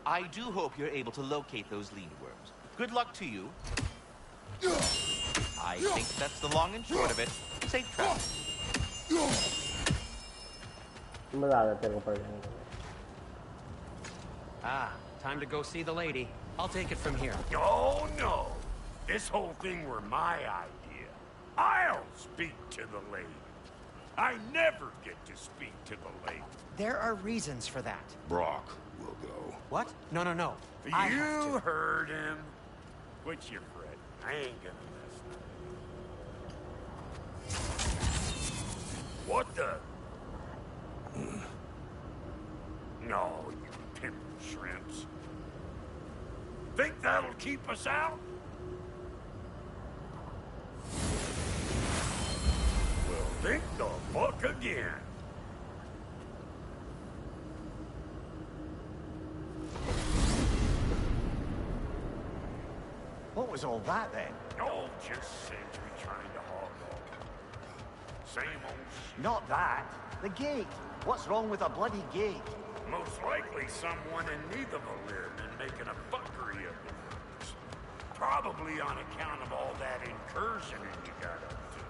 S11: I do hope you're able to locate those lean worms. Good luck to you. I think that's the long and short of it. Safe travels.
S8: Ah, time to go see the lady. I'll take it from here.
S4: Oh, no. This whole thing were my idea. I'll speak to the lady. I never get to speak to the lady.
S8: There are reasons for that.
S1: Brock will go.
S8: What? No.
S4: You heard him. Quit your fret. I ain't gonna mess with you. What the? No, you pimp shrimps. Think that'll keep us out? Well, think the fuck again.
S3: What was all that then?
S4: Oh, just Sentry trying to hog off. Same old shit.
S3: Not that. The gate. What's wrong with a bloody gate?
S4: Most likely someone in Nidavel lived and making a fuckery of the place. Probably on account of all that incursioning you got up to.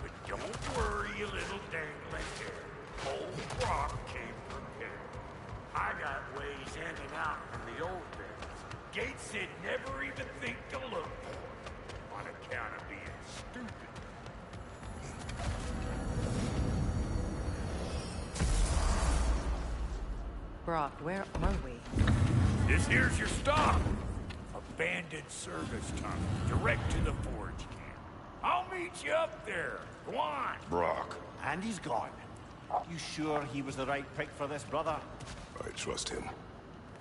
S4: But don't worry, you little dangling hair. Old Brock came prepared. I got ways in and out from the old days. Gates he'd never even think to look for, on account of being stupid.
S2: Brock, where are we?
S4: This here's your stop. Abandoned service tunnel, direct to the forge camp. I'll meet you up there. Go on.
S1: Brock.
S3: And he's gone. You sure he was the right pick for this, brother?
S1: I trust him.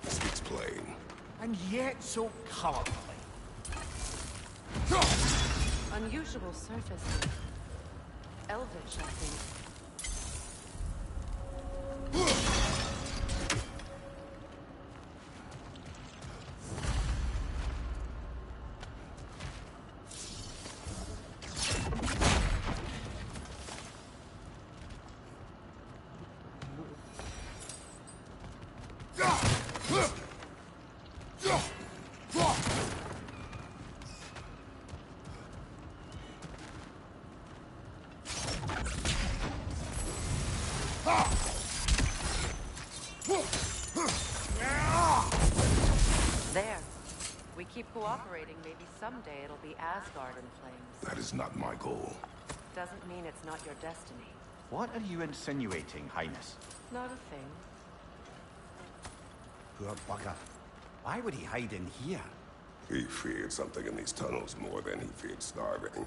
S1: He speaks plain.
S3: And yet so colorfully.
S2: Unusual surface. Elvish, I think. There. We keep cooperating, maybe someday it'll be Asgard in flames.
S1: That is not my goal.
S2: Doesn't mean it's not your destiny.
S3: What are you insinuating, Highness?
S2: Not a thing.
S3: Poor bugger. Why would he hide in here?
S1: He feared something in these tunnels more than he feared starving.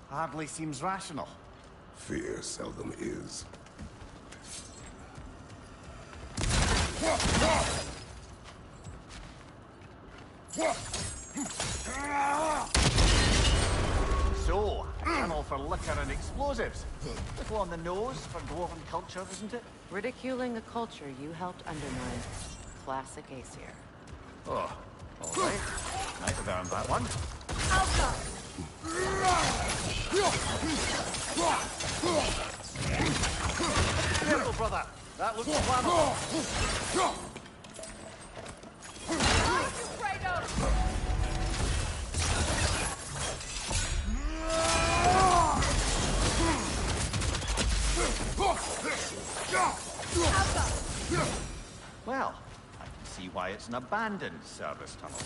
S3: Hardly seems rational.
S1: Fear seldom is.
S3: So, a tunnel for liquor and explosives. Little on the nose for dwarven culture, isn't it?
S2: Ridiculing a culture you helped undermine. Classic Aesir.
S3: Oh, all right. Might have earned that one. Careful, brother. That looks flammable. Well, I can see why it's an abandoned service tunnel.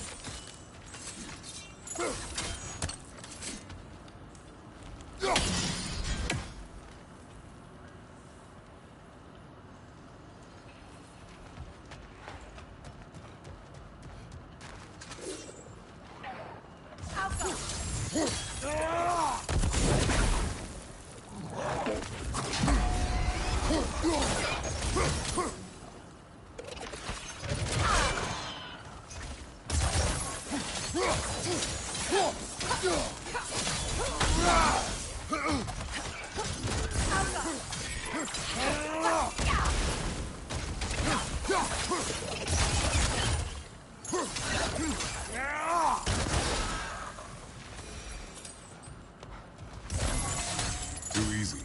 S1: Too easy.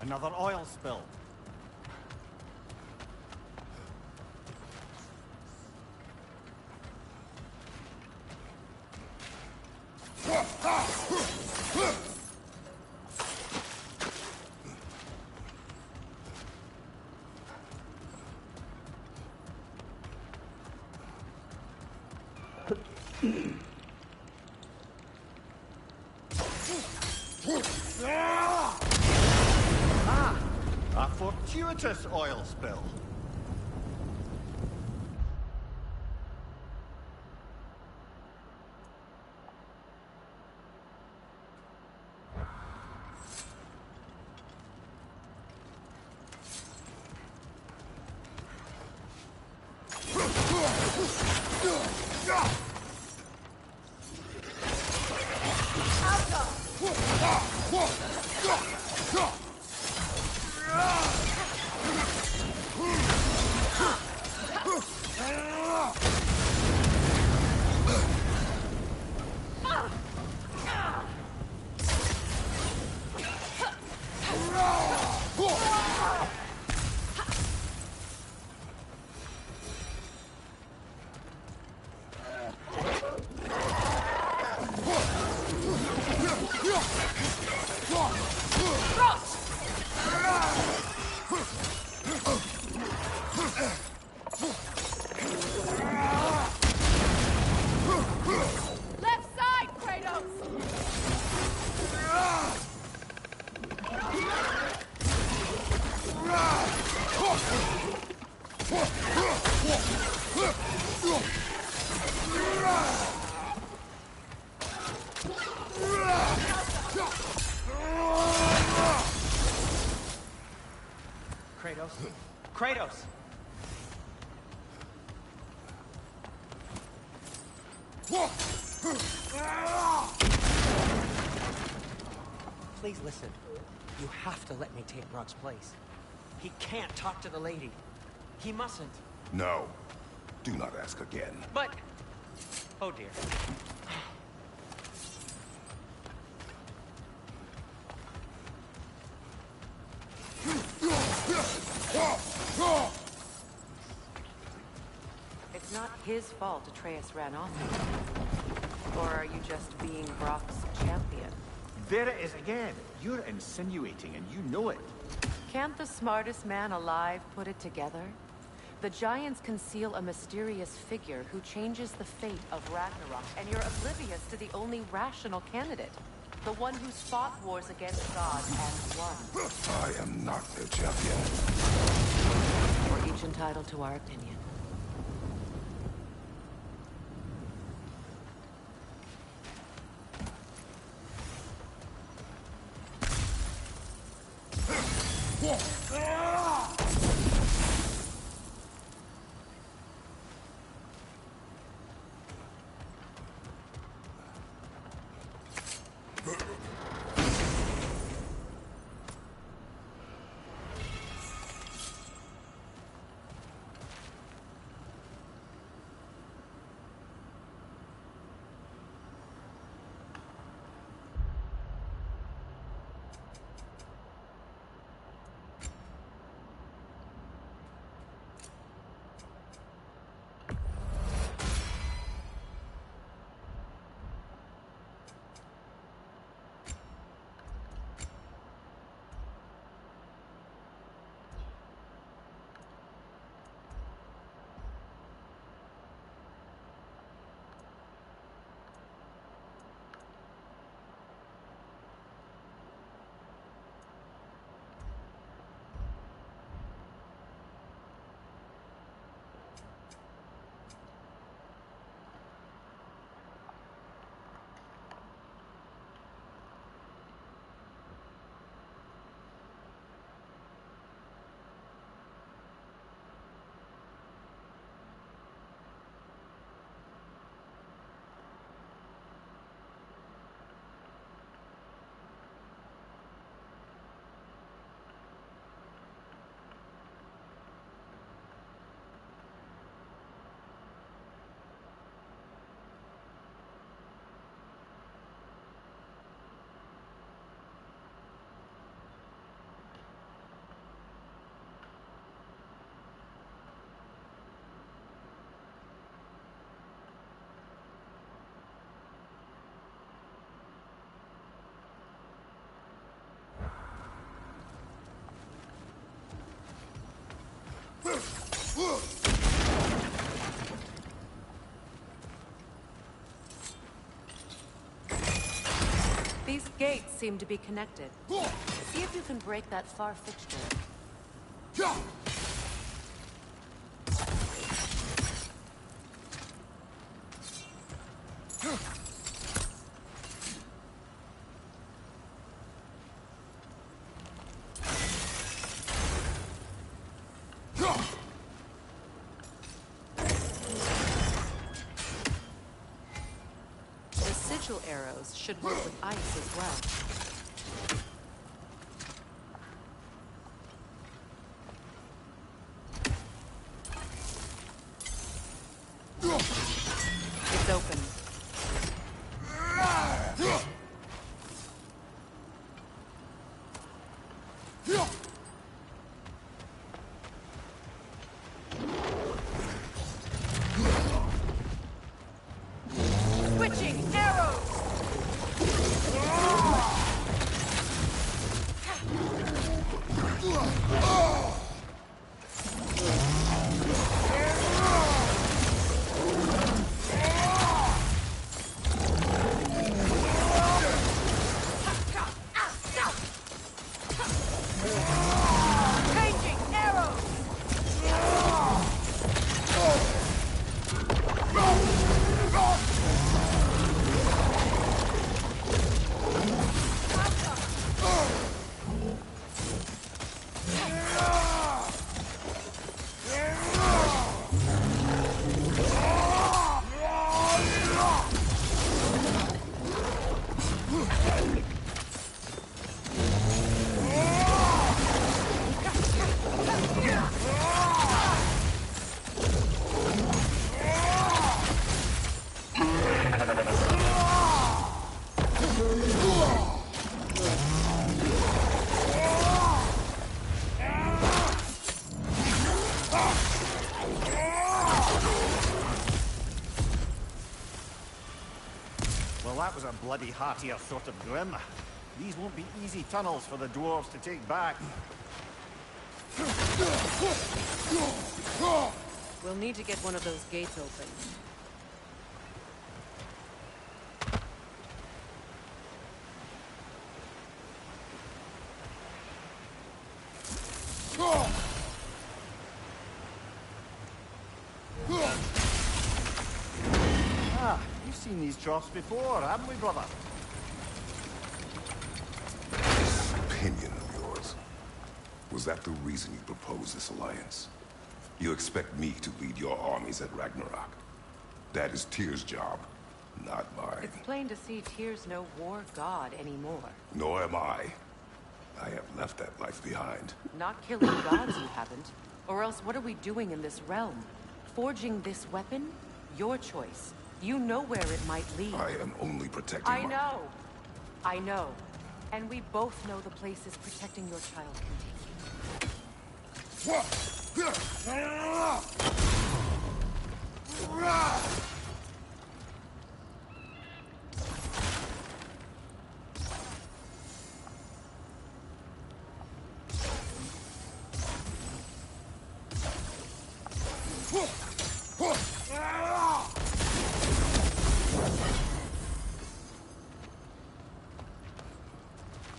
S3: Another oil spill. A fortuitous oil spill.
S13: Left side, Kratos!
S8: Kratos? Kratos! Please listen. You have to let me take Brock's place. He can't talk to the lady. He mustn't.
S1: No. Do not ask again.
S8: But... Oh dear.
S2: not his fault Atreus ran off. Or are you just being Brock's champion?
S3: There it is again. You're insinuating and you know it.
S2: Can't the smartest man alive put it together? The Giants conceal a mysterious figure who changes the fate of Ragnarok, and you're oblivious to the only rational candidate. The one who's fought wars against God and won.
S1: I am not their champion.
S2: We're each entitled to our opinion. These gates seem to be connected. See if you can break that far fixture. Arrows should work with ice as well. It's open. Switching arrows!
S3: Well, that was a bloody heartier sort of grim. These won't be easy tunnels for the dwarves to take back.
S7: We'll need to get one of those gates open.
S3: Ah, you've seen these troughs before, haven't we, brother?
S1: This opinion of yours, was that the reason you proposed this alliance? You expect me to lead your armies at Ragnarok? That is Tyr's job, not mine.
S2: It's plain to see Tyr's no war god anymore.
S1: Nor am I. I have left that life behind.
S2: Not killing gods, you haven't. Or else what are we doing in this realm? Forging this weapon? Your choice. You know where it might lead.
S1: I am only protecting
S2: I know. I know. And we both know the places protecting your child can take you.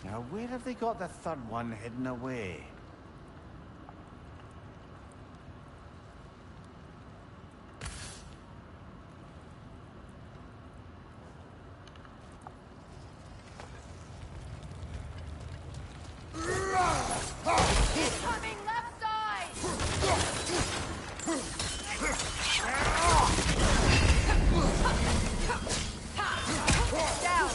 S3: Now, where have they got the third one hidden away?
S13: Incoming left side! Down!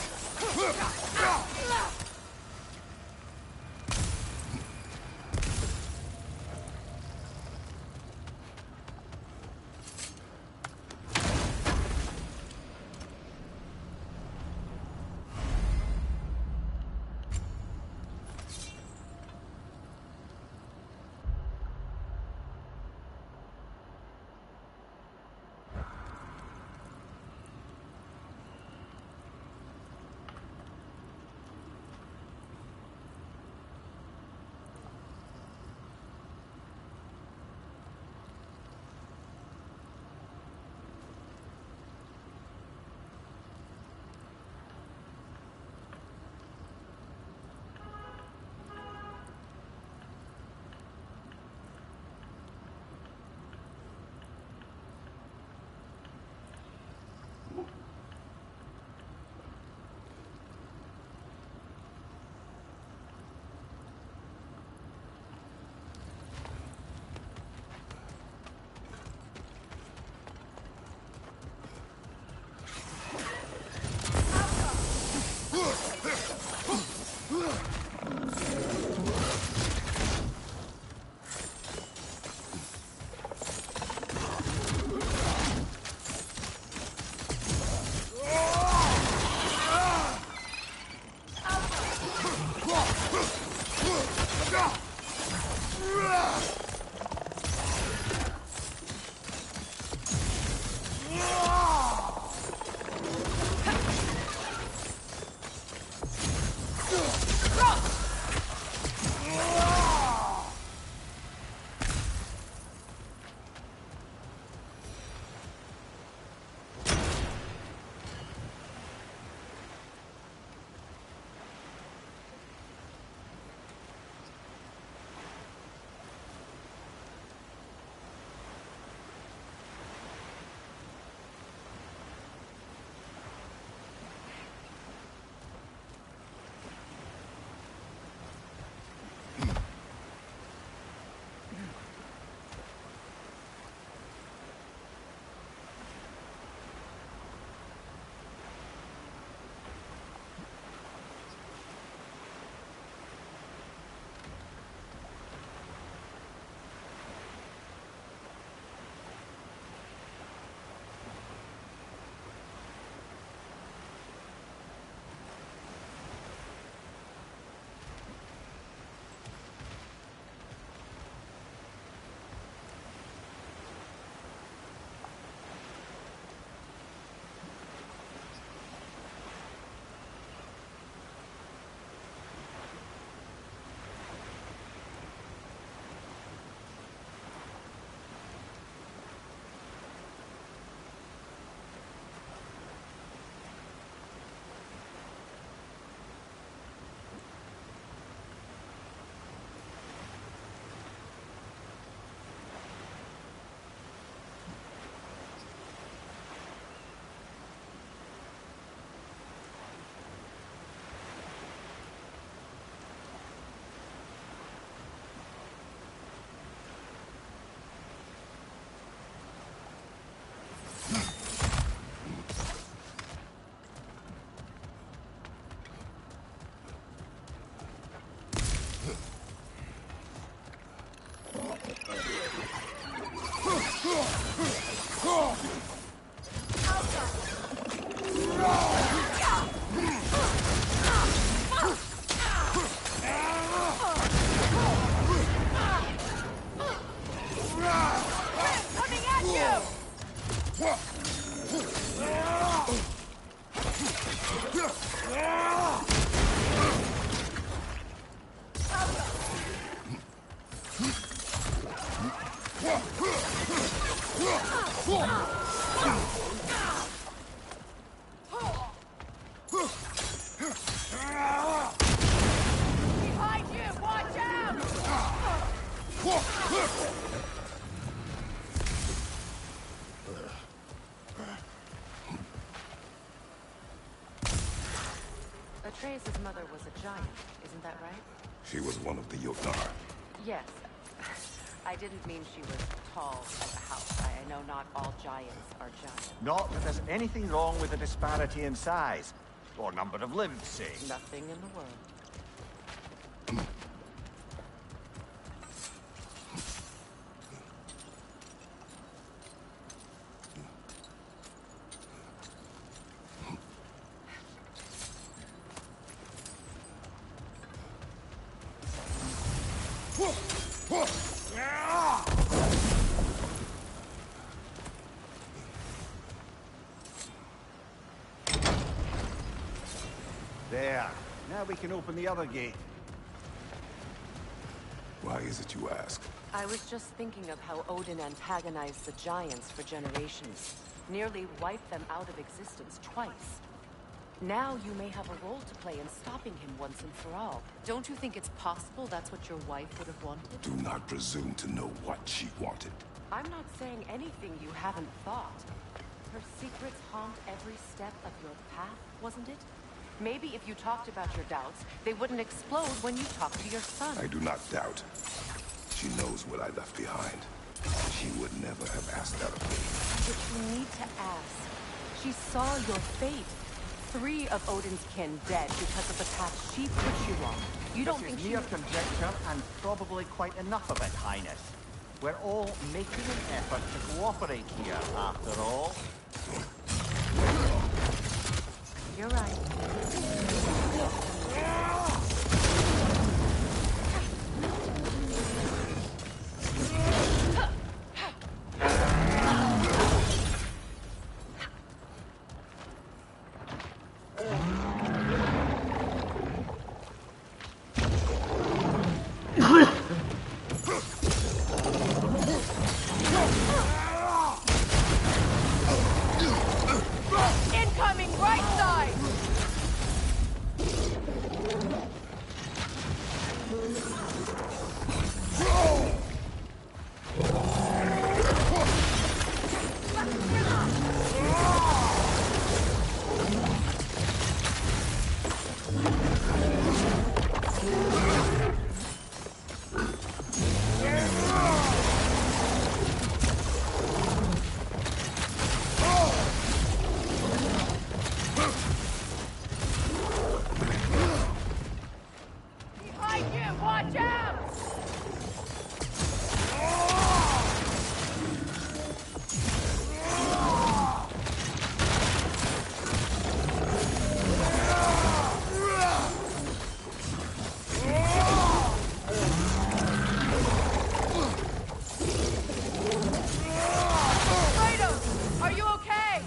S13: Behind you! Watch out!
S2: Atreus' mother was a giant, isn't that right?
S1: She was one of the Yotnar.
S2: Yes. I didn't mean she was tall as a house. I know not all giants are giants.
S3: Not that there's anything wrong with the disparity in size. Or number of limbs, say.
S2: Nothing in the world.
S3: There. Now we can open the other gate.
S1: Why is it you ask?
S2: I was just thinking of how Odin antagonized the giants for generations. Nearly wiped them out of existence twice. Now you may have a role to play in stopping him once and for all. Don't you think it's possible that's what your wife would have wanted?
S1: Do not presume to know what she wanted.
S2: I'm not saying anything you haven't thought. Her secrets haunt every step of your path, wasn't it? Maybe if you talked about your doubts, they wouldn't explode when you talked to your son.
S1: I do not doubt. She knows what I left behind. She would never have asked that of me.
S2: But you need to ask. She saw your fate. 3 of Odin's kin dead because of the path she put you on. You don't think
S3: This is
S2: she...
S3: mere conjecture and probably quite enough of it, Highness. We're all making an effort to cooperate here, after all.
S2: You're right.
S13: Incoming right side! Behind you! Watch out! Kratos, are you okay?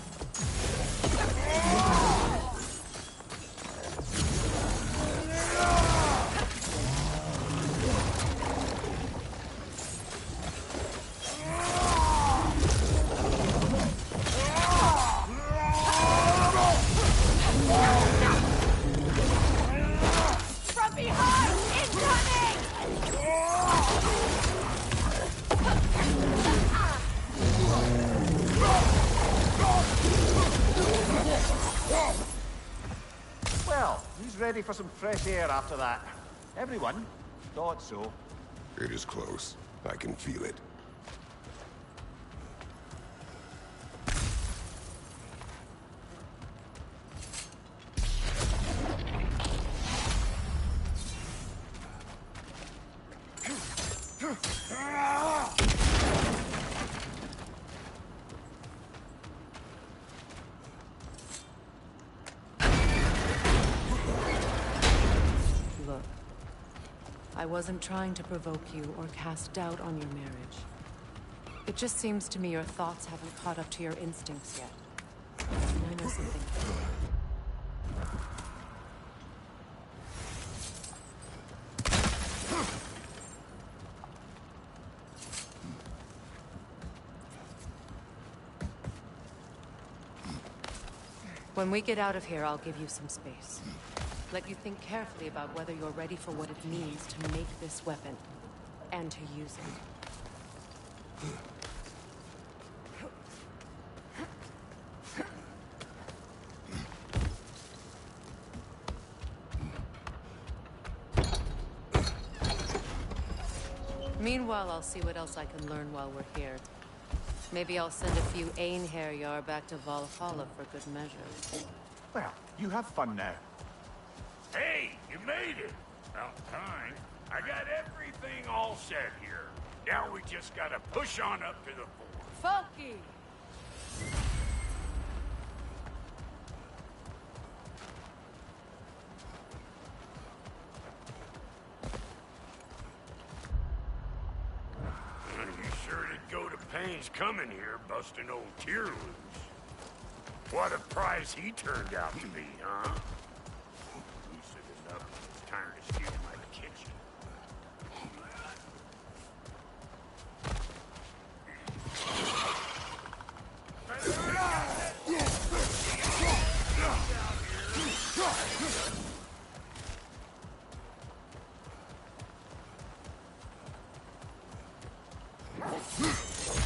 S13: From behind! Incoming!
S3: Well, he's ready for some fresh air after that. Everyone thought so.
S1: It is close. I can feel it.
S2: Look, I wasn't trying to provoke you or cast doubt on your marriage.
S7: It just seems to me your thoughts haven't caught up to your instincts yet. And I know something. When we get out of here, I'll give you some space. Let you think carefully about whether you're ready for what it means to make this weapon, and to use it. Meanwhile, I'll see what else I can learn while we're here. Maybe I'll send a few Einherjar back to Valhalla for good measure.
S3: Well, you have fun now.
S4: Hey, you made it! About time. I got everything all set here. Now we just gotta push on up to the fort.
S13: Funky!
S4: You sure did go to pains coming here, busting old Tyr loose. What a prize he turned out to be, huh? Lucid enough, it's time to steal my kitchen.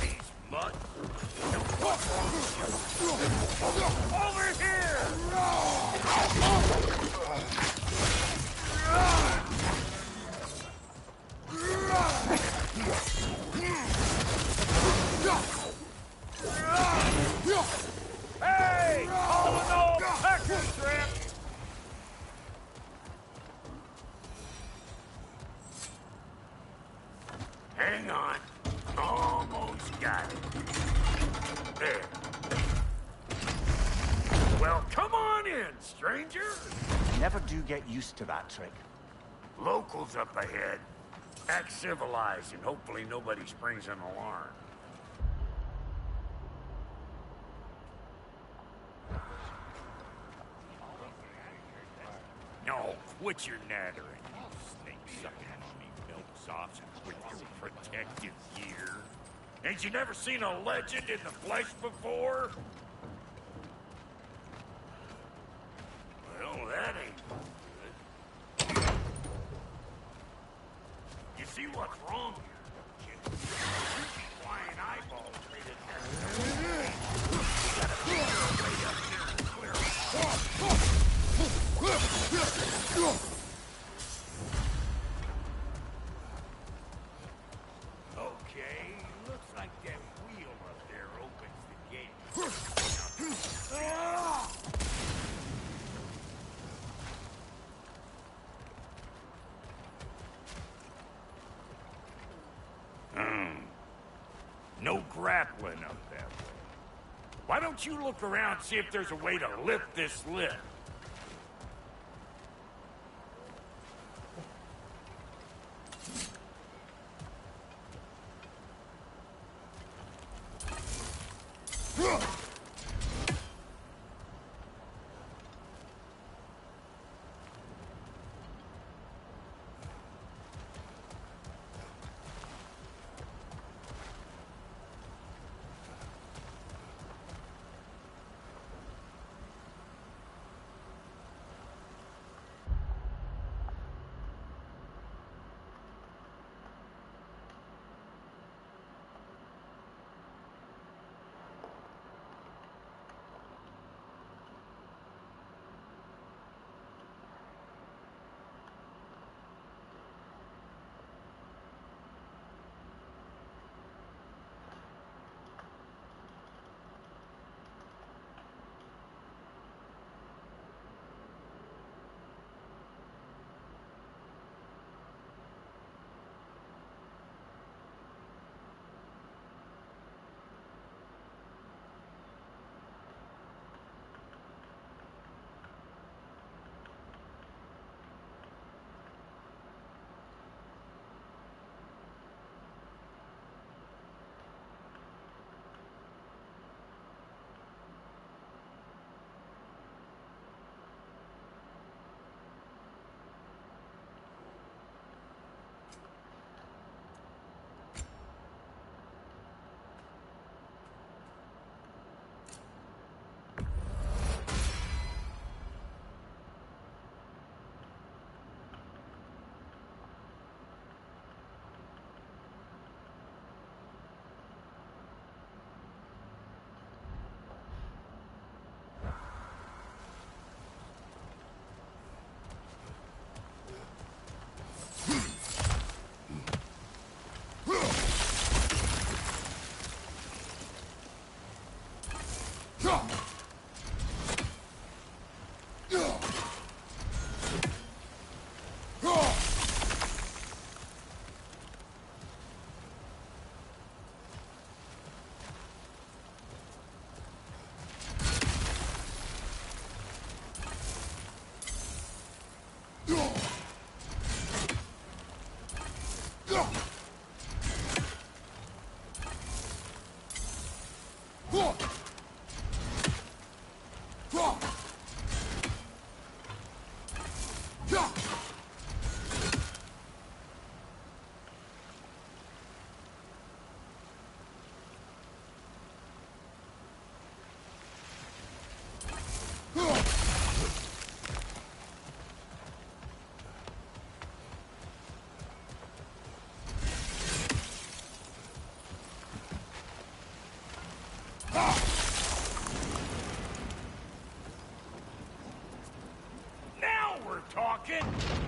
S4: These mutts. Over here! Hey! All in all, pecker trip! Hang on. Almost got it. There. Well, come on in, stranger.
S3: Never do get used to that trick.
S4: Locals up ahead. Act civilized and hopefully nobody springs an alarm. No, quit your nattering, you snake-sucking mummy milksops with your protective gear. Ain't you never seen a legend in the flesh before? Well, that ain't good. You see what's wrong here, kid? Flying eyeballs made it necessary. You gotta figure a way up there and clear it. Okay, looks like that wheel up there opens the gate. No grappling up that way. Why don't you look around and see if there's a way to lift this lid?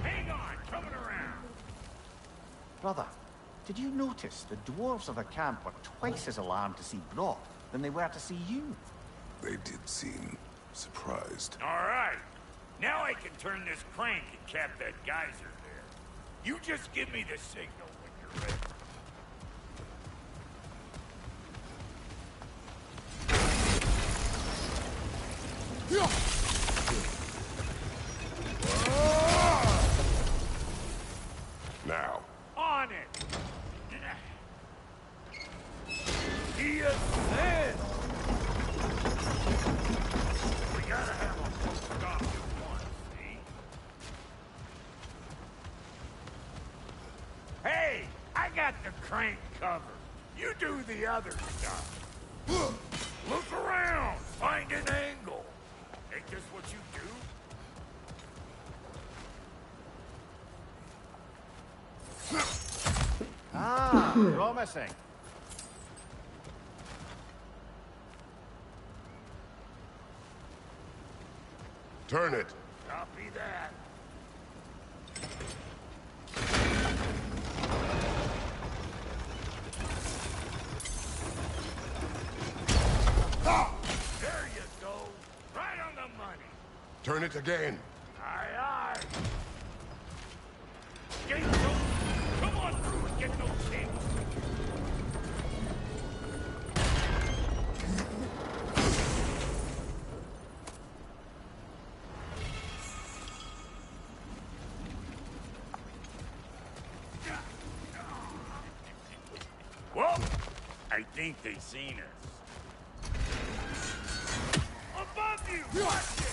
S4: Hang on, coming around.
S3: Brother, did you notice the dwarves of the camp were twice as alarmed to see Brock than they were to see you?
S1: They did seem surprised.
S4: All right. Now I can turn this crank and cap that geyser there. You just give me the signal when you're ready.
S1: Now.
S4: On it! He is dead! We gotta have a full stop at once, see? Hey! I got the crank covered. You do the other stuff. Look around! Find an angle! Ain't this what you do?
S3: Ah, promising.
S1: Turn it.
S4: Copy that. There you go. Right on the money.
S1: Turn it again.
S4: Aye, aye. Gate open. Come on through and get those cables. Well, I think they seen us. Above you! Watch it!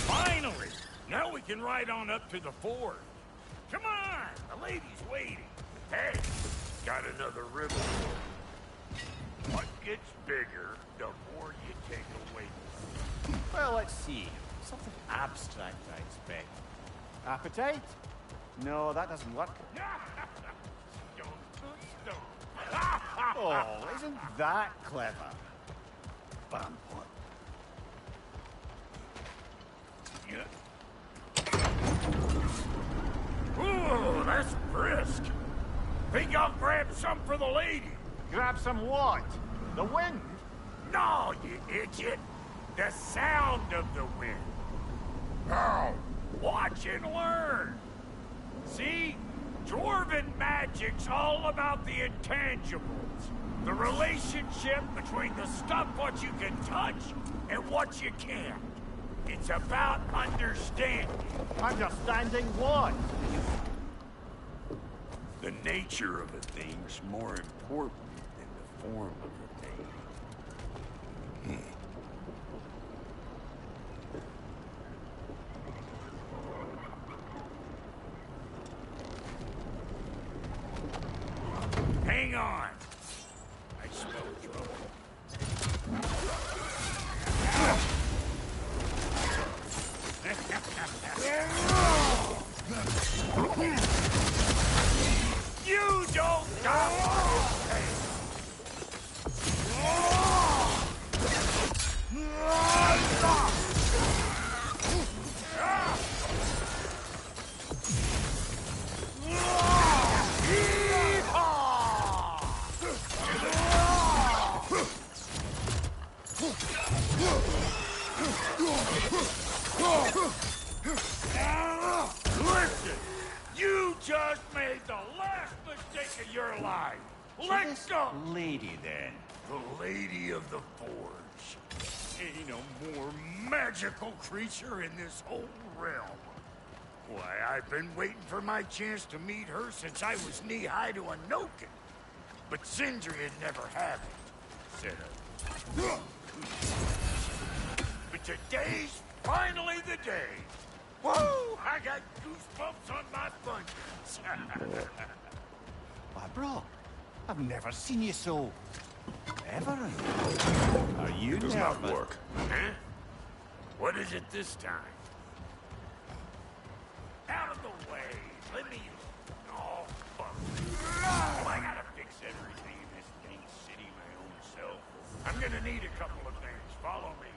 S4: Finally! Now we can ride on up to the fort. Come on! The lady's waiting. Hey, got another ribbon. What gets bigger, the more you take away.
S3: Well, let's see. Something abstract, I expect. Appetite? No, that doesn't work.
S4: Stone to stone.
S3: Oh, isn't that clever? Bam.
S4: Ooh, that's brisk. Think I'll grab some for the lady?
S3: Grab some what? The wind?
S4: No, you idiot. The sound of the wind.
S1: How?
S4: Watch and learn. See? Dwarven magic's all about the intangibles. The relationship between the stuff what you can touch and what you can't. It's about understanding.
S3: Understanding what?
S4: The nature of a thing's more important than the form of the thing. Hang on. I smell trouble. You don't got Listen, you just made the last mistake of your life. Let's go!
S3: Lady, then.
S4: The Lady of the Forge. Ain't a more magical creature in this whole realm. Why, I've been waiting for my chance to meet her since I was knee-high to a Noken. But Sindri had never had it, said I. But today's finally the day. Whoa! I got goosebumps on my bungees.
S3: Why, bro, I've never seen you so... ever. Are you
S1: It does not work.
S4: Huh? What is it this time? Out of the way. Let me... Oh, fuck. Oh, I gotta fix everything in this dang city my own self. I'm gonna need a couple of things. Follow me.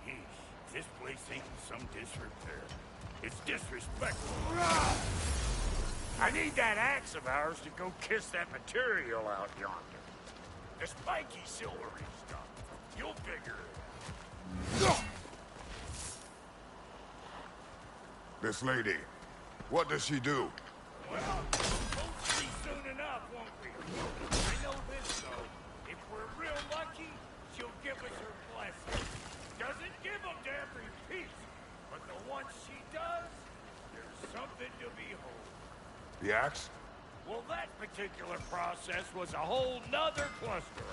S4: Yeesh, this place ain't in some disrepair. It's disrespectful. I need that axe of ours to go kiss that material out yonder. The spiky silvery stuff. You'll figure it out.
S1: This lady, what does she do?
S4: Well, hopefully soon enough, won't we? I know this, though. If we're real lucky, she'll give us her blessing. Doesn't give them to every piece, but the ones she does, there's something to behold.
S1: The axe?
S4: Well, that particular process was a whole nother cluster.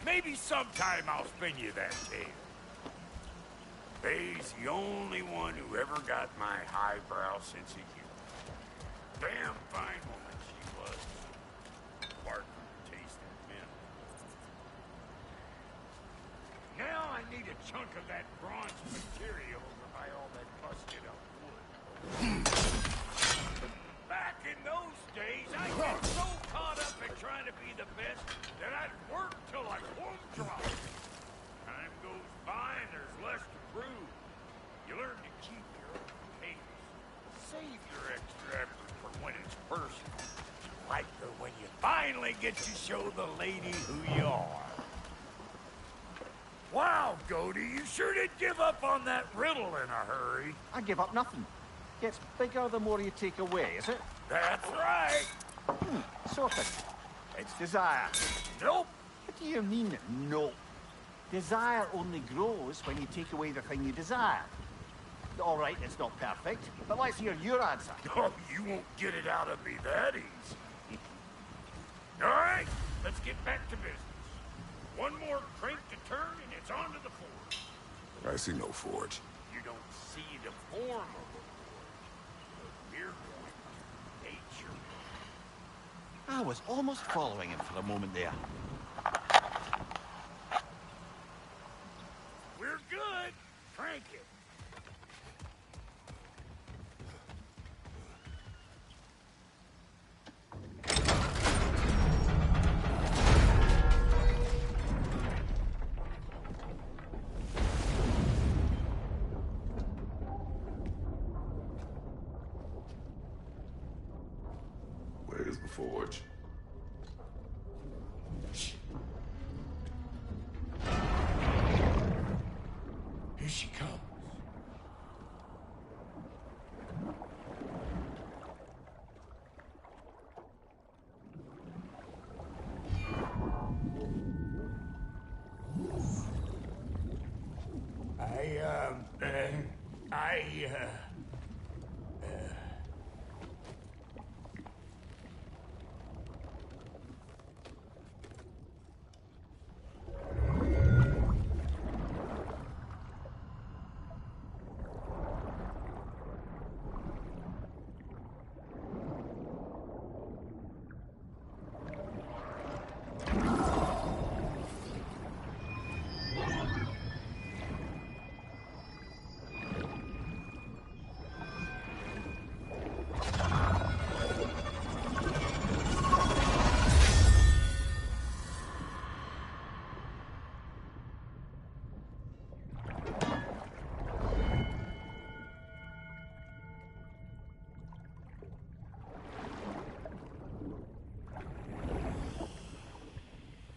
S4: Maybe sometime I'll spin you that tale. Faye's the only one who ever got my highbrow sense of humor. Damn fine woman she was. Apart from the taste of men. Now I need a chunk of that bronze material over by all that busted up wood. Back in those days, I got so caught up in trying to be the best that I'd work till I plumb dropped. Time goes by and there's less to prove. You learn to keep your own pace. Save your extra effort for when it's personal. Like when you finally get to show the lady who you are. Wow, Goldie, you sure did give up on that riddle in a hurry.
S3: I give up nothing. Gets bigger the more you take away, is it?
S4: That's right.
S3: Sorted. It's desire.
S4: Nope.
S3: What do you mean, no? Desire only grows when you take away the thing you desire. All right, it's not perfect, but let's hear your answer.
S4: Oh, you won't get it out of me that easy. All right, let's get back to business. One more crank to turn and it's on to the forge.
S1: I see no forge.
S4: You don't see the form of a forge. The mere point, nature.
S3: I was almost following him for a moment there.
S4: We're good. Crank it.
S1: Where's the forge?
S4: Here she comes.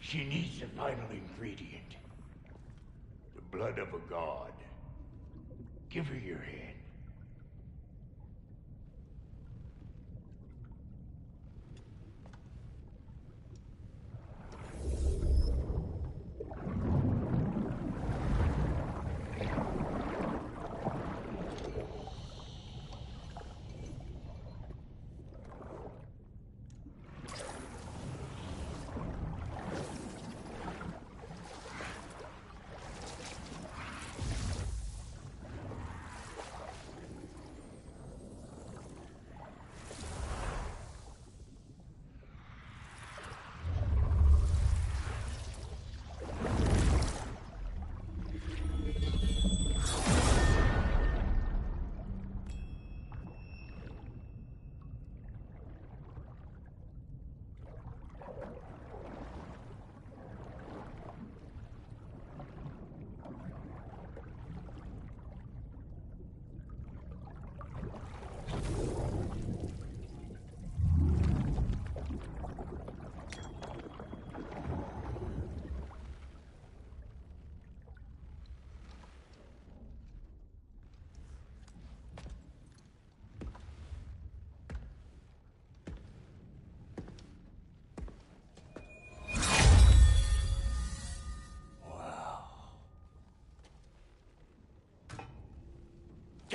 S4: She needs the final ingredient. The blood of a god. Give her your hand.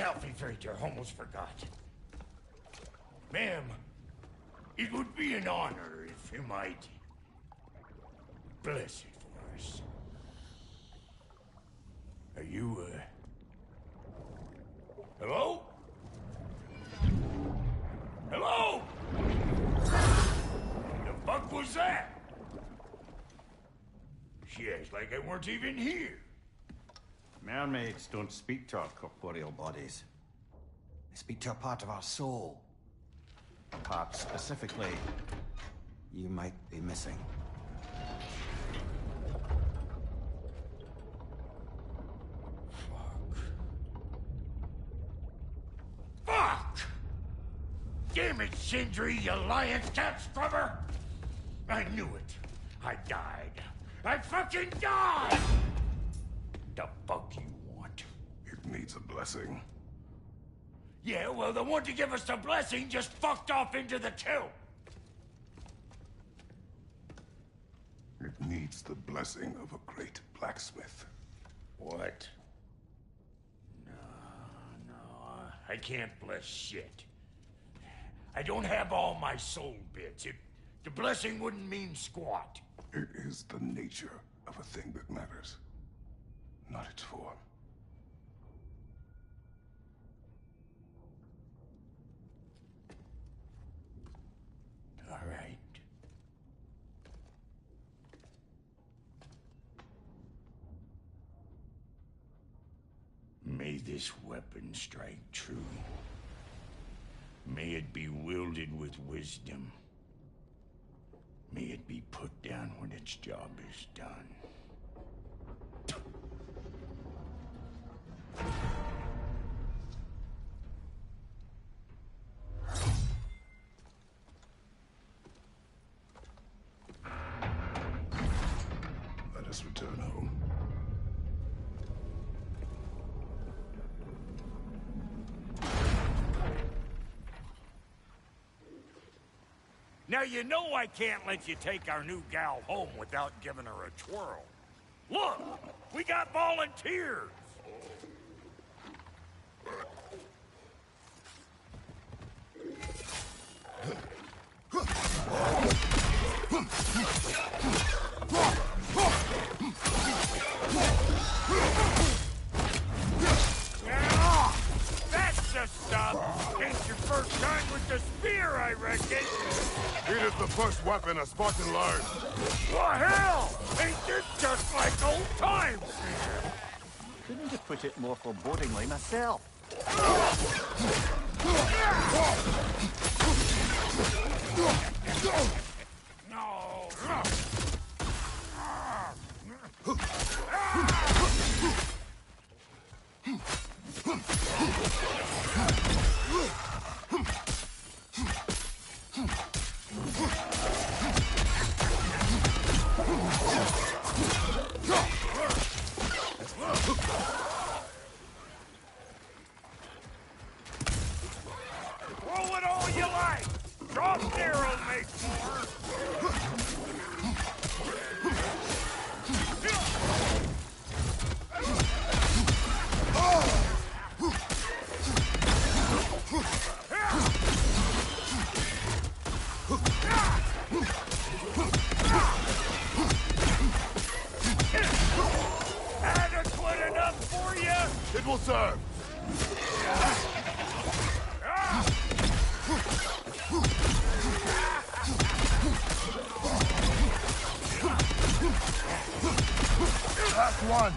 S4: Selfie almost forgot. Ma'am, it would be an honor if you might bless it for us. Are you, hello? Hello? The fuck was that? She acts like I weren't even here.
S3: Mermaids don't speak to our corporeal bodies. They speak to a part of our soul. A part specifically you might be missing.
S4: Fuck! Damn it, Sindri, you lying cat scrubber! I knew it. I died. I fucking died! The fuck you want?
S1: It needs a blessing.
S4: Yeah, well, the one to give us the blessing just fucked off into the tomb.
S1: It needs the blessing of a great blacksmith.
S4: What? No, I can't bless shit. I don't have all my soul bits. The blessing wouldn't mean squat.
S1: It is the nature of a thing that matters, not its form.
S4: All right. May this weapon strike true. May it be wielded with wisdom. May it be put down when its job is done.
S1: Let us return home.
S4: Now you know I can't let you take our new gal home without giving her a twirl. Look, we got volunteers. That's the stuff. Ain't your first time with the spear, I reckon.
S1: It is the first weapon a Spartan learned.
S4: What hell? Ain't this just like old times?
S3: Couldn't have put it more forebodingly myself.
S4: Roll it all you like. Drop narrow, make more. Adequate enough for you?
S1: It will serve. Last one.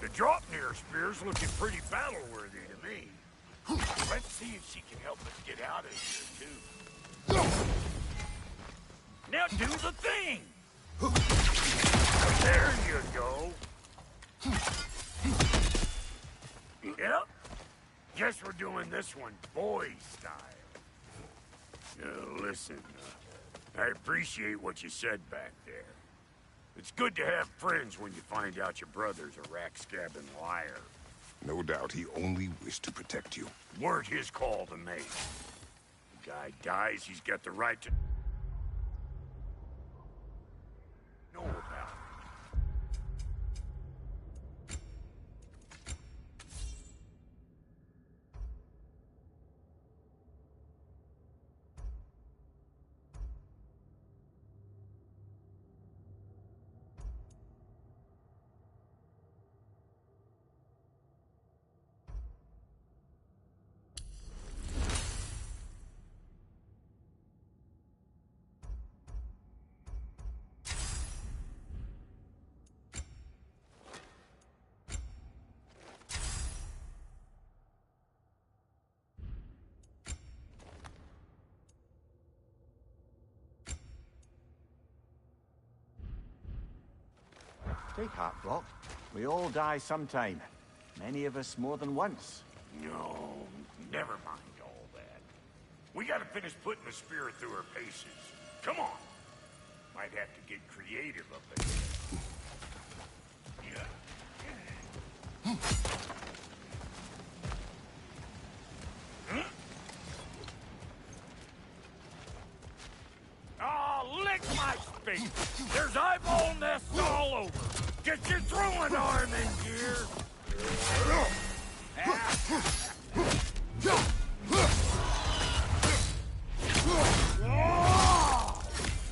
S4: The drop near spear's looking pretty battle-worthy to me. Let's see if she can help us get out of here, too. Now do the thing! There you go. Yep. Guess we're doing this one boy style. Listen, I appreciate what you said back there. It's good to have friends when you find out your brother's a rack-scabbing liar.
S1: No doubt he only wished to protect you.
S4: Weren't his call to make. The guy dies, he's got the right to know about it.
S3: Take heart, Brock. We all die sometime. Many of us more than once.
S4: No, never mind all that. We gotta finish putting the spirit through her paces. Come on. Might have to get creative up ahead. Oh, lick my face! There's eyeball nests all over! Get your throwing arm in gear!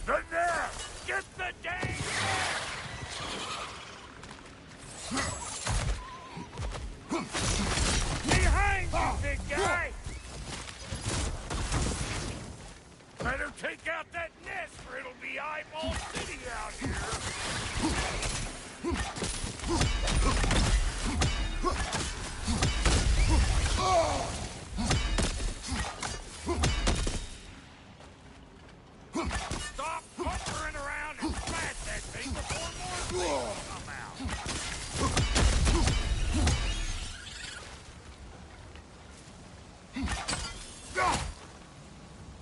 S4: The nest! Get the dang nest! Behind you, big guy! Better take out that nest or it'll be eyeball city out here! Stop puttering around and smash that thing before more things come out!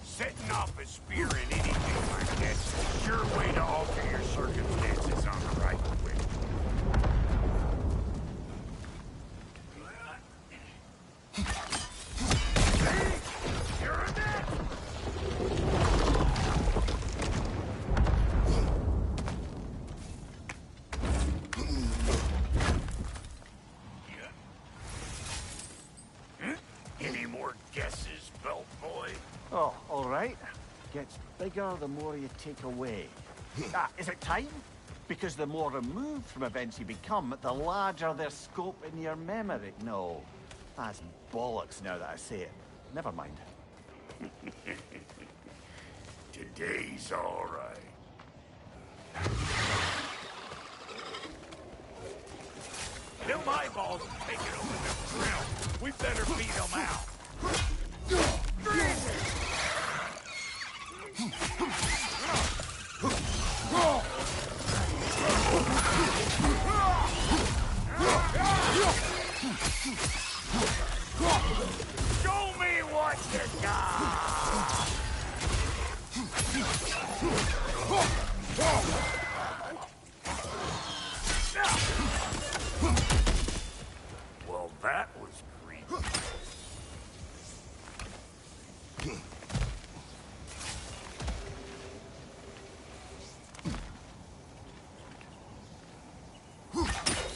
S4: Setting off a spear in anything like that's a sure way to alter your circumstances on the right way. You're a net! Any more guesses, belt boy?
S3: Oh, all right. Gets bigger the more you take away. Is it time? Because the more removed from events you become, the larger their scope in your memory. No, that's bollocks now that I say it. Never mind.
S4: Today's all right. Them eyeballs are taking over the grill. We better beat them out. Show me what you got! Well, that was creepy.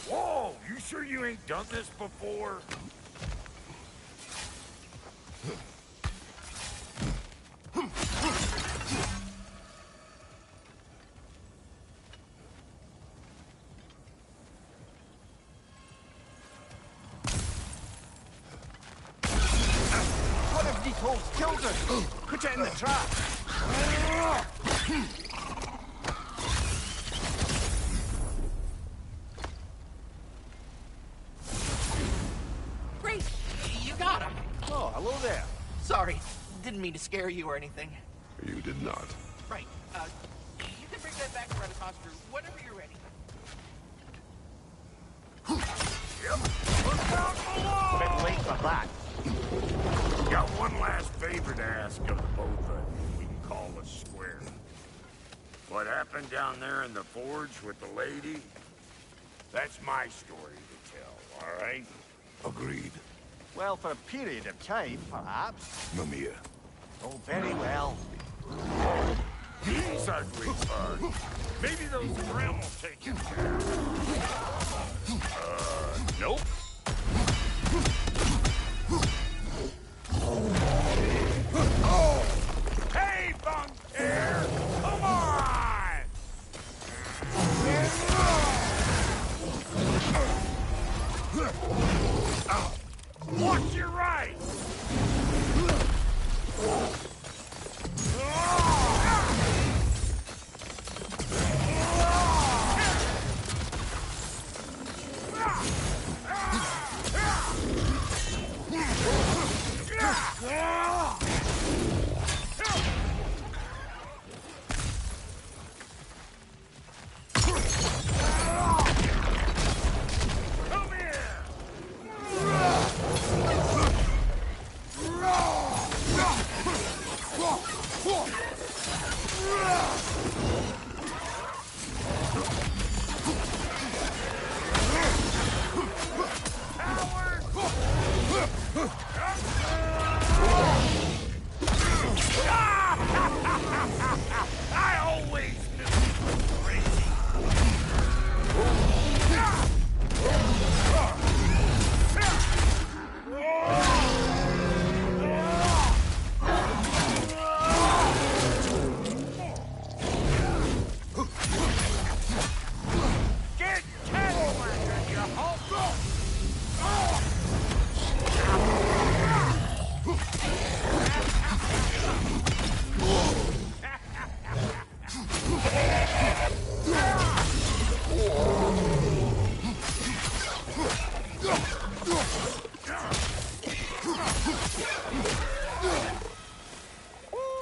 S4: Whoa! You sure you ain't done this before?
S3: One of these holes killed us. Put it in the trap.
S11: Great! You got him!
S3: Oh, hello there.
S11: Sorry, didn't mean to scare you or anything.
S1: You did not.
S11: Right, you can bring that back around the costume whenever you're ready.
S4: Yep. Look out below!
S3: Bit late for that.
S4: Got one last favor to ask of the both of you. We can call us square. What happened down there in the forge with the lady? That's my story to tell, all right?
S1: Agreed.
S3: Well, for a period of time, perhaps.
S1: Mamiya.
S3: Oh, very well.
S4: These ugly bugs. Maybe those Grim will take him down. Nope. Hey, Bunker! Come on! Watch your right! I always knew you were crazy. Get catwhacked, you hulk!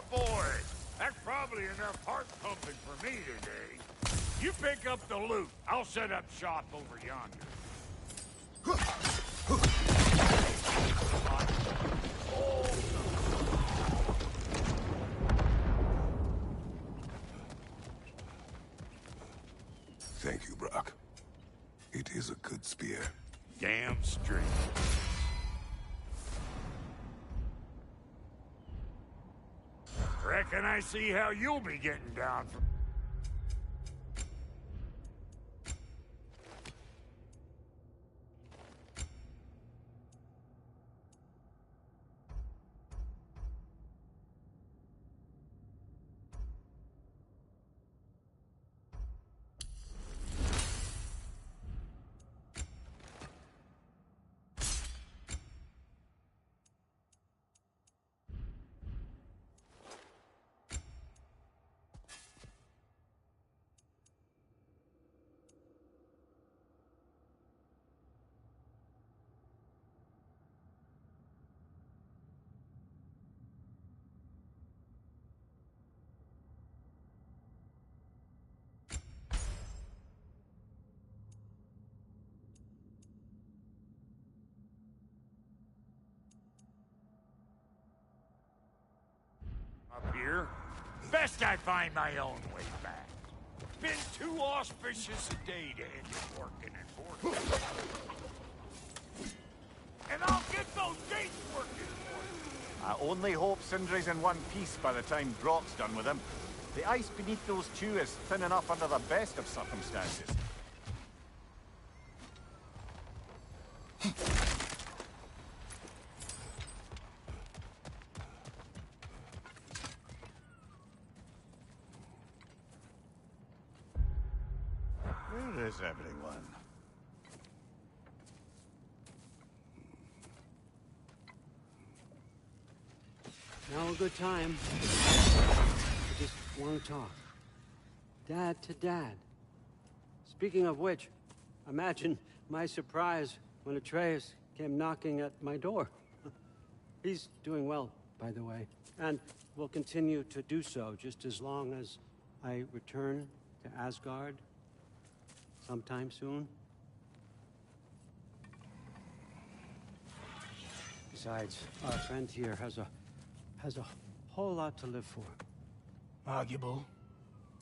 S4: Boy, that's probably enough heart pumping for me today. You pick up the loot. I'll set up shop over yonder.
S1: Thank you, Brock. It is a good spear.
S4: Damn straight. Reckon I see how you'll be getting down from... Up here, best I find my own way back. Been too auspicious a day to end up working and working. And I'll get those gates working for you.
S3: I only hope Sindri's in one piece by the time Brock's done with him. The ice beneath those two is thin enough under the best of circumstances. Where is everyone?
S14: Now a good time. I just want to talk. Dad to Dad. Speaking of which, imagine my surprise when Atreus came knocking at my door. He's doing well, by the way, and will continue to do so just as long as I return to Asgard sometime soon. Besides, our friend here has a whole lot to live for.
S9: Arguable.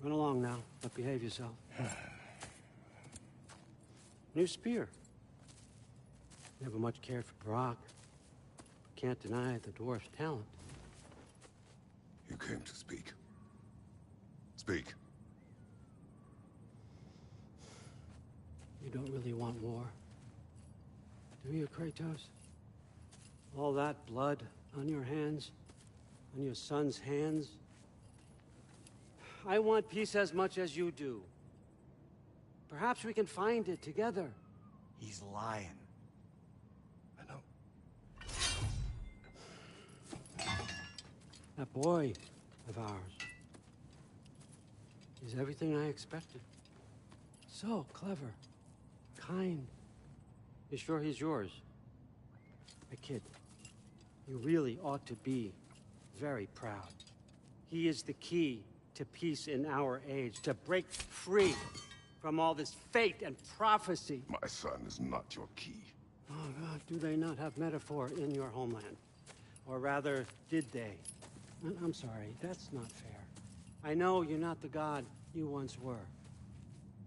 S14: Run along now, but behave yourself. New spear. Never much cared for Brock. Can't deny the dwarf's talent.
S1: You came to speak. Speak.
S14: You don't really want war, do you, Kratos? All that blood on your hands, on your son's hands. I want peace as much as you do. Perhaps we can find it together.
S3: He's lying.
S1: I know.
S14: That boy of ours is everything I expected. So clever, kind. You sure he's yours? A kid. You really ought to be very proud. He is the key to peace in our age, to break free from all this fate and prophecy.
S1: My son is not your key.
S14: Oh, God, do they not have metaphor in your homeland? Or rather, did they? I'm sorry, that's not fair. I know you're not the god you once were.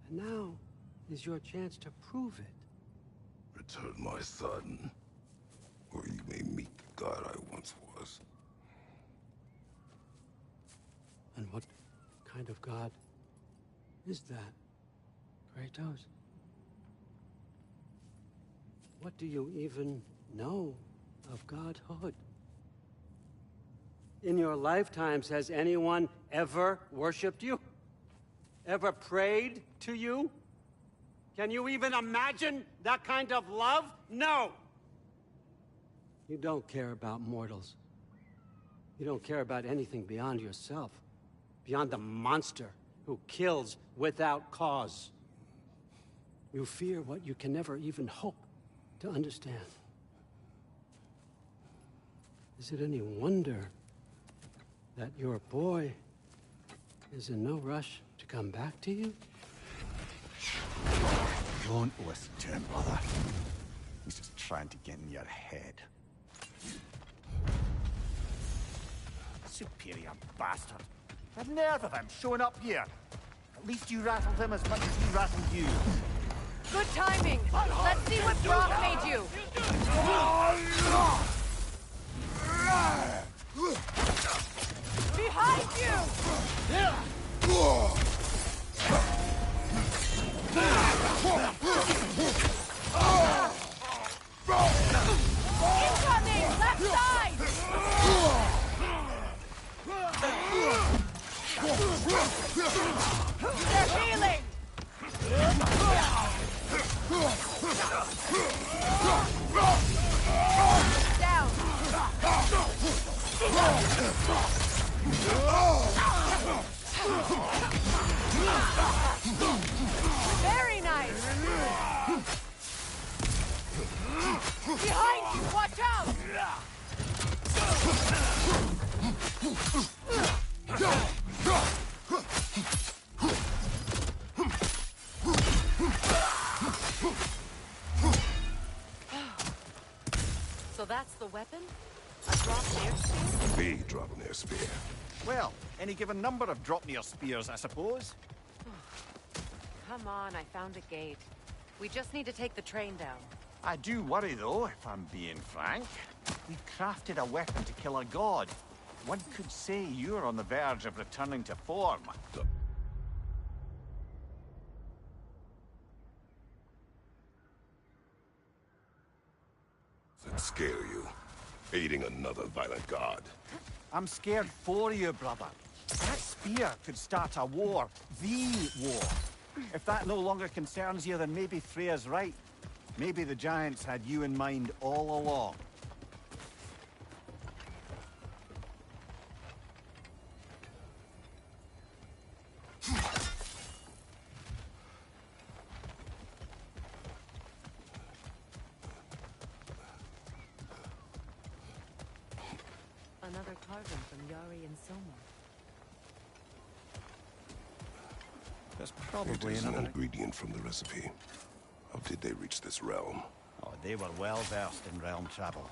S14: And now is your chance to prove it.
S1: Return my son, or you may meet the god I once was.
S14: And what kind of god is that, Kratos? What do you even know of godhood? In your lifetimes, has anyone ever worshipped you? Ever prayed to you? Can you even imagine that kind of love? No! You don't care about mortals. You don't care about anything beyond yourself. Beyond the monster who kills without cause. You fear what you can never even hope to understand. Is it any wonder that your boy is in no rush to come back to you?
S3: Don't listen to him, brother. He's just trying to get in your head. Superior bastard. The nerve of him showing up here. At least you rattled him as much as he rattled you.
S13: Good timing. Let's see what Brock made you. Behind you! Incoming! Left side! They're healing! Down! Very nice! Behind you! Watch out!
S2: So that's the weapon? A drop-near spear?
S1: The drop-near spear.
S3: Well, any given number of drop-near spears, I suppose.
S2: Come on, I found a gate. We just need to take the train down.
S3: I do worry, though, if I'm being frank. We've crafted a weapon to kill a god. One could say you're on the verge of returning to form.
S1: Does it scare you? Aiding another violent god?
S3: I'm scared for you, brother. That spear could start a war. The war. If that no longer concerns you, then maybe Freya's right. Maybe the Giants had you in mind all along.
S2: Another carving from Yari and Soma.
S3: There's
S1: It
S3: probably
S1: is an
S3: another...
S1: ingredient from the recipe. How did they reach this realm?
S3: Oh, they were well versed in realm travel.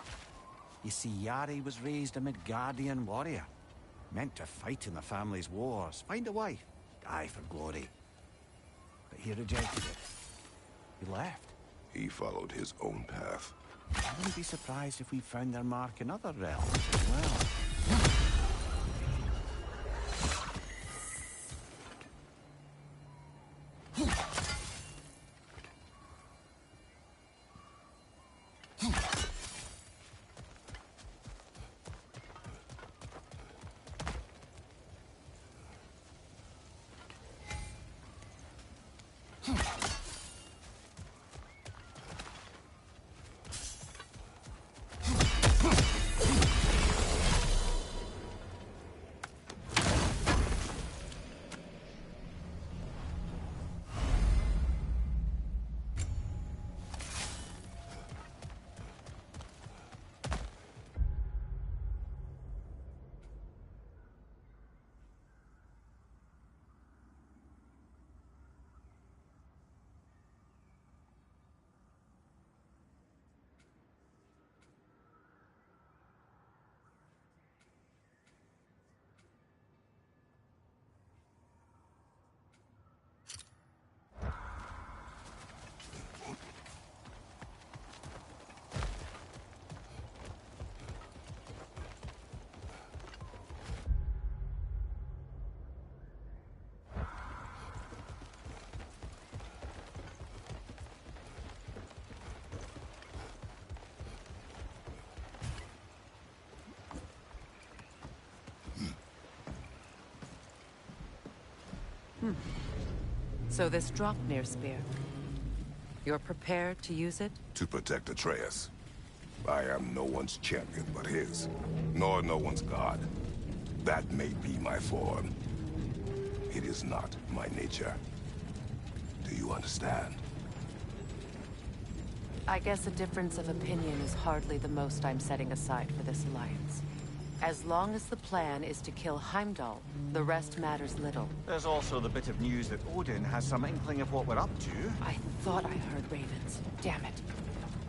S3: You see, Yari was raised a Midgardian warrior. Meant to fight in the family's wars, find a wife, die for glory. But he rejected it. He left.
S1: He followed his own path.
S3: I wouldn't be surprised if we found their mark in other realms as well.
S2: So this Draupnir spear. You're prepared to use it?
S1: To protect Atreus. I am no one's champion but his, nor no one's god. That may be my form. It is not my nature. Do you understand?
S2: I guess a difference of opinion is hardly the most I'm setting aside for this alliance. As long as the plan is to kill Heimdall, the rest matters little.
S3: There's also the bit of news that Odin has some inkling of what we're up to.
S2: I thought I heard ravens. Damn it.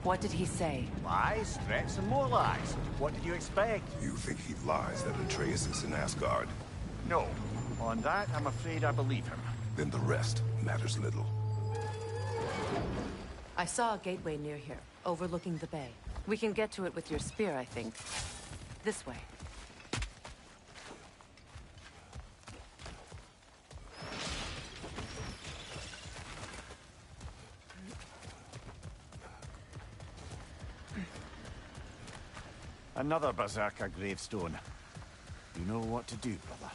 S2: What did he say?
S3: Lies, threats, and more lies. What did you expect?
S1: You think he lies that Atreus is in Asgard?
S3: No. On that, I'm afraid I believe him.
S1: Then the rest matters little.
S2: I saw a gateway near here, overlooking the bay. We can get to it with your spear, I think. This way.
S3: Another Berserker gravestone. You know what to do, brother.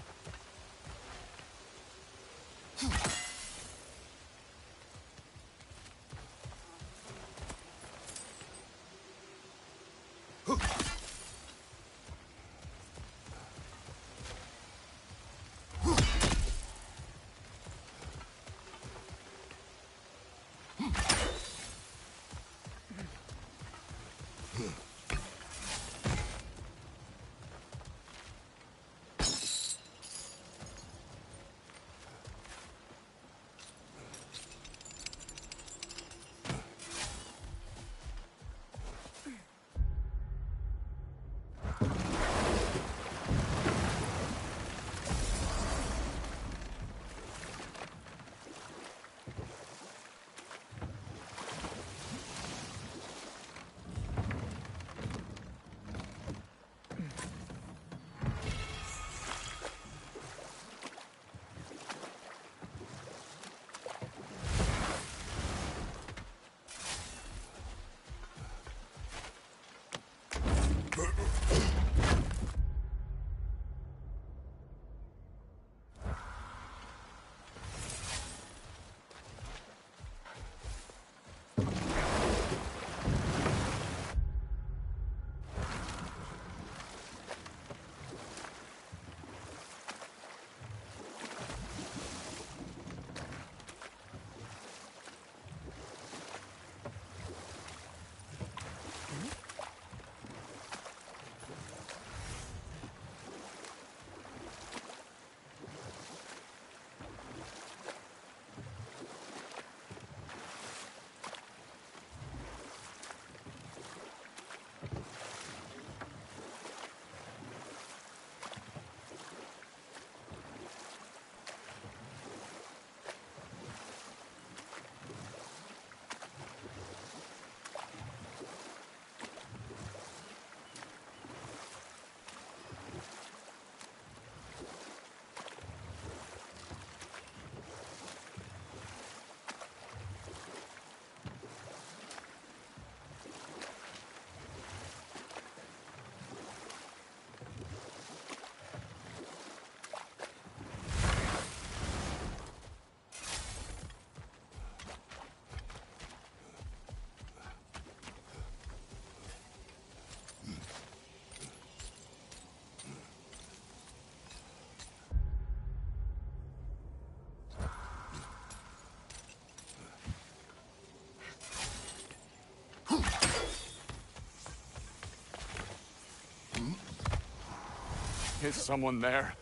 S15: Is someone there?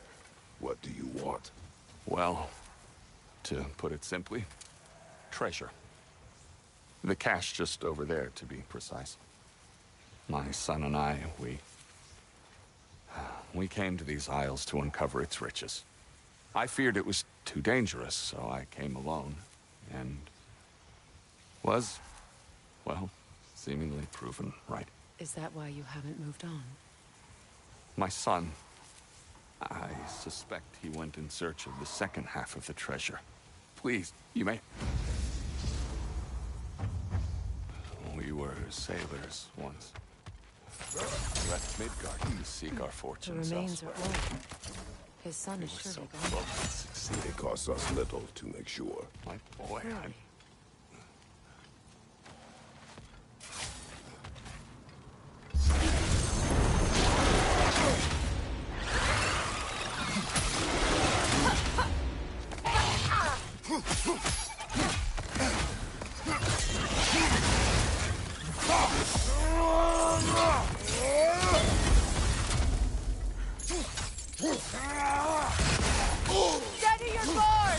S1: What do you want?
S15: Well, to put it simply, treasure. The cache just over there, to be precise. My son and I, we came to these isles to uncover its riches. I feared it was too dangerous, so I came alone, and was, well, seemingly proven right.
S2: Is that why you haven't moved on?
S15: My son, I suspect he went in search of the second half of the treasure. Please, you may... We were sailors once. Left Midgard to seek our fortunes
S2: The remains are
S15: elsewhere.
S2: old. His son is surely
S1: So
S2: gone.
S1: close. It costs us little to make sure.
S15: My boy,
S2: Really?
S13: Steady your guard!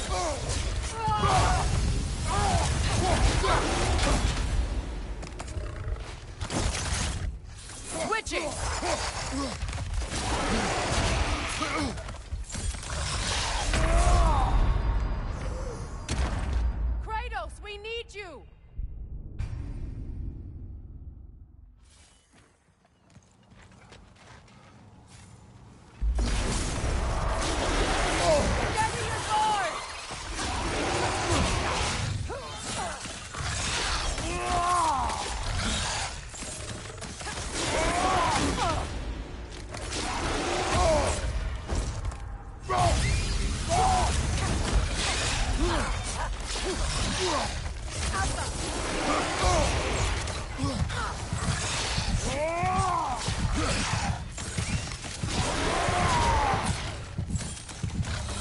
S13: Switching! Kratos, we need you! Steady your guard!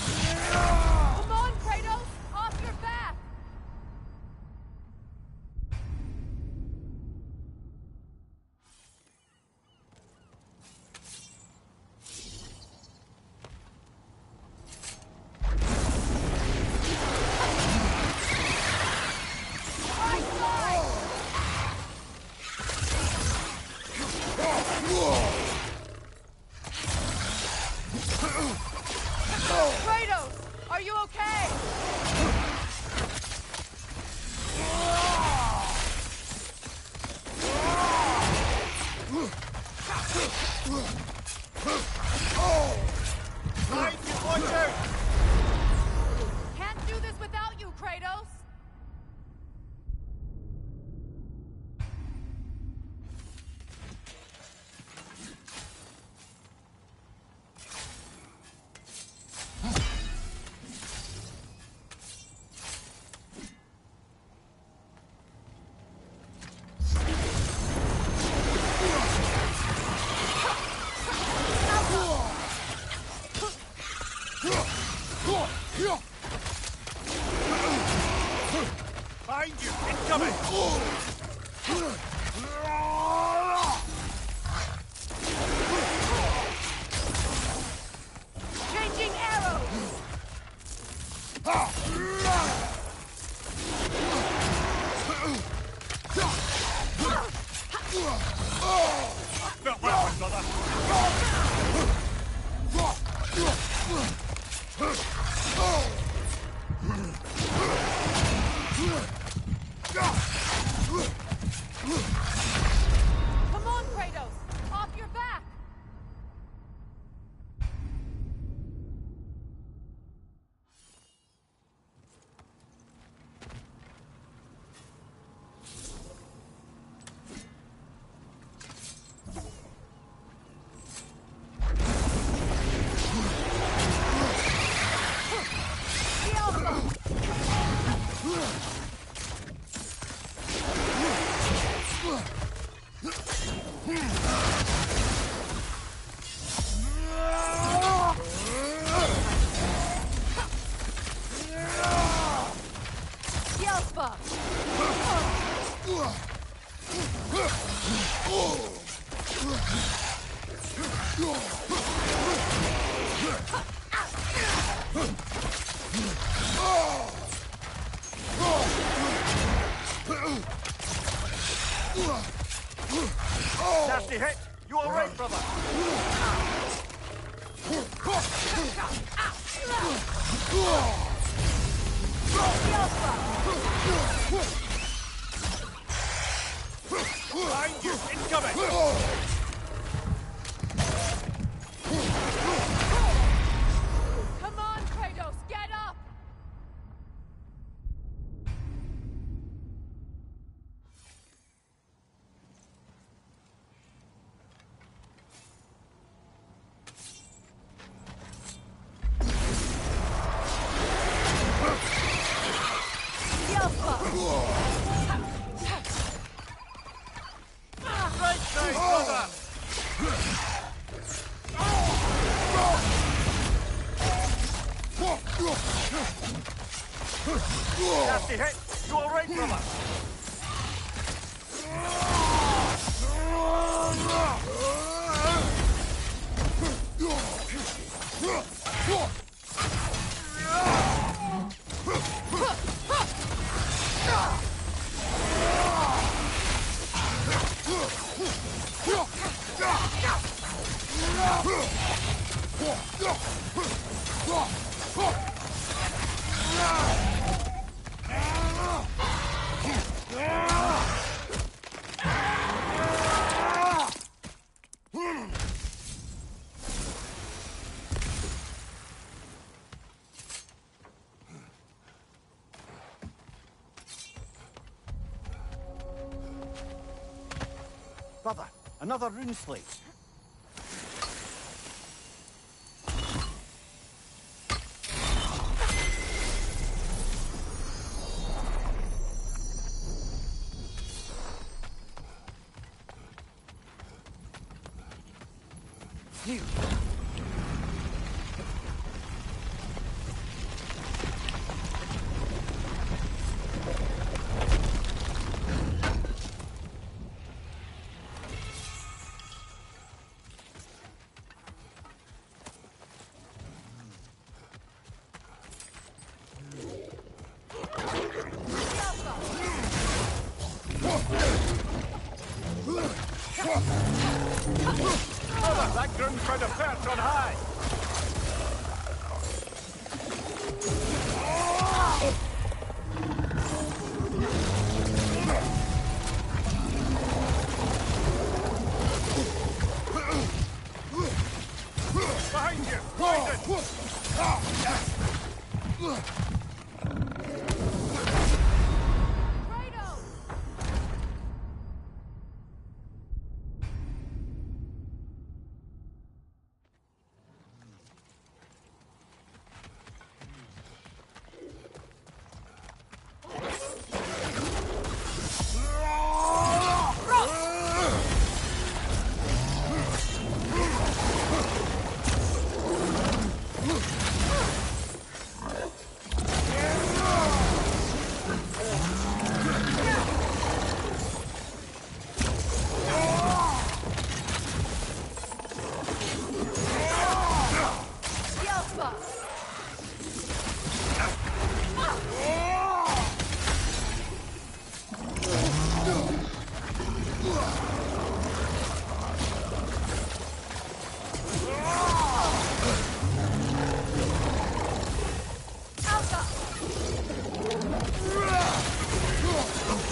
S13: Come on, Kratos! Off your back! Right side! Kratos, are you okay?
S3: Right, you watch out!
S13: Can't do this without you, Kratos!
S3: Behind you! Incoming!
S13: Changing arrows!
S3: Felt that one, brother!
S13: Come on, Kratos! Off your back! The Alpha! The Alpha!
S3: Nasty hit! You alright, brother? Behind you! Incoming!
S13: Come on, Kratos! Get up!
S3: Nasty hit! You alright, brother? Brother, another rune slate. Phew. That groom's trying to perch on high! Behind you! Poison!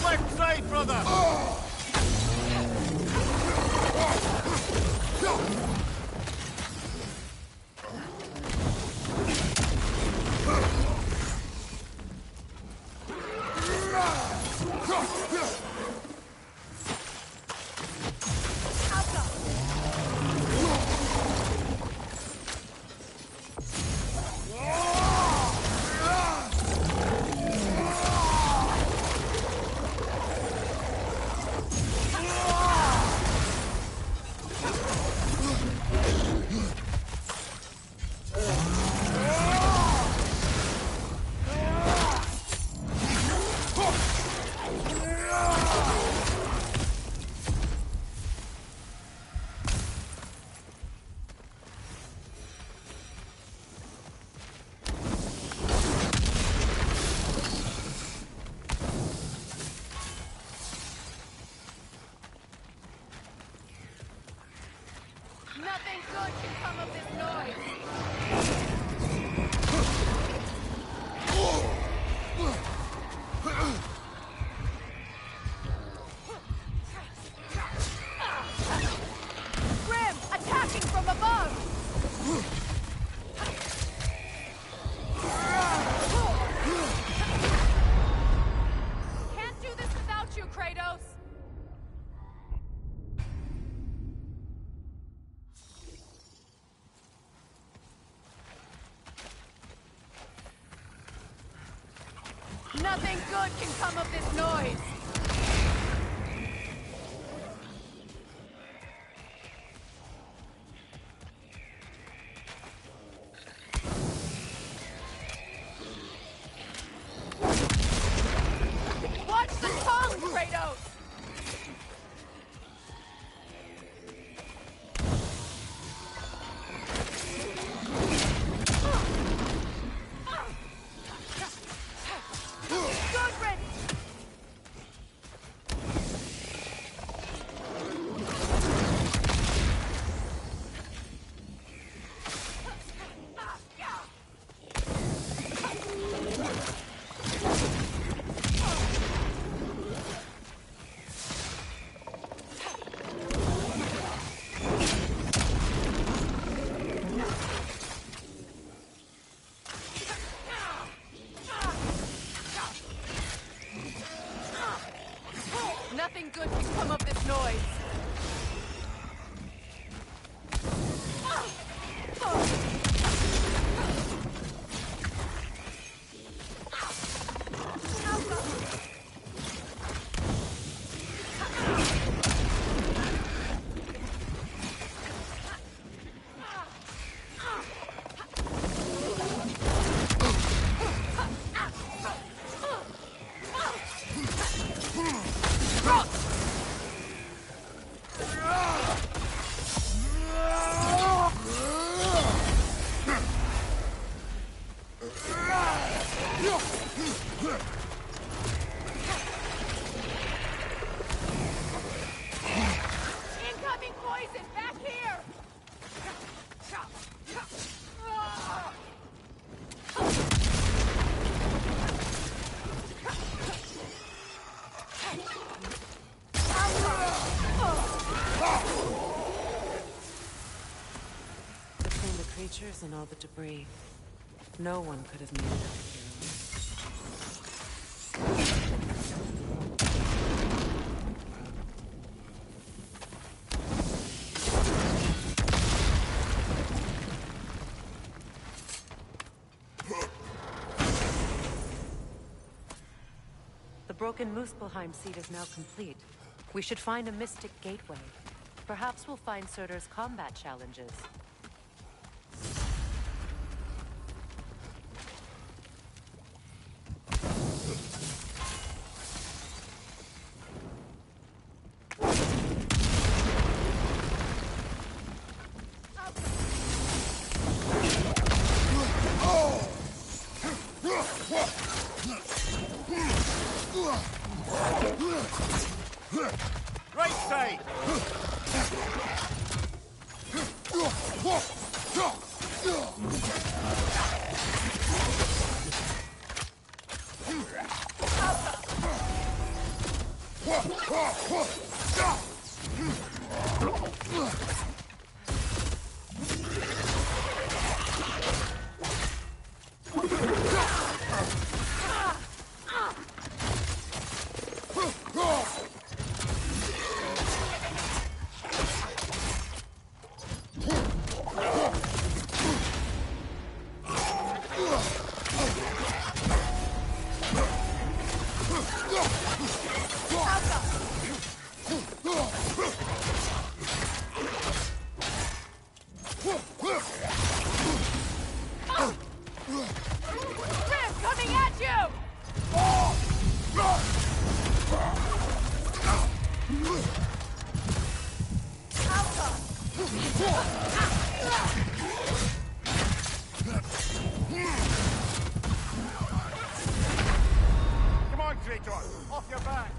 S3: Left side, brother!
S13: Nothing good can come of this noise. Grim, attacking from above! Can't do this without you, Kratos! Nothing good can come of this noise! Nothing good can come of this noise. Incoming poison! Back here!
S2: Between the creatures and all the debris, no one could have made it out here. The broken Muspelheim seat is now complete. We should find a mystic gateway. Perhaps we'll find Surtur's combat challenges.
S3: Right side!
S13: Coming at you!
S3: Come on, Kratos! Off your back!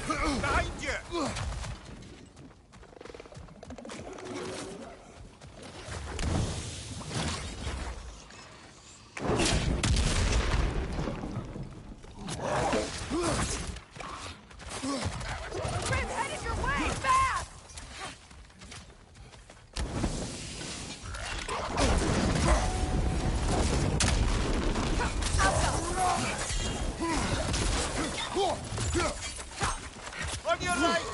S4: Behind you! On your right!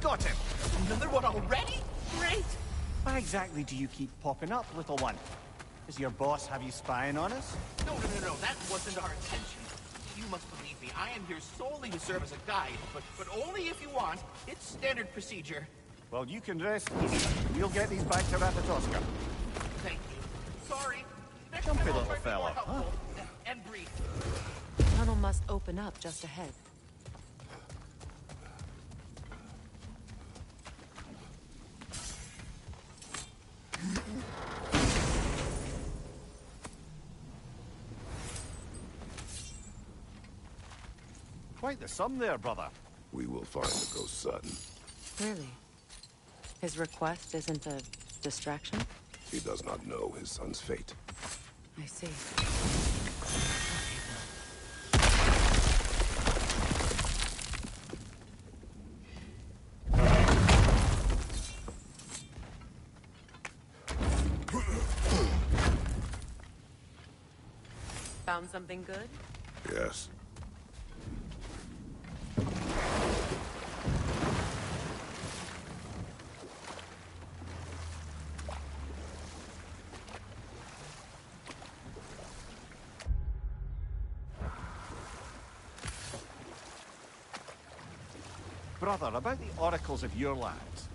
S4: Got him! Another one already? Great!
S3: Why exactly do you keep popping up, little one? Does your boss have you spying on us?
S11: No, that wasn't our intention. You must believe me, I am here solely to serve as a guide, but only if you want. It's standard procedure.
S3: Well, you can rest easy. We'll get these back to Ratatoska.
S11: Thank you. Sorry. Next
S3: Jumpy
S11: time I'll
S3: little
S11: try to be more
S3: fella, huh?
S11: helpful and brief.
S7: The tunnel must open up just ahead.
S3: Quite the sum there, brother.
S1: We will find the ghost son.
S2: Really? His request isn't a distraction?
S1: He does not know his son's fate.
S2: I see. Found something good?
S1: Yes.
S3: Brother, about the oracles of your lands,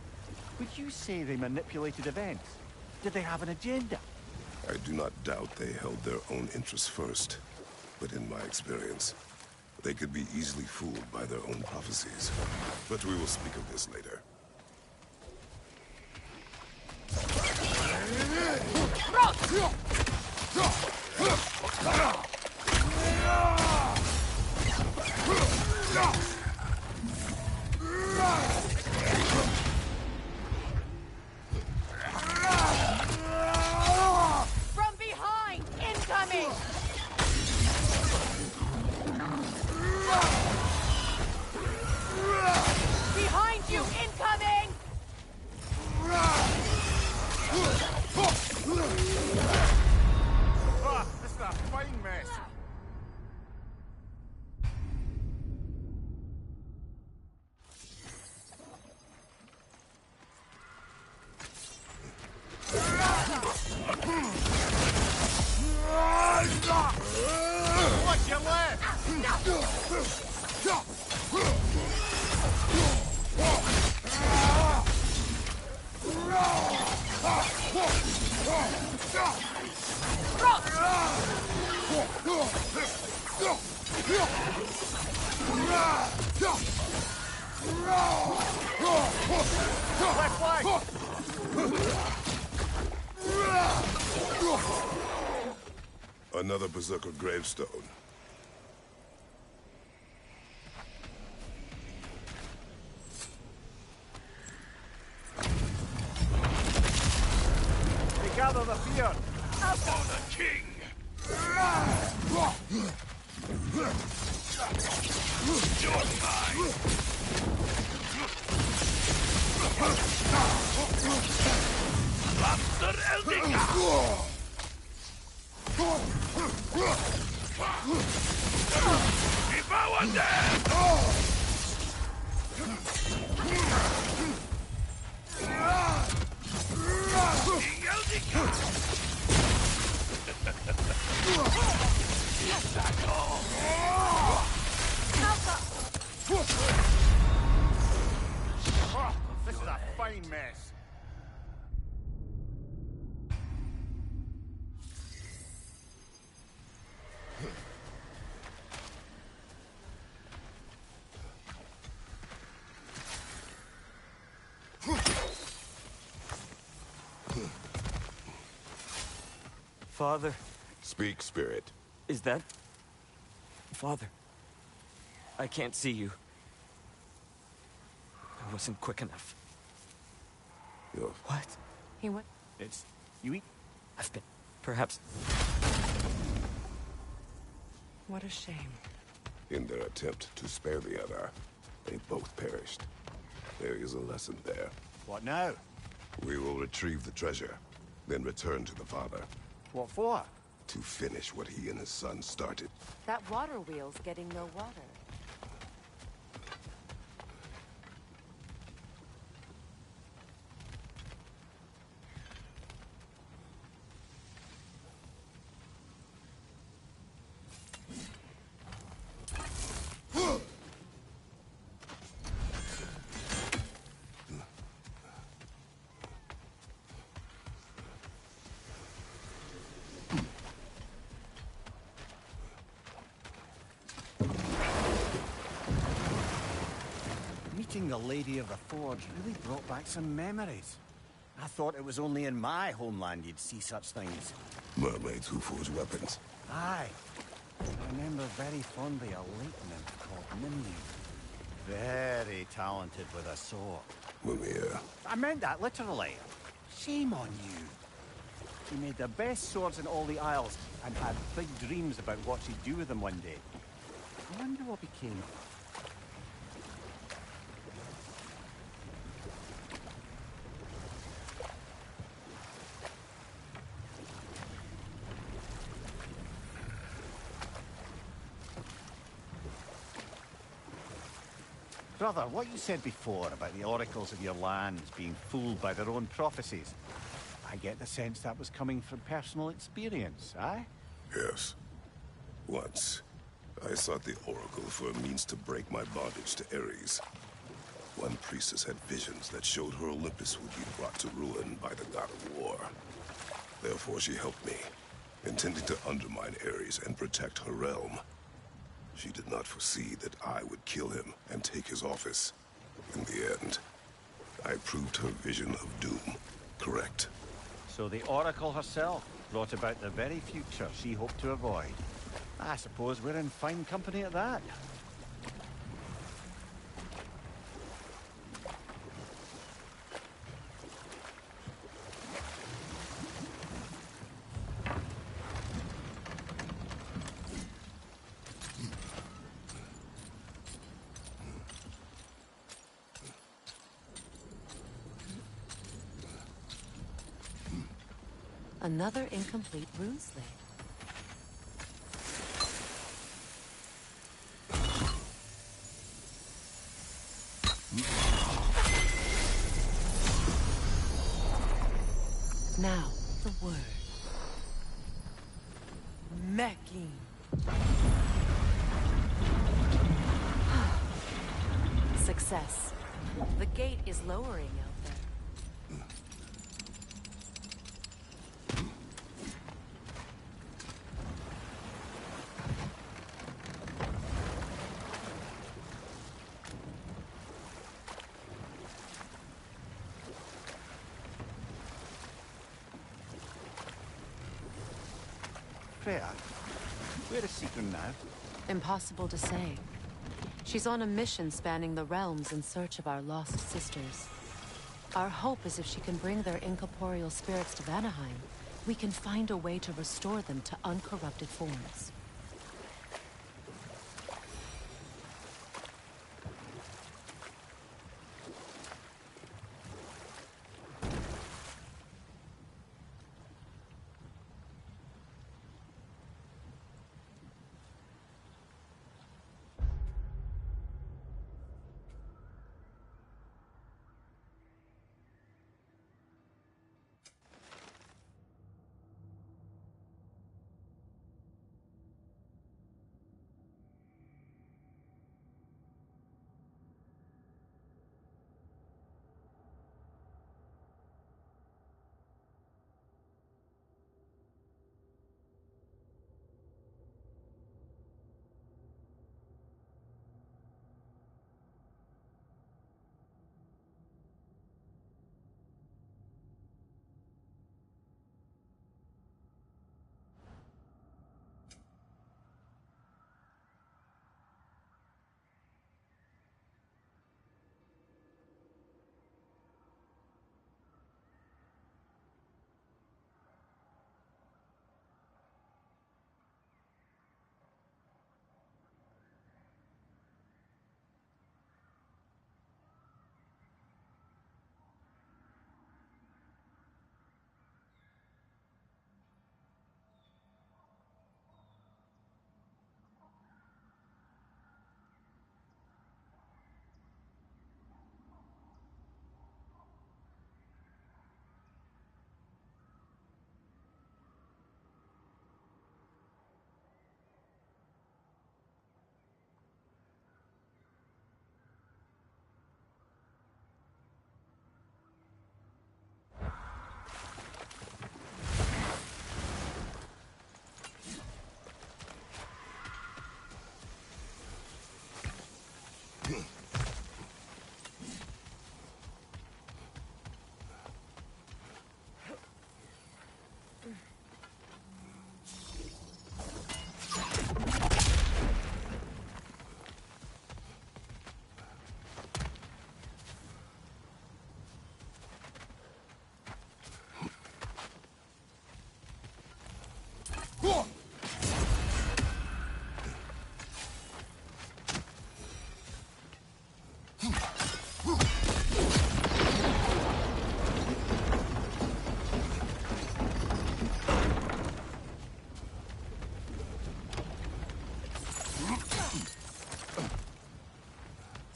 S3: would you say they manipulated events? Did they have an agenda?
S1: I do not doubt they held their own interests first. But in my experience, They could be easily fooled by their own prophecies. But we will speak of this later.
S13: From behind! Incoming! Behind you! Incoming!
S3: Ah, this is a fine mess. What's your left? Left flank!
S1: Another Berserker gravestone.
S3: They gather the fear.
S4: For the king! You're mine! Monster Eldica! Devour them! King Eldica! Is that all?
S3: Oh, this is a fine mess.
S16: Father.
S1: Speak, spirit.
S16: Is that... Father? I can't see you. I wasn't quick enough. What?
S2: He what?
S3: It's... you eat?
S16: I've been... perhaps...
S2: What a shame.
S1: In their attempt to spare the other, they both perished. There is a lesson there.
S3: What now?
S1: We will retrieve the treasure, then return to the father.
S3: What for?
S1: To finish what he and his son started.
S2: That water wheel's getting no water.
S3: Meeting the Lady of the Forge really brought back some memories. I thought it was only in my homeland you'd see such things.
S1: Mermaids who forge weapons.
S3: Aye. I remember very fondly a lake nymph called Mimir. Very talented with a sword.
S1: Mimir.
S3: I meant that literally. Shame on you. She made the best swords in all the Isles and had big dreams about what she'd do with them one day. I wonder what became of her. Brother, what you said before about the oracles of your lands being fooled by their own prophecies, I get the sense that was coming from personal experience, aye?
S1: Yes. Once, I sought the oracle for a means to break my bondage to Ares. One priestess had visions that showed her Olympus would be brought to ruin by the god of war. Therefore she helped me, intending to undermine Ares and protect her realm. She did not foresee that I would kill him and take his office. In the end, I proved her vision of doom correct.
S3: So the Oracle herself brought about the very future she hoped to avoid. I suppose we're in fine company at that.
S2: Another incomplete ruse laid. Now, the word. Macking. Success. The gate is lowering out there.
S3: Freya, where is Seeker now?
S2: Impossible to say. She's on a mission spanning the realms in search of our lost sisters. Our hope is if she can bring their incorporeal spirits to Vanaheim, we can find a way to restore them to uncorrupted forms.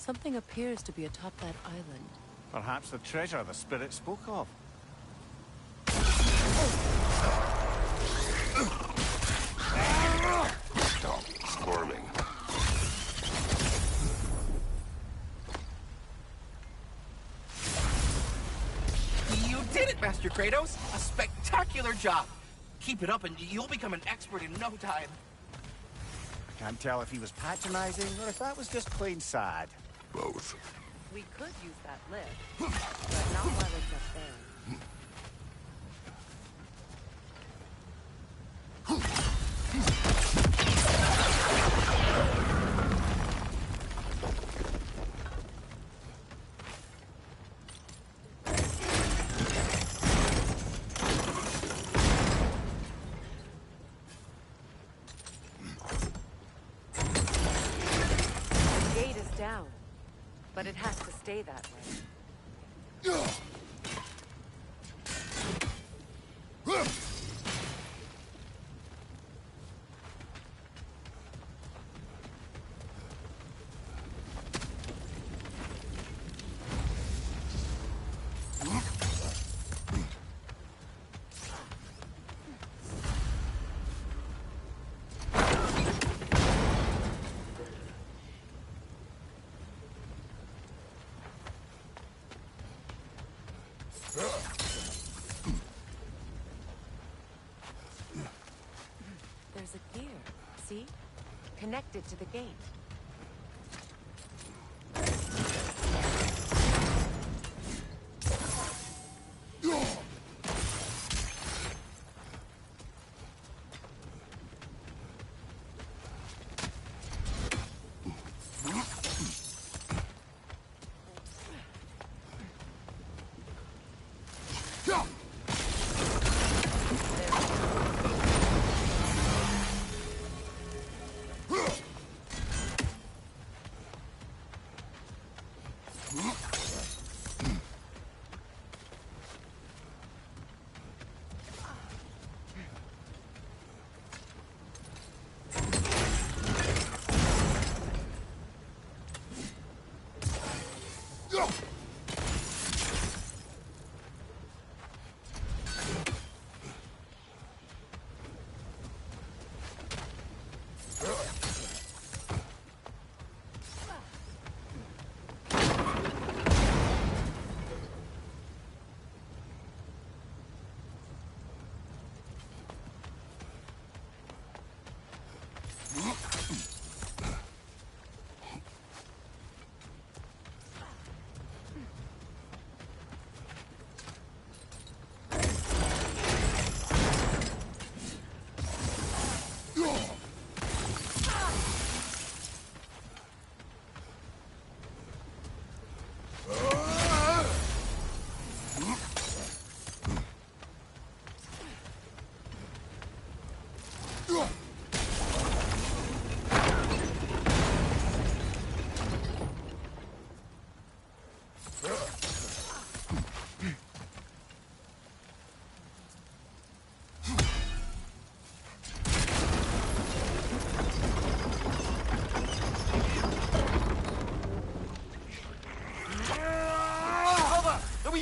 S2: Something appears to be atop that island.
S3: Perhaps the treasure the spirit spoke of.
S1: Stop squirming.
S11: You did it, Master Kratos! A spectacular job! Keep it up and you'll become an expert in no time.
S3: I Can't tell if he was patronizing or if that was just plain sad.
S1: Both.
S2: We could use that lift, but not while it's up there. The gate is down, but it has to stay that way. There's a gear, see? Connected to the gate.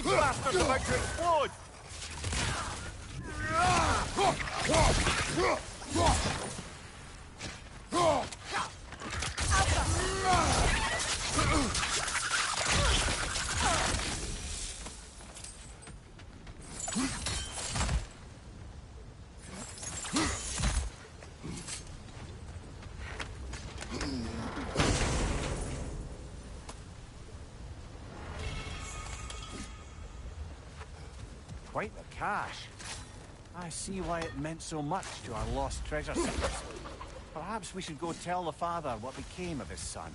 S10: Bastards about to explode!
S3: Quite the cache. I see why it meant so much to our lost treasure seekers. Perhaps we should go tell the father what became of his son.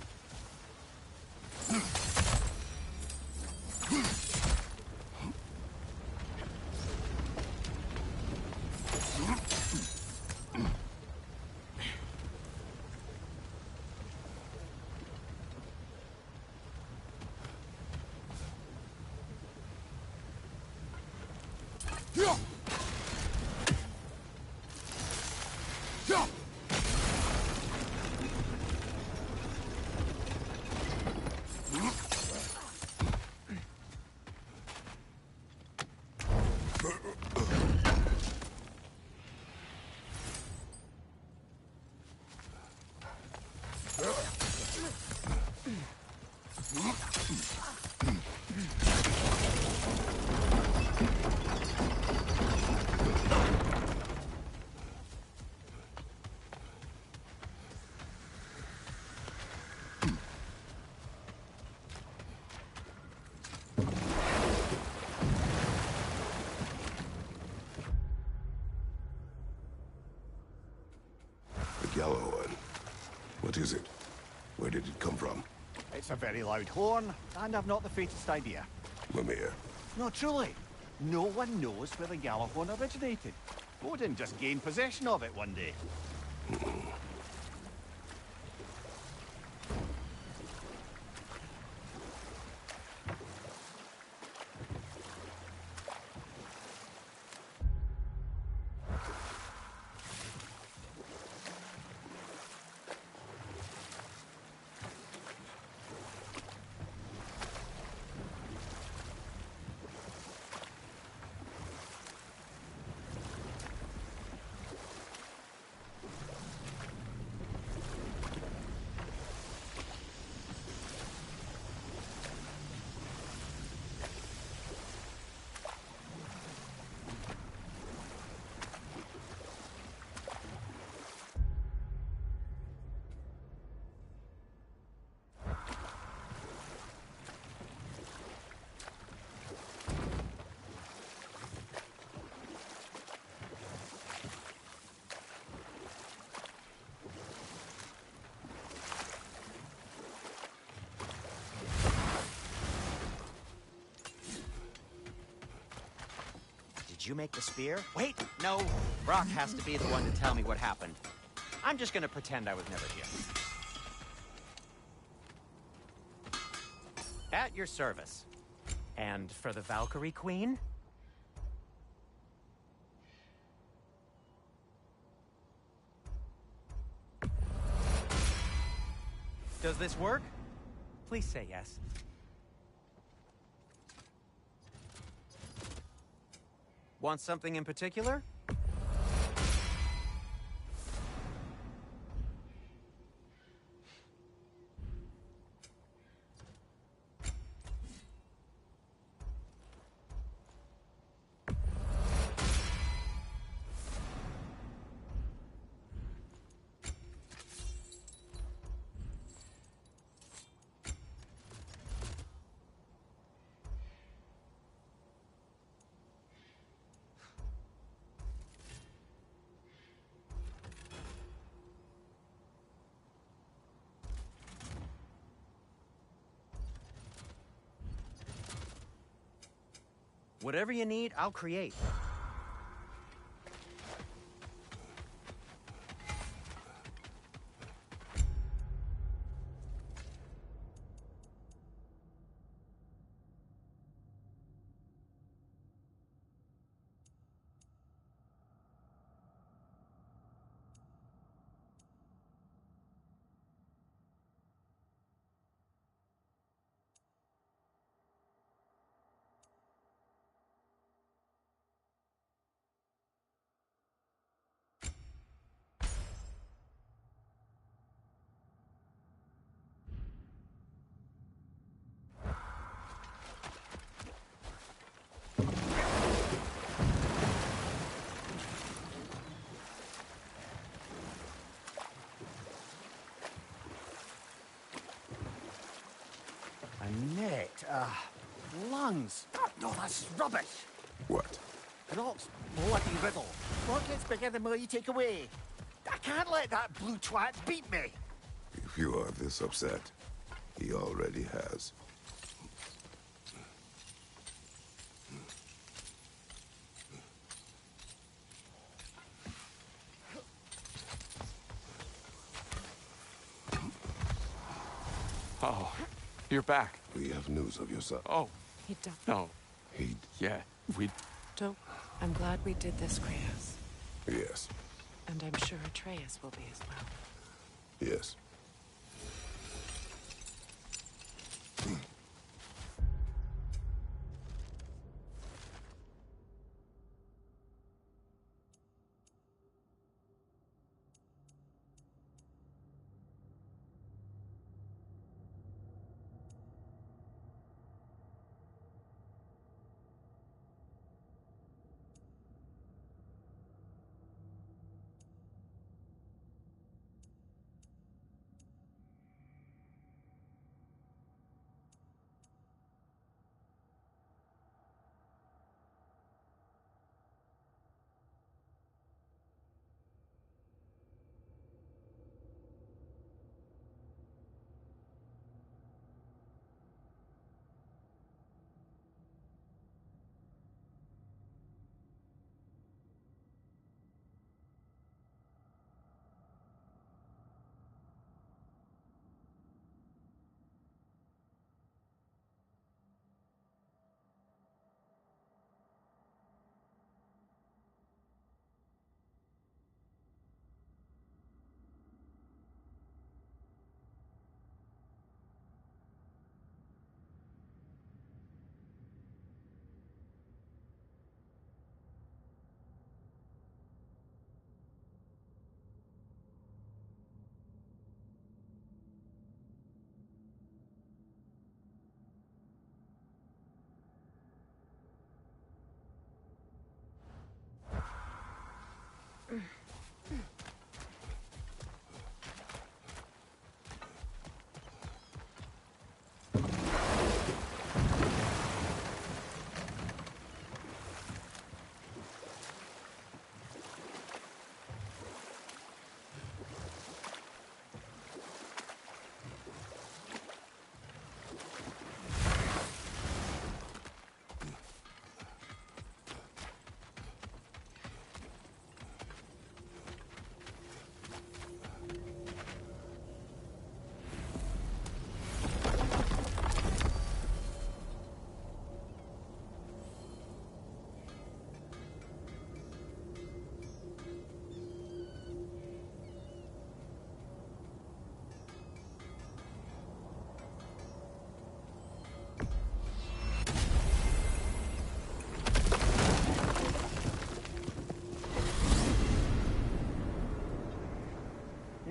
S1: Where did it come from?
S3: It's a very loud horn, and I've not the faintest idea.
S1: Mimir.
S3: No, truly. No one knows where the Gjallarhorn originated. Odin just gained possession of it one day.
S8: Did you make the spear? Wait, no. Brock has to be the one to tell me what happened. I'm just gonna pretend I was never here. At your service. And for the Valkyrie Queen? Does this work? Please say yes. Want something in particular? Whatever you need, I'll create. Mate, lungs. No, that's rubbish.
S1: What?
S3: Rock's bloody riddle. Rock gets bigger the more you take away. I can't let that blue twat beat me.
S1: If you are this upset, he already has.
S15: Oh, you're back.
S1: We have news of your son.
S15: Oh,
S2: He don't.
S15: no.
S1: He...
S15: Yeah, we...
S2: Don't. I'm glad we did this, Kratos.
S1: Yes.
S2: And I'm sure Atreus will be as well.
S1: Yes.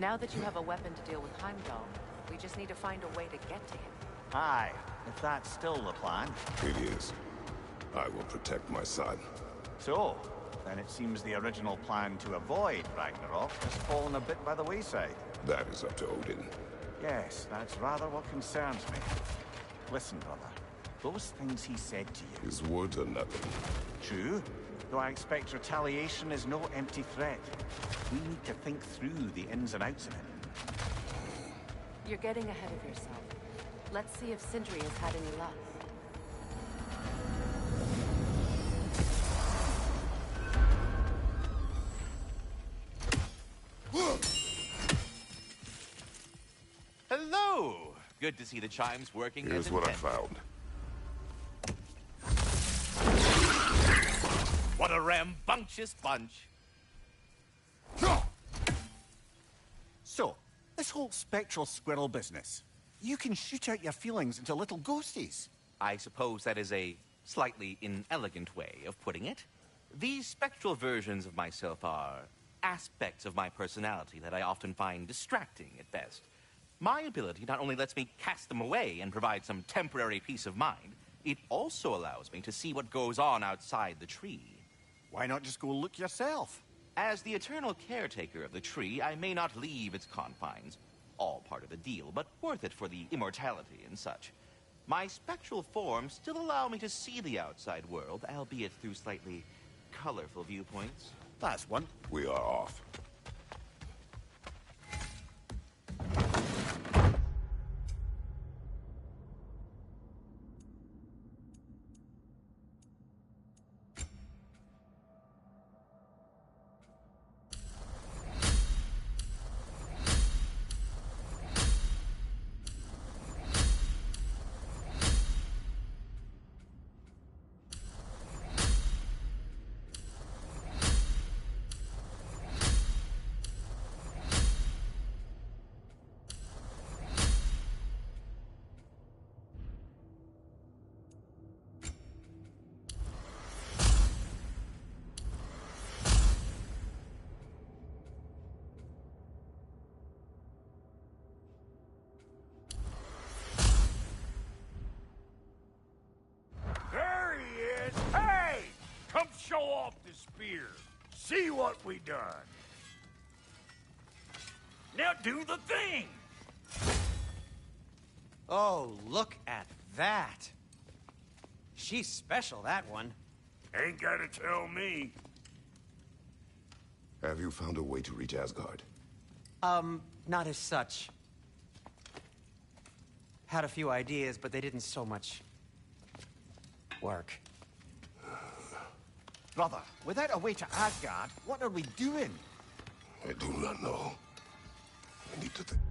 S2: Now that you have a weapon to deal with Heimdall, we just need to find a way to get to him.
S3: Aye, if that's still the plan.
S1: It is. I will protect my son.
S3: So, then it seems the original plan to avoid Ragnarok has fallen a bit by the wayside.
S1: That is up to Odin.
S3: Yes, that's rather what concerns me. Listen, brother. Those things he said to you...
S1: His words are nothing.
S3: True, though I expect retaliation is no empty threat. We need to think through the ins and outs of it.
S2: You're getting ahead of yourself. Let's see if Sindri has had any luck.
S11: Hello! Good to see the chimes working as
S1: Here's what I
S11: intended.
S1: found.
S11: What a rambunctious bunch.
S3: So, this whole spectral squirrel business. You can shoot out your feelings into little ghosties.
S11: I suppose that is a slightly inelegant way of putting it. These spectral versions of myself are aspects of my personality that I often find distracting at best. My ability not only lets me cast them away and provide some temporary peace of mind, it also allows me to see what goes on outside the tree.
S3: Why not just go look yourself?
S11: As the eternal caretaker of the tree, I may not leave its confines. All part of the deal, but worth it for the immortality and such. My spectral forms still allow me to see the outside world, albeit through slightly colorful viewpoints.
S3: That's one.
S1: We are off.
S4: There he is! Hey! Come show off the spear. See what we done. Now do the thing!
S8: Oh, look at that. She's special, that one.
S4: Ain't gotta tell me.
S1: Have you found a way to reach Asgard?
S8: Not as such. Had a few ideas, but they didn't so much work.
S3: Brother, without a way to Asgard, what are we doing?
S1: I do not know. I need to think.